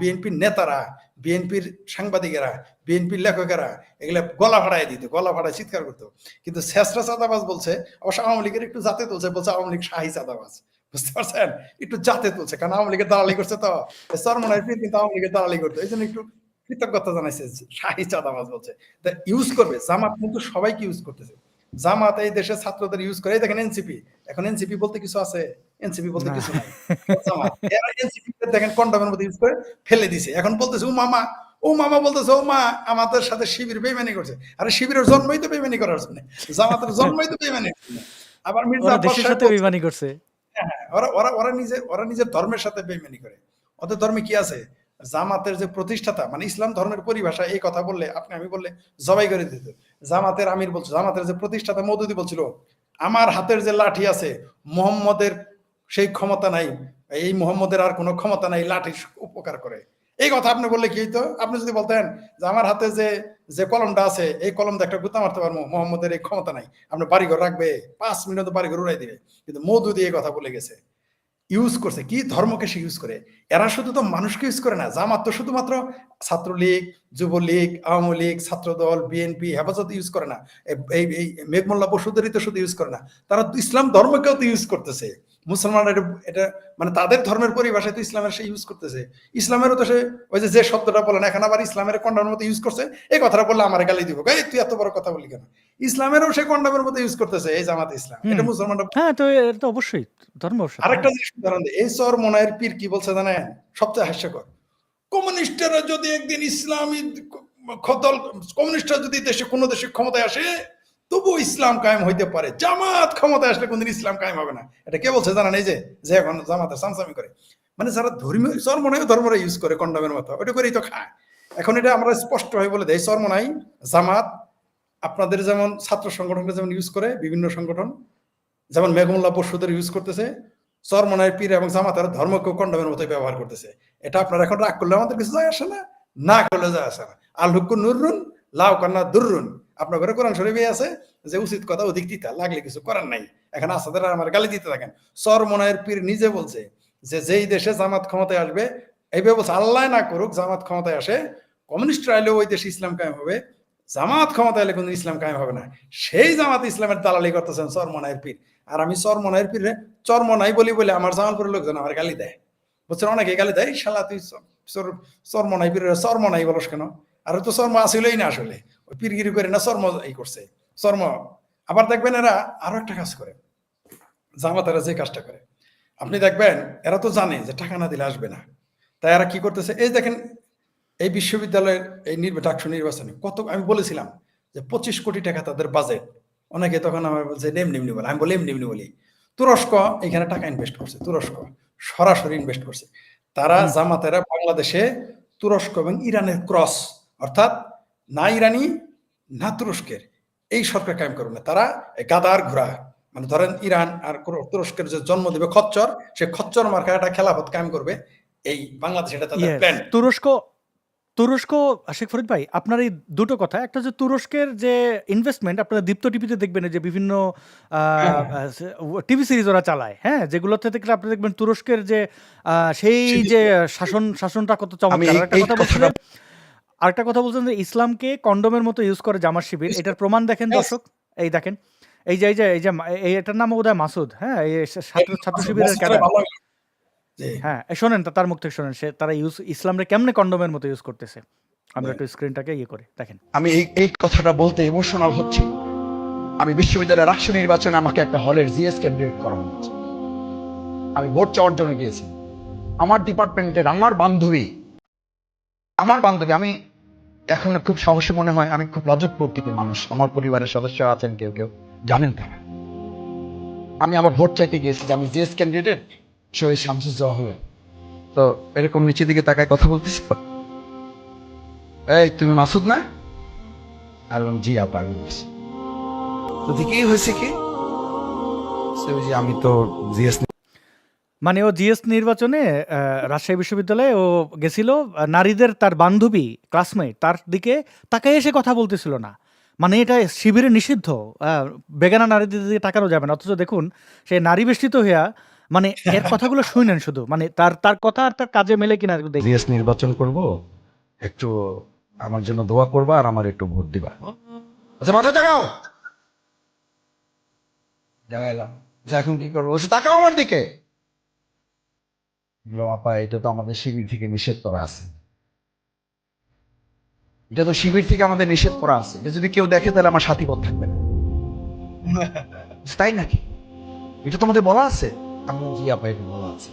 B: বিএনপির নেতারা, বিএনপির সাংবাদিকেরা, বিএনপির লেখকেরা এগুলো গলা ফাড়াই দিত, গলা ফাড়ায় চিৎকার করতো। কিন্তু ছেসরা চাঁদাবাজ বলছে, অবশ্য আওয়ামী লীগের একটু জাতে তুলছে, বলছে আওয়ামী লীগ শাহী চাঁদাবাজ, বুঝতে পারছেন? একটু জাতে তুলছে, কারণ আওয়ামী লীগের দালালি করছে তো। চরমোনাই পীর কিন্তু আওয়ামী লীগের দালালি করতো, এই জন্য একটু কৃতজ্ঞতা জানাইছে, শাহী চাঁদাবাজ বলছে। তা ইউজ করবে, জামাত কিন্তু সবাইকে ইউজ করতেছে। জামাত এই দেশের ছাত্রদের ইউজ করে। এই দেখেন এনসিপি, এখন এনসিপি বলতে কিছু আছে? এনসিপি বলতে
A: না।
B: কিছু নাই। জামাত এরা এনসিপি দেখেন কন্ডমের মধ্যে ইউজ করে ফেলে দিছে। এখন বলতেছে ও মামা বলতেছে, ও মা আমাদের সাথে শিবির বেইমানি করছে। আরে শিবিরের জন্মই তো বেইমানি করার জন্য, জামাতের জন্মই তো বেইমানি করার জন্য। আবার মির্জা
A: ওরা
B: আব্বাস
A: দেশের
B: সাহেব
A: সাথে
B: বলছে,
A: বেইমানি করছে।
B: হ্যাঁ, হ্যাঁ, ওরা নিজের ধর্মের সাথে বেইমানি করে। ওদের ধর্মে কি আছে? জামাতের যে প্রতিষ্ঠাতা, মানে ইসলাম ধর্মের পরিভাষা, এই কথা বললে আমি বললে জবাই করে দিত। জামাতের আমির বলছে, জামাতের যে প্রতিষ্ঠাতা মওদুদি বলছিল, আমার হাতের যে লাঠি আছে, মোহাম্মদের সেই ক্ষমতা নাই, এই মোহাম্মদের আর কোনো ক্ষমতা নাই লাঠি উপকার করে। এই কথা আপনি বললে কি হইতো? আপনি যদি বলতেন যে আমার হাতে যে যে কলমটা আছে, এই কলম দিয়ে একটা গুতা মারতে পারবো, মোহাম্মদের এই ক্ষমতা নাই, আপনার বাড়িঘর রাখবে, 5 মিনিটে বাড়িঘর উড়াই দিবে। কিন্তু মওদুদি এই কথা বলে গেছে, ইউজ করছে। কি ধর্মকে সে ইউজ করে? এরা শুধু তো মানুষকে ইউজ করে না, জামাত তো শুধুমাত্র ছাত্রলীগ, যুবলীগ, আওয়ামী লীগ, ছাত্রদল, বিএনপি, হেফাজত ইউজ করে না, এই এই মেঘমোল্লা বসুদেরই তো শুধু ইউজ করে না, তারা তো ইসলাম ধর্মকেও তো ইউজ করতেছে। মুসলমানরা এটা মানে তাদের ধর্মের পরিভাষায় তো ইসলামের সে ইউজ করতেছে। ইসলামেরও তো সে ওই যে শব্দটা বলেন, এখন আবার ইসলামের কন্ডামের মতো ইউজ করছে। এই কথাটা বললে আমার গালি দিব, এই তুই এত বড় কথা বলি কেন? ইসলামেরও সে কন্ডামের মতো ইউজ করতেছে এই জামাত ইসলাম, এটা মুসলমানরা।
A: হ্যাঁ, তো এটা তো অবশ্যই ধর্মের সাথে।
B: আরেকটা জিনিস উদাহরণ দিই, এই চরমোনাইয়ের পীর কি বলছে জানেন? সবচেয়ে হাস্যকর, কমিউনিস্টরা যদি একদিন ইসলামী দল, কমিউনিস্টরা যদি কোনো দেশে ক্ষমতায় আসে, তবু ইসলাম কায়েম হইতে পারে, জামাত ক্ষমতায় আসলে কোনদিন ইসলাম কায়েম হবে না। এটা কে বলছে জানেন? এই যে এখন জামাতের সামসামি করে, মানে যারা ধর্মীয় চরমোনাই ধর্মরা ইউজ করে কন্ডমের মতো, ওটা করেই তো খায়। এখন এটা আমরা স্পষ্ট হয়ে বলে দেয়, চরমোনাই, জামাত আপনাদের যেমন ছাত্র সংগঠনকে যেমন ইউজ করে, বিভিন্ন সংগঠন যেমন মেঘমুল্লা পরশুদের ইউজ করতেছে, চরমোনাই পীর এবং জামাতের ধর্মকেও কন্ডমের মতো ব্যবহার করতেছে। এটা আপনারা এখন রাগ করলে আমাদের কিছু যায় আসে না, না করলে যায় আসে না। আল হুক্কু নুররুন লাউ কান্না দুররুন, আপনার ঘরে কোরআন শরীফে আছে যে উচিত কথা অধিক তিতা, লাগলে কিছু করার নাই। এখন আসাদের আমার গালি দিতে থাকেন। চরমোনাইয়ের পীর নিজে বলছে যে যেই দেশে জামাত ক্ষমতায় আসবে, এইভাবে বলছে, আল্লাহ না করুক জামাত ক্ষমতায় আসে, কমিউনিস্টরা এলেও ওই দেশে ইসলাম কায়েম হবে, জামাত ক্ষমতায় এলে কিন্তু ইসলাম কায়েম হবে না। সেই জামাত ইসলামের দালালি করতেছেন চরমোনাইয়ের পীর। আর আমি চরমোনাইয়ের পীরে চরমোনাই বলি বলে আমার জামালপুরের লোকজন আমার গালি দেয়, বুঝছেন? অনেকে গালি দেয়, শালা তুই চরমোনাই পীরের চরমোনাই বলস কেন? আর তো চর্ম আসলেই না, আসলে ওই পীরগিরি করে না, চর্ম এই করছে চর্ম। আবার দেখবেন এরা আরো একটা কাজ করে, জামাতারা যে কাজটা করে, আপনি দেখবেন এরা তো জানে যে টাকা না দিলে আসবে না, তাই এরা কি করতেছে? এই দেখেন, এই বিশ্ববিদ্যালয়ের এই ডাকসু নির্বাচনে কত, আমি বলেছিলাম যে 25 কোটি টাকা তাদের বাজেট। অনেকে তখন আমার বলছে এমনি এমনি বলে, আমি বলি এমনি এমনি বলি। তুরস্ক এখানে টাকা ইনভেস্ট করছে, তুরস্ক সরাসরি ইনভেস্ট করছে। তারা জামাতেরা বাংলাদেশে তুরস্ক এবং ইরানের ক্রস, অর্থাৎ না ইরানি না তুরস্কের এই সরকার কায়েম করবে না। তারা গাদার ঘোড়া, মানে ধরেন ইরান আর তুরস্কের যে জন্ম দেবে খচ্চর, সে খচ্চর মার্কা একটা খেলাফত কায়েম করবে এই বাংলাদেশ, এটা তাদের প্ল্যান।
A: তুরস্ক শেখ ফরিদ ভাই, আপনার এই দুটো কথা, একটা যে তুরস্কের যে ইনভেস্টমেন্ট, আপনারা দীপ্ত টিভিতে দেখবেন যে বিভিন্ন টিভি সিরিজ ওরা চালায়, হ্যাঁ, যেগুলোতে দেখলে আপনি দেখবেন তুরস্কের যে সেই যে শাসনটা কত চমৎকার। আরেকটা কথা বলছেন যে ইসলামকে কন্ডমের মতো ইউজ করে জামাত শিবির, এটার প্রমাণ দেখেন দর্শক। এই দেখেন, এই যে এটার নাম উদয় মাসুদ, হ্যাঁ, এই ছাত্র শিবিরের ক্যাডার। হ্যাঁ, শোনেন তার মুখ থেকে শোনেন, তারা ইসলামরে কেমনে কন্ডমের মতো ইউজ করতেছে। আমরা একটু স্ক্রিনটাকে করে দেখেন।
D: আমি এই কথাটা বলতে ইমোশনাল হচ্ছি। আমি বিশ্ববিদ্যালয়ের রাষ্ট্র নির্বাচনে আমাকে একটা হলের জিএস ক্যান্ডিডেট করা হচ্ছে। আমি ভোট চাওয়ার জন্য গিয়েছি। আমার ডিপার্টমেন্টের আমার বান্ধবী, আমি এখন খুব সাহসী মনে হয়, আমি খুব লজ্জা প্রকৃতির মানুষ, আমার পরিবারের সদস্য আছেন কেউ কেউ জানেন তারা। আমি আমার ভোট চাইতে গিয়েছি যে আমি জিএস ক্যান্ডিডেট শহীদ শামসুজ্জোহা, তো এরকম নিচের দিকে তাকায় কথা বলতেছি, এই তুমি মাসুদ না? আর জি আপা, তো দেখেই হয়েছে কি আমি তো জিএস,
A: মানে ও জিএস নির্বাচনে রাজশাহী বিশ্ববিদ্যালয়ে ও গেছিল, নারীদের তার বান্ধবী ক্লাসমেট তার দিকে তাকে এসে কথা বলতেছিল না, মানে এটা শিবিরে নিষিদ্ধ, বেগানা নারীদের দিকে তাকানো যাবে না। অথচ দেখুন সে নারী বেষ্টিত হইয়া, মানে এর কথাগুলো শুনেন শুধু, মানে তার কথা আর তার কাজে মেলে কিনা দেখি।
D: জিএস নির্বাচন করব, একটু আমার জন্য দোয়া করবা আর আমার একটু ভোট দিবা। আচ্ছা মাথা টাকাও জাগাইলাম, এখন কি করবো? তাকাও আমার দিকে, বললাম, আপা এটা তো আমাদের শিবির থেকে নিষেধ করা আছে। এটা তো শিবির থেকে আমাদের নিষেধ করা আছে, এটা যদি কেউ দেখে তাহলে আমার সাথী পথ থাকবে না। তাই নাকি? এটা তোমাদের বলা আছে? আমি বলছি, জি আপা এটা বলা আছে।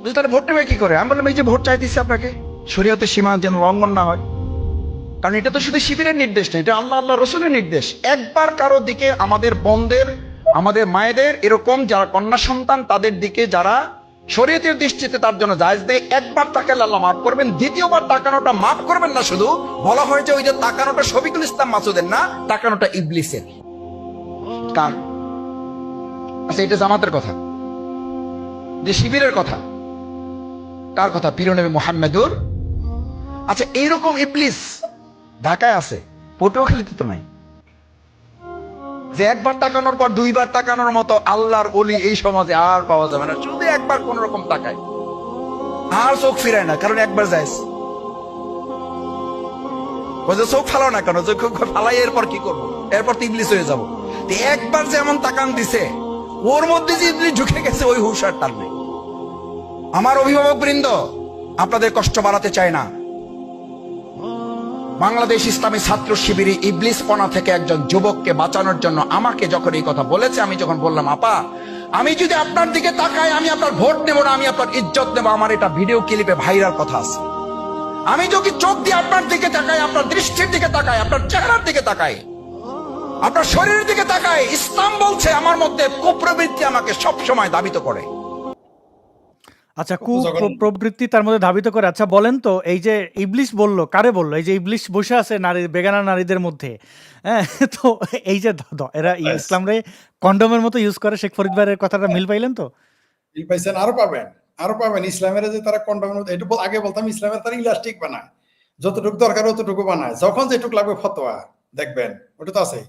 D: বলছি, তাহলে ভোট নেবে কি করে? আমি বললাম, এই যে ভোট চাইতেছি আপনাকে, শরীয়তের সীমা যেন লঙ্ঘন না হয়। কারণ এটা তো শুধু শিবিরের নির্দেশ না, এটা আল্লাহ রসুলের নির্দেশ। একবার কারো দিকে আমাদের বোনদের, আমাদের মায়েদের, এরকম যারা কন্যা সন্তান তাদের দিকে যারা শরীয়তের দৃষ্টিতে তার জন্য জায়েজ দেয়, একবার তাকালে আল্লাহ মাফ করবেন, দ্বিতীয়বার তাকানোটা মাফ করবেন না। শুধু বলা হয় যে ওই যে তাকানোটা শফিকুল ইসলাম মাসুদের না, তাকানোটা ইবলিসের। কার? আচ্ছা, এটা জামাতের কথা, যে শিবিরের কথা, কার কথা? প্রিয় নবী মুহাম্মদুর। আচ্ছা, এইরকম ইবলিস ঢাকায় আছে, পটুয়াখালীতে তো নাই। যে একবার তাকানোর পর দুইবার তাকানোর মতো আল্লাহর ওলি এই সমাজে আর পাওয়া যাবে না। যদি একবার কোন রকম তাকায় আর চোখ ফিরায় না, কারণ একবার যাইস। ওই যে চোখ ফালাও না কেন, চোখ ফালাই এরপর কি করবো? এরপর তো ইবলিস হয়ে যাবো। একবার যেমন তাকান দিছে, ওর মধ্যে যে ইবলিস ঢুকে গেছে, ওই হুঁশার টান নেই। আমার অভিভাবক বৃন্দ, আপনাদের কষ্ট বাড়াতে চায় না। বাংলাদেশ ইসলামী ছাত্র শিবিরে ইবলিসপনা থেকে একজন যুবককে বাঁচানোর জন্য আমাকে যখন এই কথা বলেছে, আমি যখন বললাম, আপা আমি যদি আপনার দিকে তাকাই, আমি আপনার ভোট নেব না, আমি আপনার ইজ্জত নেব, আমার এটা ভিডিও ক্লিপে ভাইরাল কথা আছে। আমি যদি চোখ দিয়ে আপনার দিকে তাকাই, আপনার দৃষ্টির দিকে তাকাই, আপনার চেহারার দিকে তাকাই, আপনার শরীরের দিকে তাকাই, ইসলাম বলছে আমার মধ্যে কুপ্রবৃত্তি আমাকে সব সময় দাবিত করে।
A: আচ্ছা,
B: জঘন্য।
A: প্রবৃত্তি তার মধ্যে ধাবিত করে। আচ্ছা বলেন তো, এই যে ইবলিশ বললো, কারে বললো? এই যে ইবলিশ বসে আছে নারী, বেগানা নারীদের মধ্যে, হ্যাঁ, তো এই যে এরা ইসলামরে কন্ডমের মতো ইউজ করে, শেখ ফরিদ ভাইয়ের কথাটা মিল পাইলেন তো?
B: মিল পাইছেন? আরো পাবেন, আরো পাবেন। ইসলামের যে তারা কন্ডমের মধ্যে, এটা আগে বলতাম ইসলামের তারা ইলাস্টিক বানায়, যতটুকু দরকার অতটুকু বানায়, যখন যেটুকু লাগবে ফতোয়া দেখবেন, ওটা তো আছে।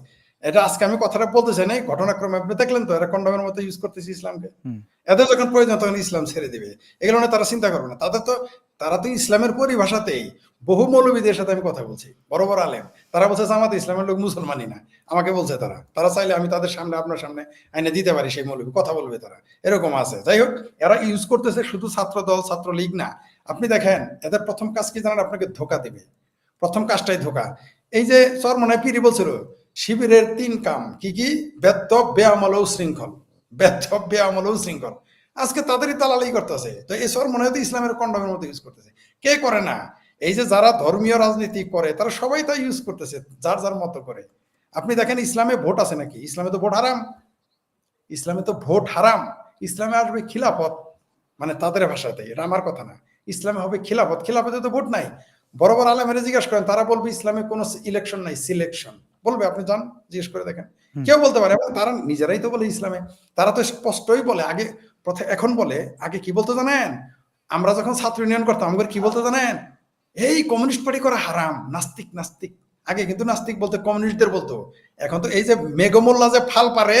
B: এটা আজকে আমি কথাটা বলতেছি না, ঘটনাক্রমে আপনি দেখলেন তো, এরা কন্ডমের মতো ইউজ করতেছে ইসলামকে। এদের যখন প্রয়োজন তখন ইসলাম ছেড়ে দিবে, এগুলো নিয়ে তারা চিন্তা করবে না। তারা তো ইসলামের পরিভাষাতেই, বহু মৌলবীদের সাথে আমি কথা বলছি, বড় বড় আলেম, তারা বলছে জামাতে ইসলামের লোক মুসলমানই না। আমাকে বলছে তারা চাইলে আমি তাদের সামনে, আপনার সামনে আইনে দিতে পারি, সেই মৌলবী কথা বলবে তারা, এরকম আছে। যাই হোক, এরা ইউজ করতেছে শুধু ছাত্র দল, ছাত্রলীগ না। আপনি দেখেন, এদের প্রথম কাজ কি জানেন? আপনাকে ধোকা দিবে, প্রথম কাজটাই ধোকা। এই যে চরমনায় পীরি বলছিল, শিবিরের 3 কাম কি কি? বেদ্যপ, বেআমল ও শৃঙ্খল। বেদ্যপ, বেআমল ও শৃঙ্খল। আজকে তাদেরই দালালি করতেছে। তো এই চরমনায় তো ইসলামের কন্ডমের মধ্যে ইউজ করতেছে। কে করে না? এই যে যারা ধর্মীয় রাজনীতি করে, তারা সবাই তা ইউজ করতেছে যার যার মতো করে। আপনি দেখেন, ইসলামে ভোট আছে নাকি? ইসলামে তো ভোট হারাম। ইসলামে তো ভোট হারাম। ইসলামে আসবে খিলাফত, মানে তাদের ভাষাতে, এটা আমার কথা না। ইসলামে হবে খিলাফত। খিলাফতে তো ভোট নাই। বড় বড় আলেমেরা জিজ্ঞেস করেন, তারা বলবে ইসলামে কোনো ইলেকশন নাই, সিলেকশন বলবে। আপনি যান, জিজ্ঞেস করে দেখেন, কেউ বলতে পারে। এবং তারা নিজেরাই তো বলে ইসলামে, তারা তো স্পষ্টই বলে। আগে এখন বলে, আগে কি বলতে জানেন? আমরা যখন ছাত্র ইউনিয়ন করতাম, আমাদের কি বলতে জানেন? এই কমিউনিস্ট পার্টি করা হারাম, নাস্তিক নাস্তিক। আগে কিন্তু নাস্তিক বলতে কমিউনিস্টদের বলতো। এখন তো এই যে মেঘমোল্লা যে ফাল পারে,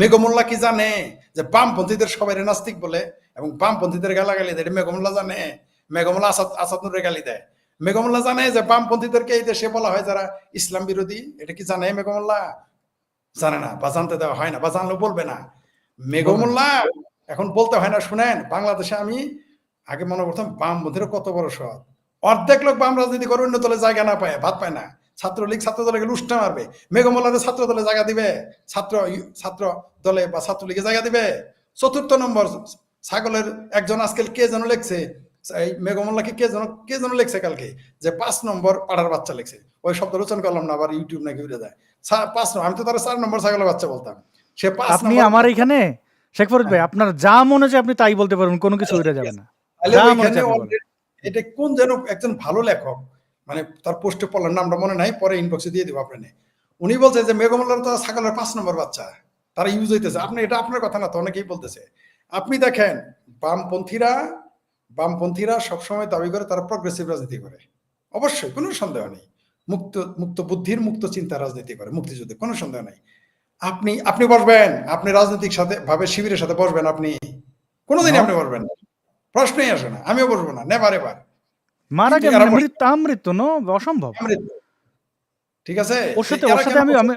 B: মেঘমোল্লা কি জানে যে বামপন্থীদের সবাই নাস্তিক বলে, এবং বামপন্থীদের গালাগালি দেয়? মেঘমোল্লা জানে? মেঘমোল্লা আসাদ নূরের গালি দেয়। মেঘমোল্লা জানে যে বামপন্থীদেরকে এই দেশে বলা হয় যারা ইসলাম বিরোধী? এটা কি জানে মেঘমোল্লা? জানে না, বা জানতে দেওয়া হয় না, বা জানলেও বলবে না। মেঘমোল্লা এখন বলতে হয় না। শুনেন, বাংলাদেশে আমি আগে মনে করতাম বামপন্থীরা কত বড় সৎ। অর্ধেক লোক বাম রাজনীতি করে, অন্য দলে জায়গা না পায়, ভাত পায় না। ছাত্রলীগ ছাত্র দলে গেলে উষ্টা মারবে। মেঘমোল্লাদের ছাত্র দলে জায়গা দিবে? ছাত্র দলে বা ছাত্রলীগে জায়গা দিবে? 4র্থ নম্বর ছাগলের একজন আজকাল কে যেন লেখছে, এই মেঘমোল্লাকে কে যেন লেখছে কালকে, যে 5 নম্বর পাড়ার বাচ্চা লেখছে। ওই শব্দ রচনা করলাম না, আবার ইউটিউব নাকি উঠে যায়। 5 নম্বর, আমি তো তারা 4 নম্বর ছাগলের বাচ্চা বলতাম। সে 5
A: আপনি
B: নম্বর।
A: আমার এখানে শেখ ফরিদ ভাই, আপনার যা মনে হয় আপনি তাই বলতে পারবেন, কোনো কিছু উড়ে যাবে না।
B: তাহলে
A: যা মনে
B: ওইখানে
A: হচ্ছে আপনি বলেন।
B: এটা কোন যেন একজন ভালো লেখক, মানে তার পোস্টে পড়লাম, নামটা মনে নাই, পরে ইনবক্সে দিয়ে দিব আপনাকে। উনি বলছে যে মেঘমোল্লার তো ছাগলের 5 নম্বর বাচ্চা, তারা ইউজ হইতেছে। আপনি, এটা আপনার কথা না তো, অনেকেই বলতেছে। আপনি দেখেন, বামপন্থীরা সবসময় দাবি করে তারা প্রগ্রেসিভ রাজনীতি করে। অবশ্যই, কোনো সন্দেহ নেই। মুক্ত বুদ্ধির, মুক্ত চিন্তা রাজনীতি করে, মুক্তিযুদ্ধে কোনো সন্দেহ নেই। আপনি বসবেন, আপনি রাজনৈতিক সাথে ভাবে শিবিরের সাথে বসবেন? আপনি কোনোদিনই আপনি বসবেন না, প্রশ্নই আসে না। আমিও বসবো না, নেভার এভার।
A: মারা
B: কিন্তু
A: গেল,
B: এরা বসবে।
A: মৃত্যু নো, অসম্ভব।
B: ঠিক আছে,
A: ওর সাথে
B: এরা কেন
A: আমি
B: বসে?
A: আমি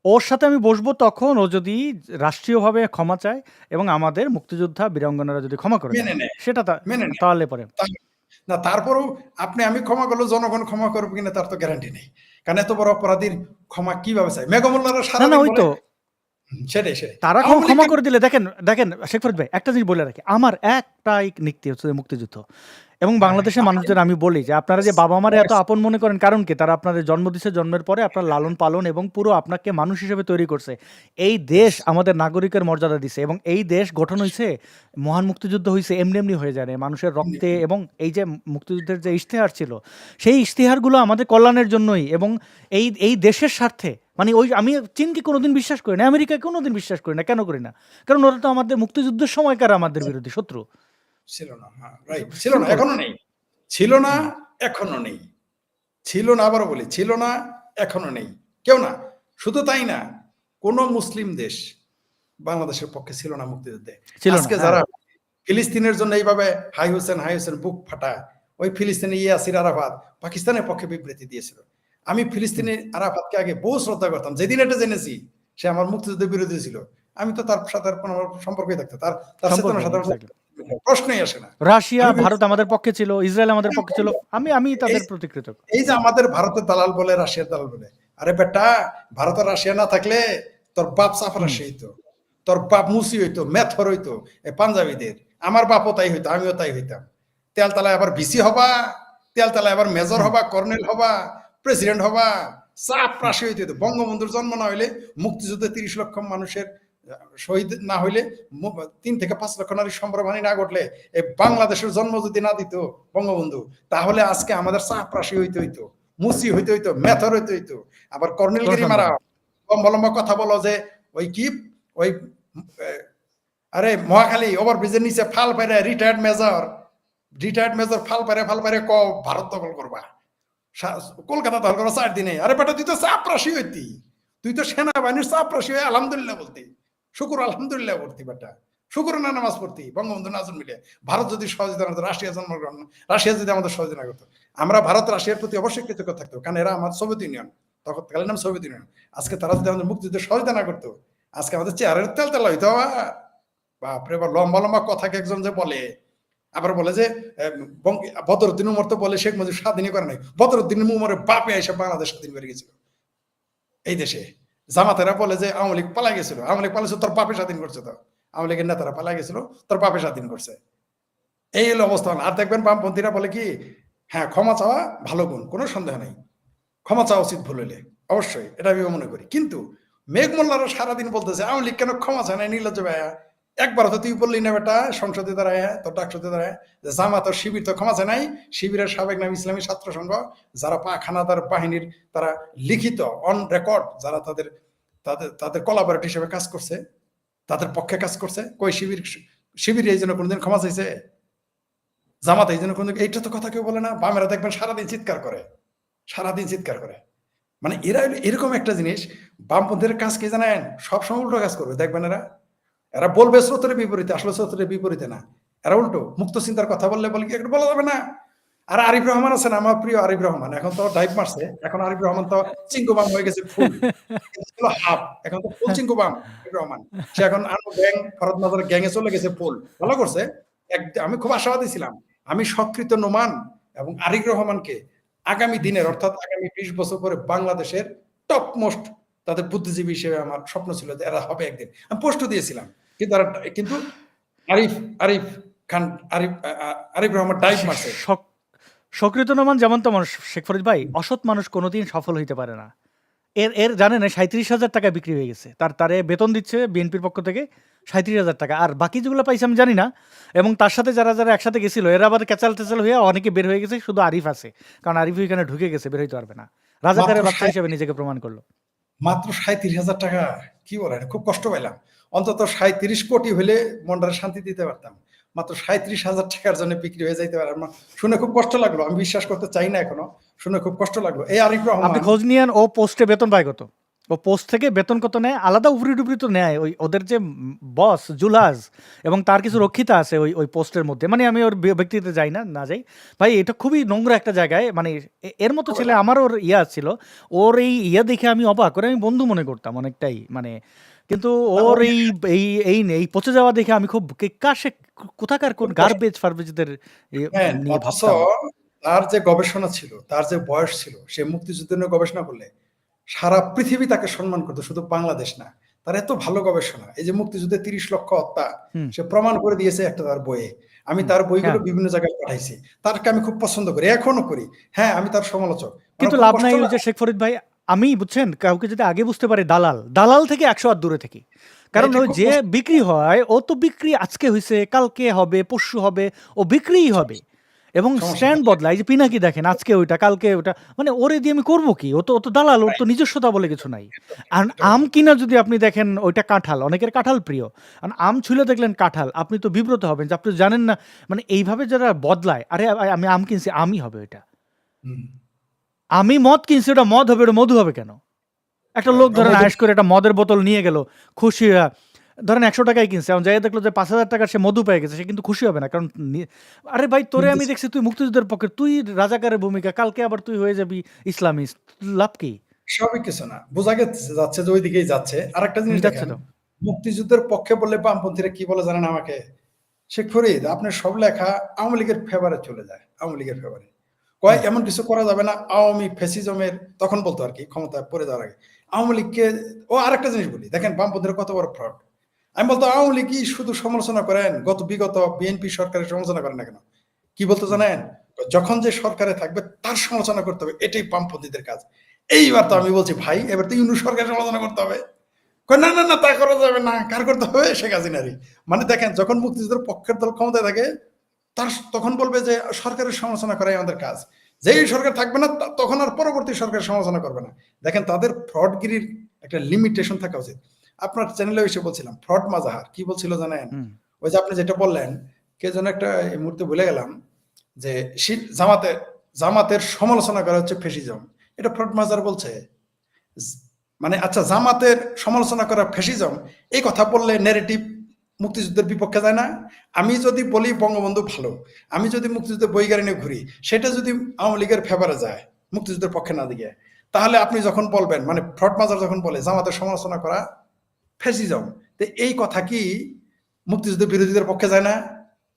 A: ওর সাথে আমি বসবো তখন ও যদি রাষ্ট্রীয়ভাবে ক্ষমা চায় এবং আমাদের মুক্তিযোদ্ধা বীরাঙ্গনারা যদি ক্ষমা করে দেয়
B: মেনে নেয়,
A: সেটা
B: মেনে নেয়।
A: তাহলে পরে
B: না তারপরেও আমি ক্ষমা করলে জনগণ ক্ষমা করবে কিনা তার তো গ্যারান্টি নেই, কারণ এত বড় অপরাধীর ক্ষমা কিভাবে চাই? মেঘমুল্লারা
A: না
B: সারাদিন
A: ওই
B: বলে
A: তো
B: সেটাই
A: তারা
B: আওয়ামী
A: ক্ষমা
B: লীগকে
A: করে দিলে দেখেন দেখেন শেখ ফরিদ ভাই একটা জিনিস বলে রাখি, আমার একটাই নীতি হচ্ছে মুক্তিযুদ্ধ এবং বাংলাদেশের মানুষদের আমি বলি যে আপনারা যে বাবা মারে এত আপন মনে করেন কারণ কি, তারা আপনাদের জন্ম দিচ্ছে, জন্মের পরে আপনার লালন পালন এবং পুরো আপনাকে মানুষ হিসেবে তৈরি করছে। এই দেশ আমাদের নাগরিকের মর্যাদা দিছে এবং এই দেশ গঠন হয়েছে, মহান মুক্তিযুদ্ধ হয়েছে এমনি এমনি হয়ে যায় না, মানুষের রক্তে এবং এই যে মুক্তিযুদ্ধের যে ইশতেহার ছিল সেই ইশতেহারগুলো আমাদের কল্যাণের জন্যই এবং এই এই দেশের স্বার্থে। মানে ওই আমি চীনকে কোনোদিন বিশ্বাস করি না, আমেরিকাকে কোনোদিন বিশ্বাস করি না। কেন করি না? কারণ ওরা তো আমাদের মুক্তিযুদ্ধের সময়কার আমাদের বিরোধী শত্রু
B: ছিল না, হ্যাঁ রাইট, ছিল না,
A: Simple.
B: এখনো নেই, ছিল না এখনো নেই, ছিল না, আবারও বলি ছিল না এখনো নেই, কেউ না। শুধু তাই না, কোন মুসলিম দেশ বাংলাদেশের পক্ষে ছিল না মুক্তিযুদ্ধে।
A: ছিল না,
B: আজকে
A: হ্যাঁ।
B: যারা ফিলিস্তিনের জন্য এইভাবে হাই হোসেন বুক ফাটা, ওই ফিলিস্তিনি ইয়াসির আরাফাত পাকিস্তানের পক্ষে বিবৃতি দিয়েছিল। আমি ফিলিস্তিনি আরাফাতকে আগে বহু শ্রদ্ধা করতাম, যেদিন এটা জেনেছি সে আমার মুক্তিযুদ্ধের বিরোধী ছিল, আমি তো তার সাথে আর কোনো সম্পর্কই থাকতো, তার তার
A: সম্পর্ক
B: চেতনার সাথে আমার
A: exactly.
B: প্রশ্নই আসে না।
A: রাশিয়া
B: আমি
A: ভারত আমাদের পক্ষে ছিল, ইসরায়েল আমাদের পক্ষে ছিল, আমি তাদের
B: এই-
A: প্রতি কৃতজ্ঞ।
B: এই যে আমাদের ভারতের দালাল বলে, রাশিয়ার দালাল বলে, আরে বেটা ভারত আর রাশিয়া না থাকলে তোর বাপ সাফরাশি হইতো, তোর বাপ মুসি হইতো, মেথর হইতো, এই পাঞ্জাবিদের। আমার বাপও তাই হইতো, আমিও তাই হইতাম। তেলতলায় আবার ভিসি হবা, তেলতলায় আবার মেজর হবা, কর্নেল হবা, প্রেসিডেন্ট হবা, চাপরাশি হইতে হইতো। বঙ্গবন্ধুর জন্ম না হইলে, মুক্তিযুদ্ধে 30 লক্ষ মানুষের শহীদ না হইলে, 3 থেকে 5 লক্ষ নারী সম্ভ্রমহানি না ঘটলে, এই বাংলাদেশের জন্ম যদি না দিত বঙ্গবন্ধু, তাহলে আজকে আমাদের চাপরাশি হইতে হইতো, মুসি হইতে হইতো, মেথর হইতে হইতো, আবার কর্নেলগিরি মারা। লম্বা লম্বা কথা বলো যে ওই কি ওই আরে মহাখালী ওভারব্রিজের নিচে ফাল পাইরে রিটায়ার্ড মেজর ফাল পাইরে ভারত দখল করবা, কলকাতা দখল করবা 4 দিনে। আরে বেটা তুই তো চাপরাশি হইতি, তুই তো সেনাবাহিনীর চাপরাশি হয়ে আলহামদুলিল্লাহ বলতি, শুকুর আলহামদুলিল্লাহ পড়তি বেটা, শুকুর না নামাজ পড়তি। বঙ্গবন্ধু নাজম মিলে ভারত যদি সহযোগিতা করতো, রাশিয়া জন্মগ্রহণ, রাশিয়া যদি আমাদের সহযোগিতা করতো, আমরা ভারত রাশিয়ার প্রতি অবশ্যই কৃতজ্ঞ থাকতো, কারণ এরা আমার সোভিয়েত ইউনিয়ন, তখন কালের নাম সোভিয়েত ইউনিয়ন। আজকে তারা যদি আমাদের মুক্তিযুদ্ধে সহযোগিতা না করতো, আজকে আমাদের চেয়ারের তেল হইতো। বাপরে বাপ, লম্বা লম্বা কথাকে একজন যে বলে, আবার বলে যে বদরুদ্দিন উমর তো বলে শেখ মুজিব স্বাধীনই করে নাই, বদরুদ্দিন উমরের বাপে এসে বাংলাদেশ স্বাধীন করে গেছিল এই দেশে। জামাতেরা বলে যে আওয়ামী লীগ পালাই গেছিল, আওয়ামী লীগ পালাইছে তোর বাপে স্বাধীন করছে, তো আওয়ামী লীগের নেতারা পালাই গেছিল, তোর বাপে স্বাধীন করছে। এই হলো অবস্থা। আর দেখবেন বামপন্থীরা বলে কি, হ্যাঁ ক্ষমা চাওয়া ভালো গুণ, কোনো সন্দেহ নেই, ক্ষমা চাওয়া উচিত ভুল হইলে, অবশ্যই এটা আমি মনে করি। কিন্তু মেঘমোল্লারা সারাদিন বলতেছে আওয়ামী লীগ কেন ক্ষমা চায় না, নির্লজ্জ ভাইয়া। একবার তো তুই বললি না বেটা সংসদে দাঁড়ায়, তোর ডাকসতে দাঁড়ায়, যে জামাত আর শিবির তো ক্ষমা চায় নাই, শিবিরের সাবেক নাম ইসলামী ছাত্র সংঘ, যারা খানাদার বাহিনীর, তারা লিখিত অন রেকর্ড, যারা তাদের তাদের তাদের কোলাবরেটর হিসেবে কাজ করছে, তাদের পক্ষে কাজ করছে, কই শিবির এই জন্য কোনোদিন ক্ষমা চাইছে? জামাত এই জন্য কোনোদিন? এইটা তো কথা কেউ বলে না। বামেরা দেখবেন সারাদিন চিৎকার করে, সারাদিন চিৎকার করে। মানে এরা এরকম একটা জিনিস, বামপন্থীর কাজ কি জানেন, সবসময় উল্টো কাজ করবে দেখবেন। এরা বলবে স্রোতের বিপরীতে, আসলে স্রোতের বিপরীতে না, এরা উল্টো মুক্ত চিন্তার কথা বললে বলে কি একটু বলা যাবে না। আর আরিফ রহমান আছেন, আমার প্রিয় আরিফ রহমান, এখন তো ডাইভ মারছে, এখন আরিফ রহমান তো চিঙ্কুবাম হয়ে গেছে, ফুল হাফ, এখন তো ফুল চিঙ্কুবাম আরিফ রহমান। সে এখন গ্যাং, ফরদ নজর গ্যাং এ চলে গেছে, ফুল ভালো করছে। আমি খুব আশাবাদী ছিলাম, আমি সক্রিত নোমান এবং আরিফ রহমানকে আগামী দিনের, অর্থাৎ আগামী 20 বছর পরে বাংলাদেশের টপ মোস্ট তাদের বুদ্ধিজীবী হিসেবে আমার স্বপ্ন ছিল যে এরা হবে একদিন। আমি পোস্ট দিয়েছিলাম, কিন্তু আরিফ রহমান ডাইভ মারছে।
A: সক্রিয়তনমান যেমন তেমন শেখ ফরিদ ভাই, অসৎ মানুষ কোনোদিন সফল হইতে পারে না। এর জানেন 37,000 টাকা বিক্রি হয়ে গেছে, তারে বেতন দিচ্ছে বিএনপির পক্ষ থেকে 37,000 টাকা, আর বাকি যেগুলো পাইছে আমি জানি না। এবং তার সাথে যারা যারা একসাথে গেছিল এরা আবার ক্যাচাল টেচাল হয়ে অনেকে বের হয়ে গেছে, শুধু আরিফ আছে, কারণ আরিফ এখানে ঢুকে গেছে, বের হইতে পারবে না, রাজাকারের বাচ্চা হিসেবে নিজেকে প্রমাণ করলো।
B: মাত্র 37,000 টাকা, কি বলেন, খুব কষ্ট পাইলাম। অন্তত 37 কোটি হলে মনটারে শান্তি দিতে পারতাম, মাত্র 37,000 টাকার জন্য বিক্রি হয়ে যাইতে পারে। শুনে খুব কষ্ট লাগলো, আমি বিশ্বাস করতে চাই না এখনো, শুনে খুব কষ্ট লাগলো। এই আরিফ রহমান,
A: আপনি খোঁজ নিয়েন ও পোস্টে বেতন পায় কত? ও পোস্ট থেকে বেতন কত নেয় আলাদা উপরি তো নেয় ওই ওদের যে বস জুলাস এবং তার কিছু রক্ষিতা আছে ওই ওই পোস্টের মধ্যে, মানে আমি ওর ব্যক্তিতে যাই না, না যাই ভাই, এটা খুবই নোংরা একটা জায়গায়, মানে এর মতো ছেলে আমার ওর ইয়া ছিল, ওর এই ইয়া দেখে আমি অবাক করে আমি বন্ধু মনে করতাম অনেকটাই, মানে কিন্তু ওর এই এই এই এই পচে যাওয়া দেখে আমি খুব কাশে কোথাকার কোন গার্বেজ ফার্বেজদের
B: হ্যাঁ,
A: নিয়ে
B: অথচ
A: ভাবতাম।
B: তার যে গবেষণা ছিল, তার যে বয়স ছিল, সে মুক্তিযুদ্ধ নিয়ে গবেষণা করলে সারা পৃথিবী তাকে সম্মান করতো, শুধু বাংলাদেশ না। তার এত ভালো গবেষণা, এই যে মুক্তিযুদ্ধে ৩০ লক্ষ হত্যা
A: হুম
B: সে প্রমাণ করে দিয়েছে একটা তার বইয়ে। আমি
A: হুম
B: তার বইগুলো
A: হ্যাঁ,
B: বিভিন্ন জায়গায় পাঠাইছি। তারকে আমি খুব পছন্দ করি, এখনো করি। হ্যাঁ, আমি তার সমালোচক। আমার
A: কিন্তু
B: খুব
A: লাভ
B: কষ্ট
A: নাই ওই যে
B: লাগে।
A: শেখ ফরিদ ভাই, আমি বুঝছেন কাউকে যদি আগে বুঝতে পারি দালাল, দালাল থেকে ১০০ হাত দূরে থাকি, কারণ
B: এটা
A: ওই
B: খুব
A: যে
B: কষ্ট।
A: বিক্রি হয় ও তো বিক্রি আজকে হয়েছে কালকে হবে পরশু হবে, ও বিক্রিই হবে এবং
B: সমস্যা
A: স্ট্যান্ড
B: নেই।
A: বদলায়, এই যে পিনাকি দেখেন আজকে ওইটা কালকে ওটা, মানে ওরে দিয়ে আমি করবো কি, ও তো দালাল, ওর তো নিজস্বতা বলে কিছু নাই। আর
B: এটা
A: আম কিনা যদি আপনি দেখেন ওইটা কাঁঠাল, অনেকের কাঁঠাল প্রিয়, আর আম ছুলে দেখলেন কাঁঠাল, আপনি তো বিব্রত হবেন যে আপনি জানেন না, মানে এইভাবে যারা বদলায়, আরে আমি আম কিনছি আমই হবে ওইটা,
B: হুম,
A: আমি মদ কিনছি ওটা মদ হবে, ওটা মধু হবে কেন? একটা লোক
B: right।
A: ধরেন
B: মধু
A: আয়েশ করে একটা মদের বোতল নিয়ে গেল, খুশি হয়ে, ধরেন ১০০ টাকায় কিনছে, এখন যাই দেখলো যে ৫,০০০ টাকার সে মধু পেয়ে গেছে, সে কিন্তু খুশি হবে না, কারণ আরে ভাই তোরে আমি দেখছি তুই মুক্তিযুদ্ধের পক্ষে, তুই রাজাকারের ভূমিকা, কালকে আবার তুই হয়ে যাবি ইসলামিস্ট, লাভ কি?
B: স্বাভাবিক কিছু না, বোঝা যাচ্ছে যে ওই দিকেই যাচ্ছে। আরেকটা জিনিস
A: যাচ্ছে
B: দেখেন,
A: তো।
B: মুক্তিযুদ্ধের পক্ষে বললে বামপন্থীরা কি বলে জানেন আমাকে? শেখ ফরিদ, আপনার সব লেখা আওয়ামী লীগের ফেভারে চলে যায়, আওয়ামী লীগের ফেভারে। কয়
A: হুম
B: এমন কিছু করা যাবে না, আওয়ামী ফ্যাসিজমের তখন বলতো আর কি, ক্ষমতায় পড়ে যাওয়ার আগে আওয়ামী লীগকে। ও আরেকটা জিনিস বলি, দেখেন বামপন্থীরা কত বড় ফ্রড। আমি বলতো আওয়ামী লীগ কি শুধু সমালোচনা করেন, বিগত বিএনপি সরকারের সমালোচনা করেন না কেন? কি বলতো জানেন? যখন যে সরকারে থাকবে তার সমালোচনা করতে হবে, এটাই বামপন্থীদের কাজ। এইবার তো
A: হুম
B: আমি বলছি ভাই, এবার তো ইউনূস সরকারের সমালোচনা করতে হবে। কয় না না না, তা করা যাবে না, কার করতে হবে? শেখ হাসিনারই। মানে দেখেন, যখন মুক্তিযুদ্ধের পক্ষের দল ক্ষমতায় থাকে তার তখন বলবে যে সরকারের সমালোচনা করাই আমাদের কাজ। যেই সরকার থাকবে না তখন আর পরবর্তী সরকারের সমালোচনা করবে না। দেখেন, তাদের ফ্রডগিরির একটা লিমিটেশন থাকা উচিত। আপনার চ্যানেলে এসে বলছিলাম ফ্রড মাজাহার কি বলছিল জানেন?
A: হুম
B: ওই যে আপনি যেটা বললেন, কে যেন একটা এই মুহূর্তে ভুলে গেলাম, যে জামাতের জামাতের সমালোচনা করা হচ্ছে ফেসিজম। এটা ফ্রড মাজার বলছে। মানে আচ্ছা, জামাতের সমালোচনা করা ফ্যাসিজম, এই কথা বললে নেগেটিভ মুক্তিযুদ্ধের বিপক্ষে যায় না? আমি যদি বলি বঙ্গবন্ধু ভালো, আমি যদি মুক্তিযুদ্ধের বই গাড়ি নিয়ে ঘুরি, সেটা যদি আওয়ামী লীগের ফেভারে যায়, মুক্তিযুদ্ধের পক্ষে না দিকে, তাহলে আপনি যখন বলবেন, মানে ফ্রড মাজার যখন বলে জামাতের সমালোচনা করা ফ্যাসিজম, তো এই কথা কি মুক্তিযুদ্ধের বিরোধীদের পক্ষে যায় না?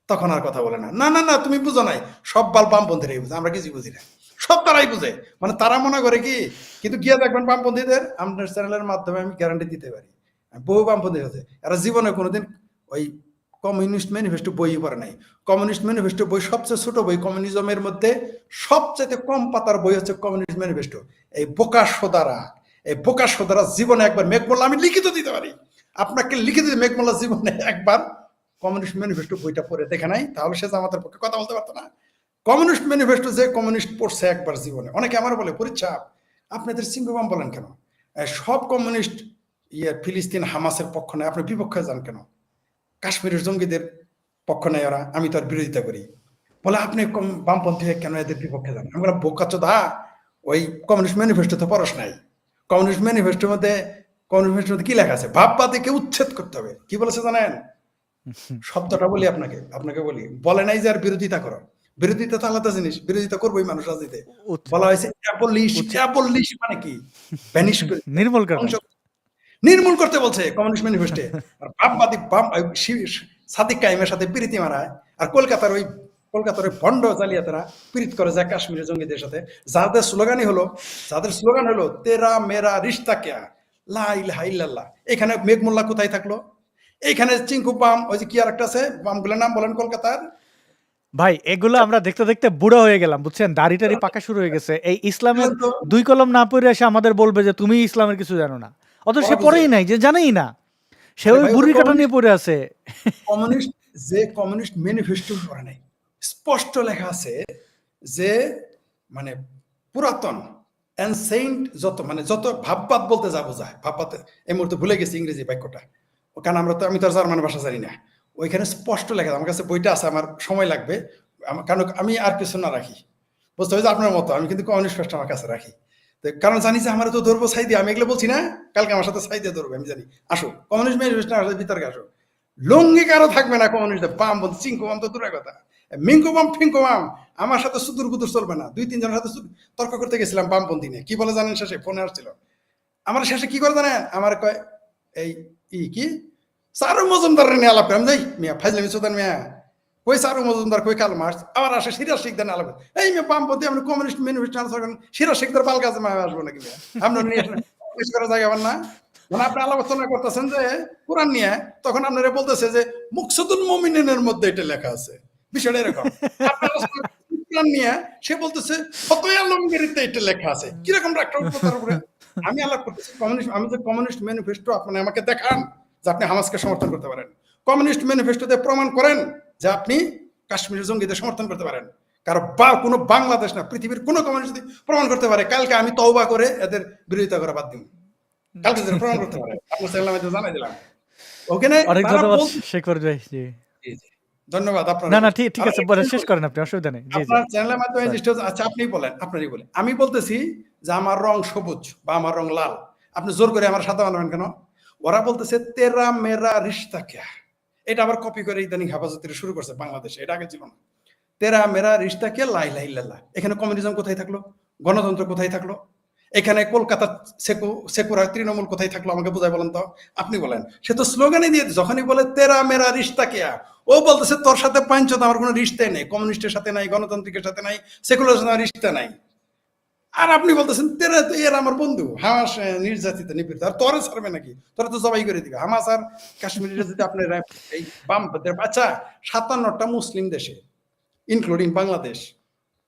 B: তখন আর কথা বলে না, না না না তুমি বুঝো নাই, সব বাল বামপন্থীরাই বুঝে, আমরা কিছু বুঝি না, সব তারাই বুঝে। মানে তারা মনে করে কি, কিন্তু গিয়ে দেখবেন বামপন্থীদের, আপনার চ্যানেলের মাধ্যমে আমি গ্যারান্টি দিতে পারি, বহু বামপন্থী হচ্ছে এরা জীবনে কোনোদিন ওই কমিউনিস্ট ম্যানিফেস্টো বই পড়ে নাই। কমিউনিস্ট ম্যানিফেস্টো বই সবচেয়ে ছোট বই, কমিউনিজমের মধ্যে সবচেয়ে কম পাতার বই হচ্ছে কমিউনিস্ট ম্যানিফেস্টো। এই বোকা সোদারা জীবনে একবার, মেঘমোল্লা আমি লিখিত দিতে পারি, আপনাকে লিখিত দিতে, মেঘমোল্লা জীবনে একবার কমিউনিস্ট ম্যানিফেস্টো বইটা পড়ে দেখে নাই, তাহলে সে আমাদের পক্ষে কথা বলতে পারতো না। কমিউনিস্ট ম্যানিফেস্টো যে কমিউনিস্ট পড়ছে একবার জীবনে, অনেকে আমার বলে পরীক্ষা আপনাদের সিংহবাম বলেন কেন? সব কমিউনিস্ট ফিলিস্তিন হামাসের পক্ষ নেয়, আপনি বিপক্ষে যান কেন? কাশ্মীরের জঙ্গিদের পক্ষ নেয় ওরা, আমি তো আর বিরোধিতা করি। বলে আপনি বামপন্থী হয়ে কেন এদের বিপক্ষে যান? আমি বললাম বোকাচোদা, ওই কমিউনিস্ট ম্যানিফেস্টো তো পড়স নাই। কমিউনিস্ট ম্যানিফেস্টোর মধ্যে কি লেখা আছে? ভাববাদীকে উচ্ছেদ করতে হবে। কি বলেছে জানেন? শব্দটা বলি আপনাকে, বলি, বলে নাই যে আর বিরোধিতা করো। বিরোধিতা তো আলাদা জিনিস, বিরোধিতা করবোই মানুষ রাজনীতিতে।
A: উচ্ছেদ
B: বলা হয়েছে অ্যাবলিশ।
A: উচ্ছেদ
B: অ্যাবলিশ মানে কি? ভ্যানিশ করে দিতে,
A: নির্মূল করা।
B: ধ্বংস, নির্মূল করতে বলছে কমিউনিস্ট ম্যানিফেস্টে। আর বামবাদী সাদিক কাইমের সাথে প্রীতি মারায়, আর কলকাতার ওই ভণ্ড জালিয়াতেরা প্রীত করে যায় কাশ্মীরের জঙ্গিদের সাথে। যাদের স্লোগান হলো তেরা মেরা রিশতা কেয়া, লা ইলাহা ইল্লাল্লাহ। এখানে মেঘমোল্লা কোথায় থাকলো? এইখানে চিঙ্কু বাম, ওই যে কি আর একটা আছে, বামগুলোর নাম বলেন কলকাতার।
A: ভাই এগুলো আমরা দেখতে দেখতে বুড়ো হয়ে গেলাম, বুঝছেন, দাড়ি টাড়ি পাকা শুরু হয়ে গেছে, এই ইসলামের
B: তো
A: 2 কলম না পড়ে এসে আমাদের বলবে যে তুমি ইসলামের কিছু জানো না, অথচ সে
B: ওরা বুঝে।
A: পড়েই নাই, যে জানেই না, সে
B: আরে
A: ওই
B: ভাই, ওটা
A: বুড়ি কাটা নিয়ে
B: কমিউনিস্ট
A: পড়ে আছে।
B: কমিউনিস্ট যে কমিউনিস্ট ম্যানিফেস্টো করে নাই, স্পষ্ট লেখা আছে যে, মানে পুরাতন অ্যানসেন্ট যত ভাববাদ বলতে যা বোঝায়, ভাববাদ এই মুহূর্তে ভুলে গেছি ইংরেজি বাক্যটা, কারণ আমি তো আর জার্মান ভাষা জানি না। ওইখানে স্পষ্ট লেখা, আমার কাছে বইটা আছে, আমার সময় লাগবে, কারণ আমি আর কিছু না রাখি, বুঝতে হবে যে আপনার মতো আমি কিন্তু কমিউনিস্ট ফেস্ট আমার কাছে রাখি। কারণ জানি যে আমার তো ধরবো সাই দিয়ে, আমি এগুলো বলছি না, কালকে আমার সাথে সাই দিয়ে ধরবে, আমি জানি। আসো কমিউনিস্ট ম্যানিফেস্টো আসলে বিতর্কে আসো, লঙ্গি কারো থাকবে না কমিউনিস্ট, বাম বলতে চিঙ্কু বাম তো দূরের কথা, মিঙ্কু বাম ফিঙ্কু বাম আমার সাথে সুদূর বুদুর চলবে না। 2-3 জনের সাথে তর্ক করতে গেছিলাম বামপন্থী নিয়ে, কি বলে জানেন শেষে? ফোনে আসছিল আমার, শেষে কি করে জানেন আমার, কয় এই কি চারু মজুমদার নিয়ে আলাপ করে, আমি যাই মিয়া ফাইজলামি চোদান মিয়া, কই চারু মজুমদার, কই কাল মার্চ, আবার আসে সিরাজ শিকদার আলাপ, এই মেয়ে বামপন্থী আপনি কমিউনিস্ট ম্যানিফেস্টো আলোচনা করেন, সিরাজ শিকদার পাল কাছে আসবো নাকি মিয়া, আপনার নিয়ে করার জায়গা না। মানে আপনি আলোচনা করতেছেন যে কোরআন নিয়ে, তখন আপনারা বলতেছে যে মুকসুদুল মুমিনিনের মধ্যে এটা লেখা আছে, বিষয়টা এরকম। আপনার আলোচনা কোরআন নিয়ে, সে বলতেছে ফতোয়া আলমগীরিতে এটা লেখা আছে, কিরকম রাখতে উপরে আমি আলাপ করতেছি কমিউনিস্ট, আমি যে কমিউনিস্ট ম্যানিফেস্টো আপনি আমাকে দেখান যে আপনি হামাসকে সমর্থন করতে পারেন, কমিউনিস্ট ম্যানিফেস্টোতে প্রমাণ করেন যে আপনি কাশ্মীরের জঙ্গিদের সমর্থন করতে পারেন। কারণ বা কোনো বাংলাদেশ না, পৃথিবীর কোনো কমিউনিস্ট যদি প্রমাণ করতে পারে, কালকে আমি তওবা করে এদের বিরোধিতা করা বাদ দিব, কালকে যদি প্রমাণ করতে পারে, আপনার চ্যানেল আমি তো জানাই দিলাম ওখানে।
A: অনেক
B: তারা
A: ধন্যবাদ
B: বলছে,
A: শেখ ফরিদ ভাই। জি
B: জি, জি, ধন্যবাদ আপনার।
A: না ঠিক আছে, বলে শেষ করেন আপনি, অসুবিধা নেই। জি জি
B: আপনার চ্যানেলের মাধ্যমে
A: Sorry.
B: জিনিসটা আচ্ছা আপনি বলেন, আপনারই বলেন। আমি বলতেছি যে আমার রং সবুজ বা আমার রং লাল, আপনি জোর করে আমার সাদা বানাবেন কেন? ওরা বলতেছে তেরা মেরা রিশতা ক্যা, এটা আবার কপি করে ইদানিং হেফাজতের শুরু করছে বাংলাদেশে, এটা আগে ছিল না। তেরা মেরা রিশতা ক্যা লা ইলাহা ইল্লাল্লাহ, এখানে কমিউনিজম কোথায় থাকলো? গণতন্ত্র কোথায় থাকলো? এখানে কলকাতা সেকুরা তৃণমূল কোথায় থাকলো? আমাকে বোঝায় বলেন তো, আপনি বলেন। সে তো স্লোগানই দিয়ে, যখনই বলে তেরা মেরা রিশতা কেয়া, ও বলতেছে তোর সাথে পাঞ্চত আমার কোনো রিশতাই নেই, কমিউনিস্টের সাথে নাই, গণতান্ত্রিকের সাথে নাই, সেকুলার সাথে রিশতা নাই। আর আপনি বলতেছেন তেরা তো এর আমার বন্ধু, হামাস নির্যাতিত নিপীড়িত, আর তোরে ছাড়বে নাকি? তোরা তো জবাই করে দিবে হামাস আর কাশ্মীরে যদি আপনার এই বামপন্থীর বাচ্চা 57টা মুসলিম দেশে ইনক্লুডিং বাংলাদেশ,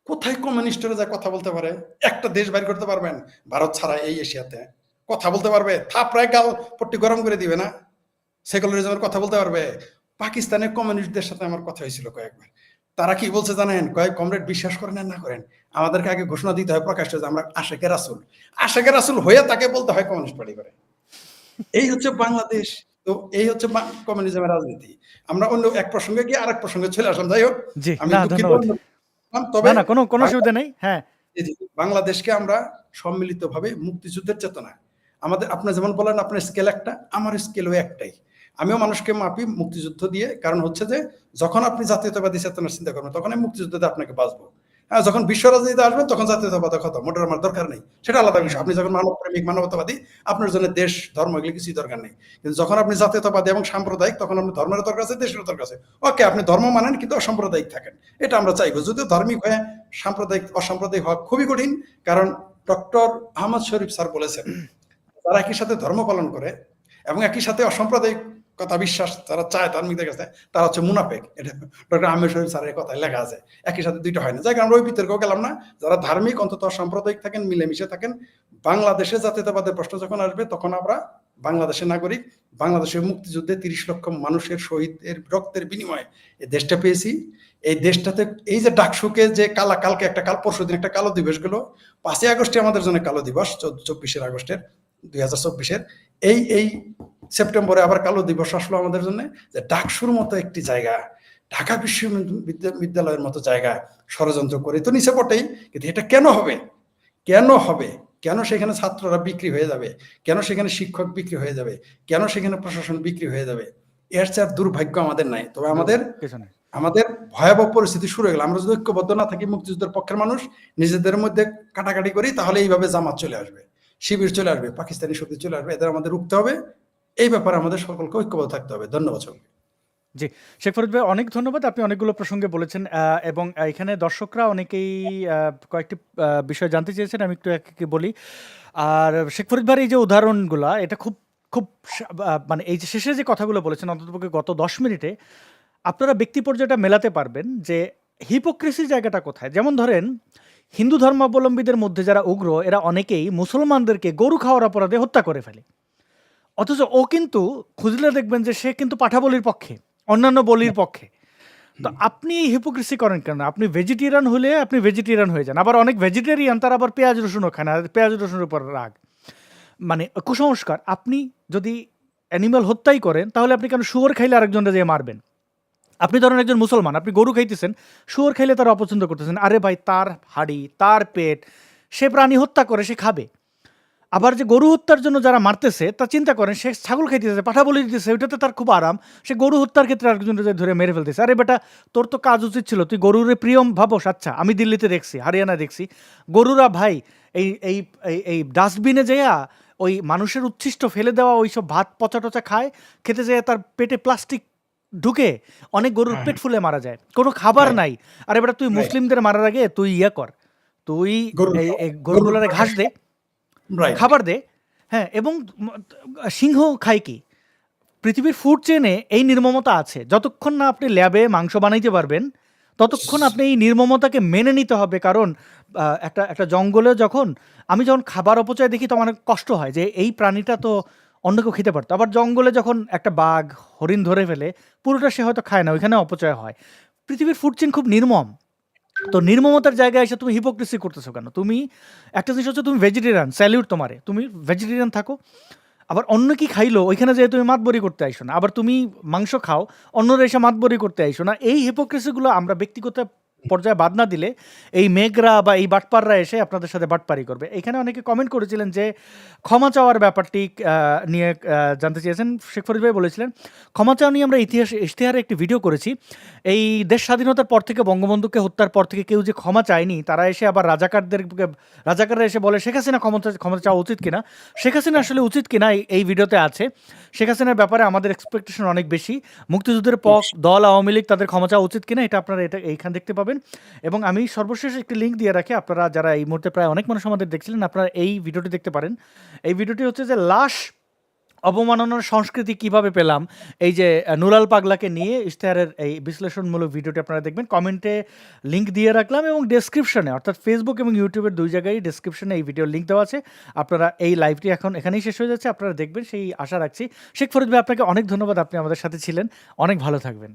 B: কোথায় কমিউনিস্টরা যা কথা বলতে পারে? একটা দেশ বাইর করতে পারবেন ভারত ছাড়া এই এশিয়াতে? কথা বলতে পারবে? থাপড়ায় গাল পট্টি গরম করে দিবে না? সেকুলারিজমের কথা বলতে পারবে? পাকিস্তানের কমিউনিস্টদের সাথে আমার কথা হয়েছিল কয়েকবার, তারা কি বলছে জানেন? কয়েক কমরেড বিশ্বাস করেন আর না করেন, আমাদেরকে আগে ঘোষণা দিতে হয় প্রকাশ্য যে আমরা আশেকে রাসুল, আশেকে রাসুল হয়ে তাকে বলতে হয় কমিউনিস্ট পার্টি করে। এই হচ্ছে বাংলাদেশ। তো এই হচ্ছে কমিউনিজমের রাজনীতি। আমরা অন্য এক প্রসঙ্গে গিয়ে আরেক প্রসঙ্গে চলে আসলাম, যাই হোক
A: জি
B: আমি
A: না
B: দুঃখিত।
A: ধন্যবাদ।
B: তবে
A: না না কোনো অসুবিধা নেই। হ্যাঁ
B: জি, জি, বাংলাদেশকে আমরা সম্মিলিতভাবে মুক্তিযুদ্ধের চেতনা, আমাদের আপনি যেমন বলেন আপনার স্কেল একটা, আমার স্কেলও একটাই। আমিও মানুষকে মাপি মুক্তিযুদ্ধ দিয়ে, কারণ হচ্ছে যে যখন আপনি জাতীয়তাবাদী চেতনার চিন্তা করবেন তখন আমি মুক্তিযুদ্ধতে আপনাকে বাঁচবো। হ্যাঁ, যখন বিশ্ব রাজনীতিতে আসবেন তখন জাতীয়তাবাদ খতম, ওটার আমার দরকার নেই, সেটা আলাদা বিষয়। আপনি যখন মানবপ্রেমিক মানবতাবাদী, আপনার জন্য দেশ ধর্ম এগুলো কিছুই দরকার নেই। কিন্তু যখন আপনি জাতীয়তাবাদী এবং সাম্প্রদায়িক, তখন আপনি ধর্মের দরকার আছে, দেশের দরকার আছে। ওকে, আপনি ধর্ম মানেন কিন্তু অসাম্প্রদায়িক থাকেন, এটা আমরা চাইবো। যদিও ধার্মিক হয়ে সাম্প্রদায়িক অসাম্প্রদায়িক হওয়া খুবই কঠিন, কারণ ডক্টর আহমদ শরীফ স্যার বলেছেন, যারা একই সাথে ধর্ম পালন করে এবং একই সাথে অসাম্প্রদায়িক কথা বিশ্বাস যারা চায় ধার্মিকদের কাছে, তারা হচ্ছে মুনাফেক। এটা ডক্টর আহমেদ শরীফ স্যারের কথায় লেখা আছে। একই সাথে দুইটা হয় না, যাই আমরা ওই বিতর্কেও গেলাম না। যারা ধার্মিক অন্তত অসাম্প্রদায়িক থাকেন, মিলেমিশে থাকেন। বাংলাদেশে জাতীয়তাবাদের প্রশ্ন যখন আসবে তখন আমরা বাংলাদেশের নাগরিক, বাংলাদেশের মুক্তিযুদ্ধে 30 লক্ষ মানুষের শহীদের রক্তের বিনিময়ে এই দেশটা পেয়েছি। এই দেশটাতে এই যে ডাকসুকে যে কালকে একটা পরশু দিন একটা কালো দিবস গেল, 5ই আগস্টে আমাদের জন্য কালো দিবস, 24 আগস্টের 2024-এর। এই সেপ্টেম্বরে আবার কালো দিবস আসলো আমাদের জন্য, যে ডাকসুর মতো একটি জায়গা, ঢাকা বিশ্ববিদ্যালয়ের মতো জায়গা ষড়যন্ত্র করে তো নিচে পটেই, কিন্তু এটা কেন হবে? কেন সেখানে ছাত্ররা বিক্রি হয়ে যাবে? কেন সেখানে শিক্ষক বিক্রি হয়ে যাবে? কেন সেখানে প্রশাসন বিক্রি হয়ে যাবে? এর চেয়ে দুর্ভাগ্য আমাদের নাই। তবে আমাদের ভয়াবহ পরিস্থিতি শুরু হয়ে গেল। আমরা যদি ঐক্যবদ্ধ না থাকি, মুক্তিযুদ্ধের পক্ষের মানুষ নিজেদের মধ্যে কাটাকাটি করি, তাহলে এইভাবে জামাত চলে আসবে, শিবির চলে আসবে, পাকিস্তানি শক্তি চলে আসবে, এদের আমাদের রুখতে হবে। এই ব্যাপারে আমাদের সকলকে ঐক্যবদ্ধ থাকতে হবে। ধন্যবাদ সকলকে।
A: জি শেখ ফরিদ ভাই, অনেক ধন্যবাদ। আপনি অনেকগুলো প্রসঙ্গে বলেছেন এবং এখানে দর্শকরা অনেকেই কয়েকটি বিষয় জানতে চেয়েছেন, আমি একটু একে বলি। আর শেখ ফরিদ ভাইয়ের এই যে উদাহরণগুলা, এটা খুব খুব মানে এই যে শেষে যে কথাগুলো বলেছেন, অন্ততপক্ষে গত 10 মিনিটে আপনারা ব্যক্তি পর্যায়টা মেলাতে পারবেন যে হিপোক্রেসি জায়গাটা কোথায়। যেমন ধরেন, হিন্দু ধর্মাবলম্বীদের মধ্যে যারা উগ্র, এরা অনেকেই মুসলমানদেরকে গরু খাওয়ার অপরাধে হত্যা করে ফেলে, অথচ ও কিন্তু খুঁজলে দেখবেন যে সে কিন্তু পাঠা বলির পক্ষে, অন্যান্য বলির পক্ষে। তো আপনি হিপোক্রেসি করেন কেন? আপনি ভেজিটেরিয়ান হলে আপনি ভেজিটেরিয়ান হয়ে যান। আবার অনেক ভেজিটেরিয়ান তারা আবার পেঁয়াজ রসুনও খায় না, পেঁয়াজ রসুনের উপর রাগ, মানে কুসংস্কার। আপনি যদি অ্যানিমাল হত্যাই করেন, তাহলে আপনি কেন শুয়োর খাইলে আরেকজনটা যেয়ে মারবেন? আপনি ধরেন একজন মুসলমান, আপনি গরু খাইতেছেন, শুয়োর খাইলে তারা অপছন্দ করতেছেন, আরে ভাই তার হাড়ি, তার পেট, সে প্রাণী হত্যা করে সে খাবে। আবার যে গরু হত্যার জন্য যারা মারতেছে তা চিন্তা করেন, সে ছাগল খাইতেছে, পাঠা বলি দিতেছে, ওইটাতে তার খুব আরাম, সে গরু হত্যার ক্ষেত্রে আরেকজনকে ধরে মেরে ফেলতেছে। আরে বেটা, তোর তো কাজ উচিত ছিল, তুই গরুরে প্রিয়ম ভাবস। আচ্ছা, আমি দিল্লিতে দেখছি, হারিয়ানা দেখছি, গরুরা ভাই এই এই এই এই ডাস্টবিনে যেয়া ওই মানুষের উচ্ছিষ্ট ফেলে দেওয়া ওই সব ভাত পচা টচা খায়, খেতে যেয়ে তার পেটে প্লাস্টিক ঢুকে অনেক গরুর পেট ফুলে মারা যায়, কোনো খাবার
B: Right.
A: নাই। আরে বেটা, তুই
B: Right.
A: মুসলিমদের মারার আগে তুই ইয়ে কর, তুই
B: গরুর
A: এই
B: খাবার।
A: এই গরুগুলারে ঘাস দে,
B: রাইট।
A: খাবার দে। হ্যাঁ, এবং সিংহ খায় কি? পৃথিবীর ফুড চেনে এই নির্মমতা আছে। যতক্ষণ না আপনি ল্যাবে মাংস বানাইতে পারবেন, ততক্ষণ আপনি এই নির্মমতাকে মেনে নিতে হবে। কারণ একটা একটা জঙ্গলে আমি যখন খাবার অপচয় দেখি, তখন অনেক কষ্ট হয় যে এই প্রাণীটা তো অন্য কেউ খেতে পারতো। আবার জঙ্গলে যখন একটা বাঘ হরিণ ধরে ফেলে, পুরোটা সে হয়তো খায় না, ওইখানে অপচয় হয়। পৃথিবীর ফুড চেন খুব নির্মম। তো নির্মমতার জায়গায় এসে তুমি হিপোক্রেসি করতেছো কেন? তুমি একটা জিনিস হচ্ছে, তুমি ভেজিটেরিয়ান, স্যালিউট তোমারে, তুমি ভেজিটেরিয়ান থাকো। আবার অন্য কি খাইলো ওইখানে যেয়ে তুমি মাতবরি করতে আইসো না। আবার তুমি মাংস খাও, অন্যরা এসে মাতবরি করতে আইসো না। এই হিপোক্রেসিগুলো আমরা ব্যক্তিগত পর্যায়ে বাদ না দিলে এই মেঘরা বা এই বাটপাররা এসে আপনাদের সাথে বাটপারি করবে। এখানে অনেকে কমেন্ট করেছিলেন যে ক্ষমা চাওয়ার ব্যাপারটি নিয়ে জানতে চেয়েছেন। শেখ ফরিদ ভাই বলেছিলেন, ক্ষমা চাওয়া নিয়ে আমরা ইশতেহারে একটি ভিডিও করেছি। এই দেশ স্বাধীনতার পর থেকে, বঙ্গবন্ধুকে হত্যার পর থেকে কেউ যে ক্ষমা চায়নি, তারা এসে আবার রাজাকাররা এসে বলে শেখ হাসিনা ক্ষমতা চাওয়া উচিত কিনা। শেখ হাসিনা আসলে উচিত কিনা এই ভিডিওতে আছে। শেখ হাসিনার ব্যাপারে আমাদের এক্সপেকটেশন অনেক বেশি। মুক্তিযুদ্ধের দল আওয়ামী লীগ তাদের ক্ষমা চাওয়া উচিত কিনা, এটা আপনারা এইখান দেখতে পাবেন। এবং আমি সর্বশেষ একটি লিঙ্ক দিয়ে রাখি, আপনারা যারা এই মুহূর্তে প্রায় অনেক মানুষ আমাদের দেখছিলেন, আপনারা এই ভিডিওটি দেখতে পারেন। এই ভিডিওটি হচ্ছে যে লাশ অবমাননার সংস্কৃতি কিভাবে পেলাম, এই যে নুরাল পাগলাকে নিয়ে ইশতেহারের এই বিশ্লেষণমূলক ভিডিওটি আপনারা দেখবেন। কমেন্টে লিঙ্ক দিয়ে রাখলাম এবং ডেসক্রিপশনে, অর্থাৎ ফেসবুক এবং ইউটিউবের দুই জায়গায় ডেসক্রিপশনে এই ভিডিওর লিঙ্ক দেওয়া আছে। আপনারা এই লাইভটি এখন এখানেই শেষ হয়ে যাচ্ছে, আপনারা দেখবেন সেই আশা রাখছি। শেখ ফরিদ ভাই, আপনাকে অনেক ধন্যবাদ, আপনি আমাদের সাথে ছিলেন। অনেক ভালো থাকবেন।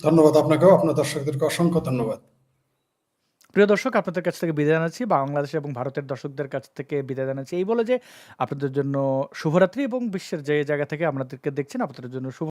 B: ধন্যবাদ আপনাকেও, আপনার দর্শকদেরকে অসংখ্য ধন্যবাদ।
A: প্রিয় দর্শক, আপনাদের কাছ থেকে বিদায় জানাচ্ছি, বাংলাদেশ এবং ভারতের দর্শকদের কাছ থেকে বিদায় জানাচ্ছি এই বলে যে আপনাদের জন্য শুভরাত্রি, এবং বিশ্বের যে জায়গা থেকে আপনাদেরকে দেখছেন আপনাদের জন্য শুভ